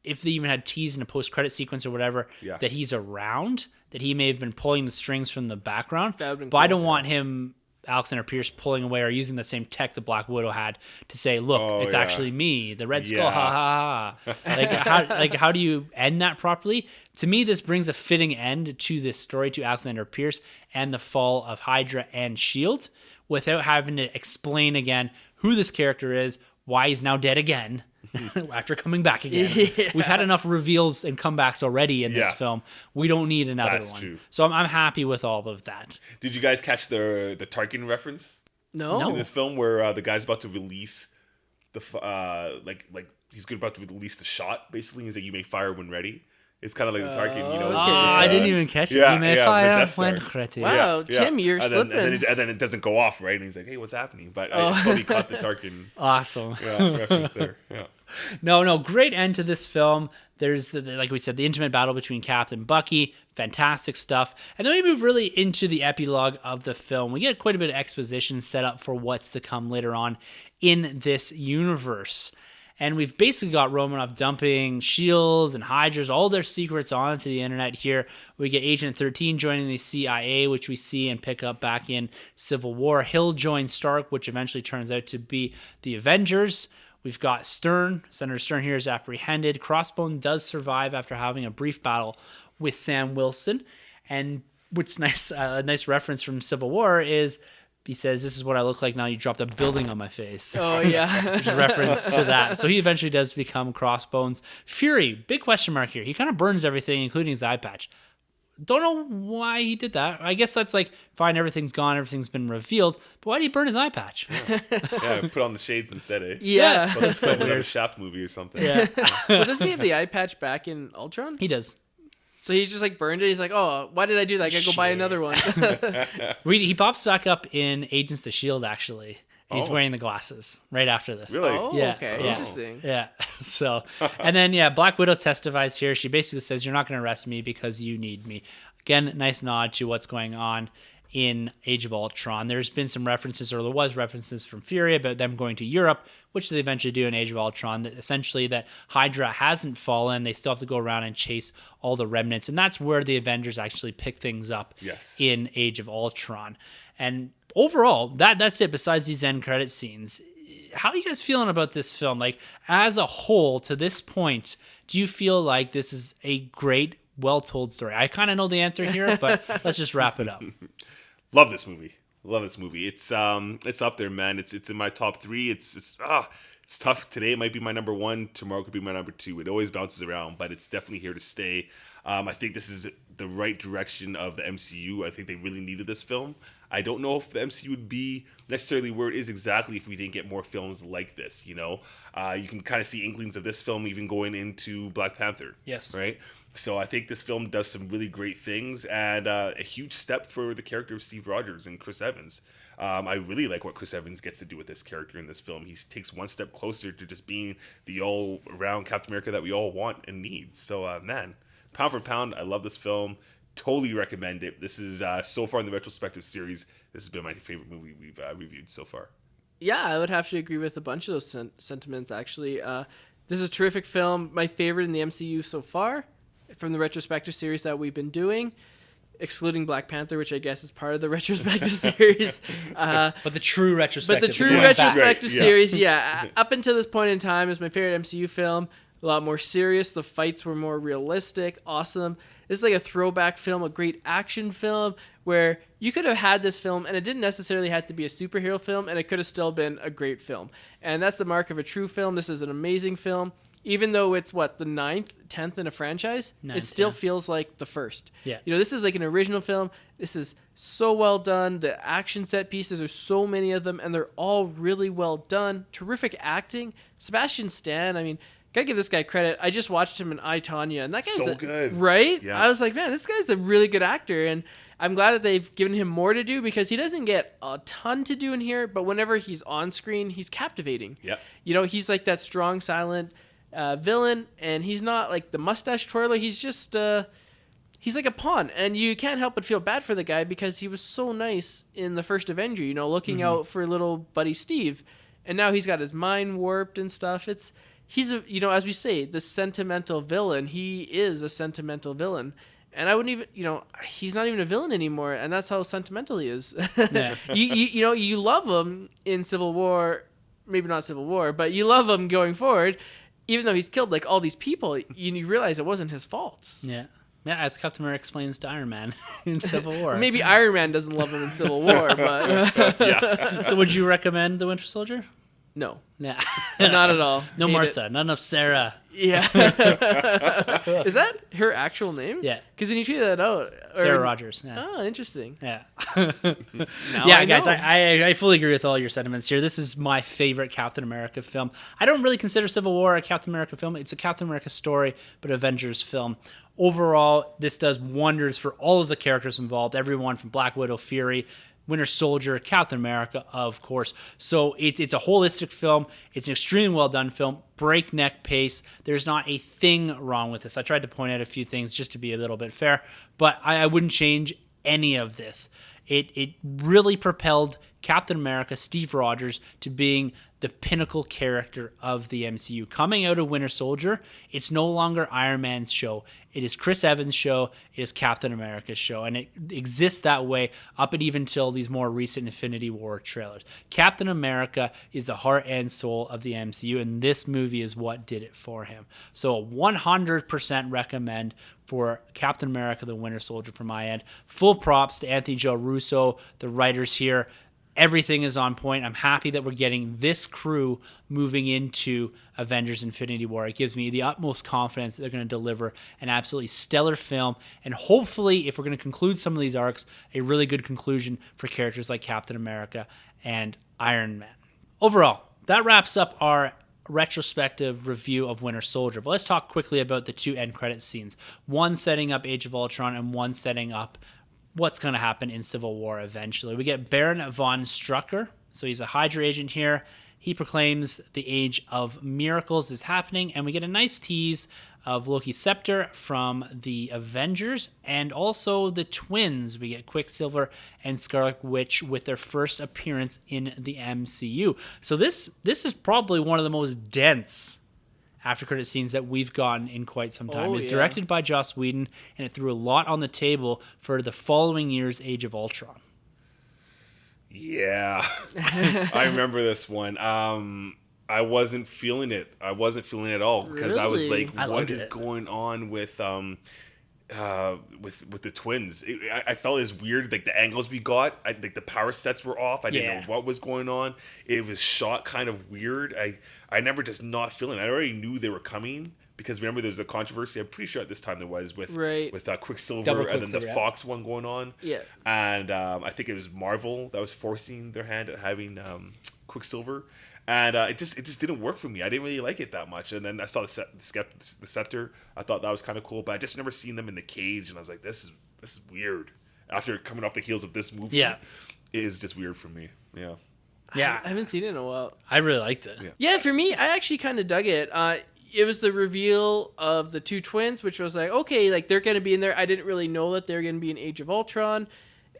if they even had teased in a post-credit sequence or whatever, that he's around, that he may have been pulling the strings from the background. But cool. I don't want him, Alexander Pierce, pulling away or using the same tech that Black Widow had to say, look, it's actually me, the Red Skull, ha ha ha. How do you end that properly? To me, this brings a fitting end to this story, to Alexander Pierce and the fall of Hydra and S.H.I.E.L.D., without having to explain again who this character is, why he's now dead again after coming back again. Yeah. We've had enough reveals and comebacks already in this film. We don't need another one. True. So I'm happy with all of that. Did you guys catch the Tarkin reference? No. In this film where the guy's about to release the like he's about to release the shot. Basically, he's like, "You may fire when ready." It's kind of like the Tarkin, you know. Okay. I didn't even catch it. You may fire when ready. Wow, Tim, you're slipping. And then it doesn't go off, right? And he's like, "Hey, what's happening?" But I totally caught the Tarkin. Awesome. Reference there. Yeah. No, great end to this film. There's like we said, the intimate battle between Cap and Bucky, fantastic stuff. And then we move really into the epilogue of the film. We get quite a bit of exposition set up for what's to come later on in this universe. And we've basically got Romanoff dumping Shields and Hydras, all their secrets onto the internet here. We get Agent 13 joining the CIA, which we see and pick up back in Civil War. Hill joins Stark, which eventually turns out to be the Avengers. We've got Stern. Senator Stern here is apprehended. Crossbone does survive after having a brief battle with Sam Wilson. And what's nice, a nice reference from Civil War is he says, "This is what I look like now you dropped a building on my face." Oh, yeah. Which is a reference to that. So he eventually does become Crossbones. Fury, big question mark here. He kind of burns everything, including his eye patch. Don't know why he did that. I guess that's like, fine, everything's gone, everything's been revealed, but why did he burn his eye patch? Yeah, put on the shades instead, eh? Yeah. Well, let's film another Shaft movie or something. Yeah. Well, doesn't he have the eye patch back in Ultron? He does. So he's just like burned it. He's like, oh, why did I do that? I gotta go buy another one. He pops back up in Agents of S.H.I.E.L.D., actually. He's wearing the glasses right after this. Really? Oh, yeah. okay. Yeah. Interesting. Yeah. So, and then, Black Widow testifies here. She basically says, "You're not going to arrest me because you need me." Again, nice nod to what's going on in Age of Ultron. There's been some references, or there was references from Fury about them going to Europe, which they eventually do in Age of Ultron, that essentially that Hydra hasn't fallen. They still have to go around and chase all the remnants. And that's where the Avengers actually pick things up in Age of Ultron. And overall, that's it besides these end credit scenes. How are you guys feeling about this film? Like, as a whole, to this point, do you feel like this is a great well-told story. I kind of know the answer here, but let's just wrap it up. Love this movie. It's up there, man. It's in my top 3. It's tough. Today it might be my number 1. Tomorrow could be my number 2. It always bounces around, but it's definitely here to stay. I think this is the right direction of the MCU. I think they really needed this film. I don't know if the MCU would be necessarily where it is exactly if we didn't get more films like this. You can kind of see inklings of this film even going into Black Panther. Yes. Right? So I think this film does some really great things, and a huge step for the character of Steve Rogers and Chris Evans. I really like what Chris Evans gets to do with this character in this film. He takes one step closer to just being the all-around Captain America that we all want and need. So, man, pound for pound, I love this film. Totally recommend it. This is, so far in the Retrospective series, this has been my favorite movie we've reviewed so far. Yeah, I would have to agree with a bunch of those sentiments, actually. This is a terrific film. My favorite in the MCU so far, from the Retrospective series that we've been doing, excluding Black Panther, which I guess is part of the Retrospective series. But the true Retrospective. Retrospective series, yeah. Up until this point in time, is my favorite MCU film. A lot more serious. The fights were more realistic. Awesome. This is like a throwback film, a great action film, where you could have had this film, and it didn't necessarily have to be a superhero film, and it could have still been a great film. And that's the mark of a true film. This is an amazing film. Even though it's, the 10th in a franchise, it still feels like the first. Yeah. This is like an original film. This is so well done. The action set pieces, there's so many of them, and they're all really well done. Terrific acting. Sebastian Stan, gotta give this guy credit. I just watched him in I, Tonya, and that guy's so good. Right? Yeah. I was like, man, this guy's a really good actor, and I'm glad that they've given him more to do because he doesn't get a ton to do in here, but whenever he's on screen, he's captivating. Yeah. He's like that strong, silent villain, and he's not like the mustache twirler. He's just he's like a pawn, and you can't help but feel bad for the guy because he was so nice in the first Avenger, looking out for little buddy Steve, and now he's got his mind warped and stuff. He's a, as we say, the sentimental villain. He is a sentimental villain, and I wouldn't even, he's not even a villain anymore, and that's how sentimental he is. Yeah. You love him in Civil War, maybe not Civil War, but you love him going forward. Even though he's killed like all these people, you realize it wasn't his fault. Yeah. Yeah, as Captain America explains to Iron Man in Civil War. Maybe Iron Man doesn't love him in Civil War, but... Yeah. So would you recommend The Winter Soldier? No. Yeah. Not at all. No Hate Martha. it. Not enough Sarah. Yeah. Is that her actual name? Yeah. Because when you tweet that out... Sarah Rogers. Yeah. Oh, interesting. Yeah. I guys, know. I fully agree with all your sentiments here. This is my favorite Captain America film. I don't really consider Civil War a Captain America film. It's a Captain America story, but Avengers film. Overall, this does wonders for all of the characters involved, everyone from Black Widow, Fury, Winter Soldier, Captain America, of course. So it's a holistic film. It's an extremely well done film. Breakneck pace. There's not a thing wrong with this. I tried to point out a few things just to be a little bit fair, but I wouldn't change any of this. It really propelled Captain America, Steve Rogers, to being the pinnacle character of the MCU. Coming out of Winter Soldier, it's no longer Iron Man's show. It is Chris Evans' show. It is Captain America's show. And it exists that way up and even till these more recent Infinity War trailers. Captain America is the heart and soul of the MCU, and this movie is what did it for him. So 100% recommend for Captain America, the Winter Soldier from my end. Full props to Anthony Joe Russo, the writers here. Everything is on point. I'm happy that we're getting this crew moving into Avengers Infinity War. It gives me the utmost confidence that they're going to deliver an absolutely stellar film. And hopefully, if we're going to conclude some of these arcs, a really good conclusion for characters like Captain America and Iron Man. Overall, that wraps up our retrospective review of Winter Soldier. But let's talk quickly about the two end credit scenes. One setting up Age of Ultron and one setting up what's going to happen in Civil War eventually. We get Baron von Strucker. So he's a Hydra agent here. He proclaims the Age of Miracles is happening, and we get a nice tease of Loki's scepter from the Avengers, and also the twins. We get Quicksilver and Scarlet Witch with their first appearance in the MCU. So this is probably one of the most dense after credit scenes that we've gotten in quite some time. It's directed by Joss Whedon, and it threw a lot on the table for the following year's Age of Ultron. Yeah, I remember this one. I wasn't feeling it. I wasn't feeling it at all because I was like, what is going on with with the twins. I felt it was weird, like the angles we got, like the power sets were off. I didn't know what was going on. It was shot kind of weird. I never just not feeling. I already knew they were coming because remember there's the controversy. I'm pretty sure at this time there was with Quicksilver and then the Fox one going on. Yeah, and I think it was Marvel that was forcing their hand at having Quicksilver. And it just didn't work for me. I didn't really like it that much. And then I saw the Scepter. I thought that was kind of cool, but I just never seen them in the cage. And I was like, this is weird. After coming off the heels of this movie, it is just weird for me. Yeah. Yeah. I haven't seen it in a while. I really liked it. Yeah, for me, I actually kind of dug it. It was the reveal of the two twins, which was like, okay, like they're going to be in there. I didn't really know that they're going to be in Age of Ultron.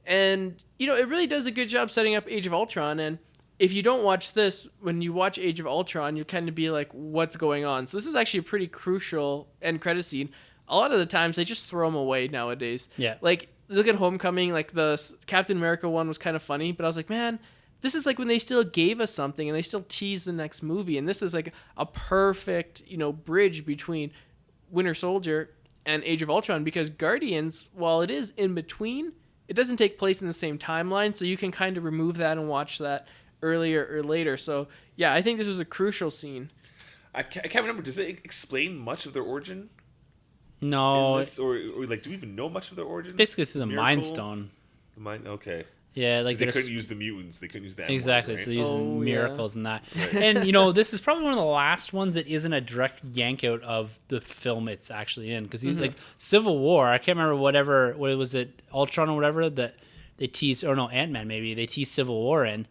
And, you know, it really does a good job setting up Age of Ultron. And if you don't watch this, when you watch Age of Ultron, you kind of be like, what's going on? So this is actually a pretty crucial end credit scene. A lot of the times they just throw them away nowadays. Yeah. Like, look at Homecoming. Like, the Captain America one was kind of funny, but I was like, man, this is like when they still gave us something and they still tease the next movie. And this is like a perfect, you know, bridge between Winter Soldier and Age of Ultron, because Guardians, while it is in between, it doesn't take place in the same timeline. So you can kind of remove that and watch that earlier or later. So yeah, I think this was a crucial scene. I can't remember. Does it explain much of their origin? No. Or like, do we even know much of their origin? It's basically through the Miracle? Mind Stone. Okay. Yeah, like they couldn't use the mutants. They couldn't use that. Exactly. Right? So they use the miracles and that. Right. And you know, this is probably one of the last ones that isn't a direct yank out of the film it's actually in, because like Civil War, I can't remember what was it, Ultron or whatever that they teased, or no, Ant-Man maybe they teased Civil War in.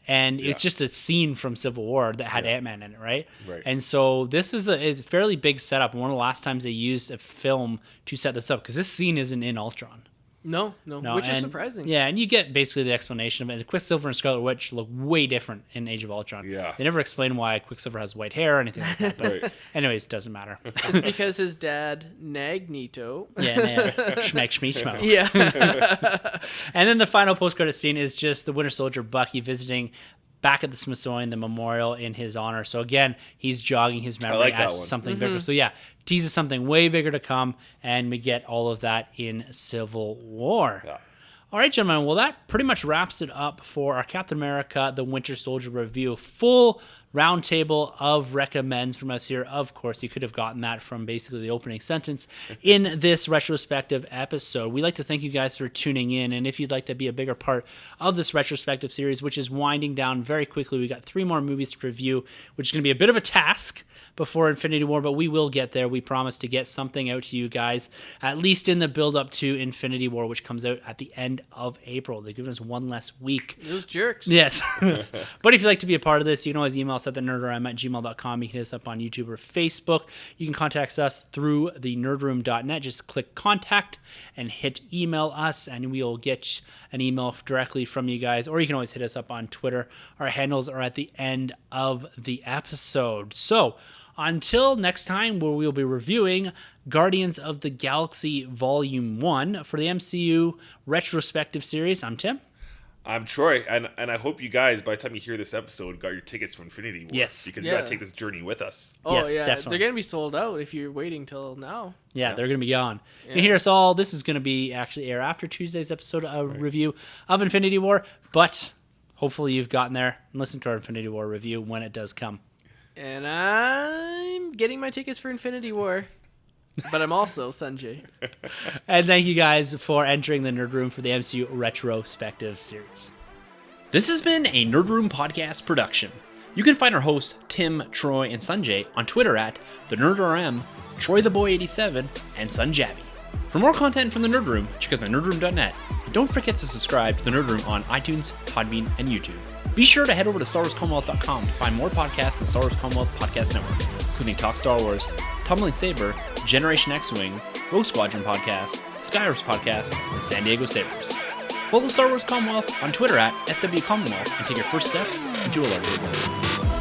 And it's just a scene from Civil War that had Ant-Man in it, right? And so this is a fairly big setup. And one of the last times they used a film to set this up, because this scene isn't in Ultron. No, which is surprising. Yeah, and you get basically the explanation of it. Quicksilver and Scarlet Witch look way different in Age of Ultron. Yeah. They never explain why Quicksilver has white hair or anything like that. But anyways, it doesn't matter. It's because his dad, Magneto. Schmeck, schmeek, schmo. Yeah. And then the final post-credit scene is just the Winter Soldier Bucky visiting back at the Smithsonian, the memorial in his honor. So again, he's jogging his memory as something bigger. So yeah, teases something way bigger to come, and we get all of that in Civil War. Yeah. All right, gentlemen. Well, that pretty much wraps it up for our Captain America, the Winter Soldier review. Full roundtable of recommends from us here. Of course, you could have gotten that from basically the opening sentence in this retrospective episode. We'd like to thank you guys for tuning in, and if you'd like to be a bigger part of this retrospective series, which is winding down very quickly, we got 3 more movies to review, which is going to be a bit of a task before Infinity War, but we will get there. We promise to get something out to you guys, at least in the build-up to Infinity War, which comes out at the end of April. They've given us one less week. Those jerks. Yes. But if you'd like to be a part of this, you can always email us at thenerdroom@gmail.com. You can hit us up on YouTube or Facebook. You can contact us through the nerdroom.net. Just click contact and hit email us, and we'll get an email directly from you guys. Or you can always hit us up on Twitter. Our handles are at the end of the episode. So until next time, where we'll be reviewing Guardians of the Galaxy Volume 1 for the MCU Retrospective Series, I'm Tim. I'm Troy, and I hope you guys, by the time you hear this episode, got your tickets for Infinity War. Yes. Because you got to take this journey with us. Oh, yes, yeah. definitely. They're going to be sold out if you're waiting till now. Yeah, they're going to be gone. Yeah. You can hear us all. This is going to be actually air after Tuesday's episode review of Infinity War, but hopefully you've gotten there and listened to our Infinity War review when it does come. And I'm getting my tickets for Infinity War. But I'm also Sunjay. And thank you guys for entering the Nerd Room for the MCU Retrospective Series. This has been a Nerd Room podcast production. You can find our hosts, Tim, Troy, and Sunjay on Twitter at TheNerdRM, TroyTheBoy87, and Sunjabby. For more content from the Nerd Room, check out thenerdroom.net. And don't forget to subscribe to the Nerd Room on iTunes, Podbean, and YouTube. Be sure to head over to StarWarsCommonwealth.com to find more podcasts in the Star Wars Commonwealth Podcast Network, including Talk Star Wars, Tumbling Saber, Generation X-Wing, Rogue Squadron Podcast, Skyrim's Podcast, and San Diego Sabres. Follow the Star Wars Commonwealth on Twitter at SW Commonwealth and take your first steps into a larger world.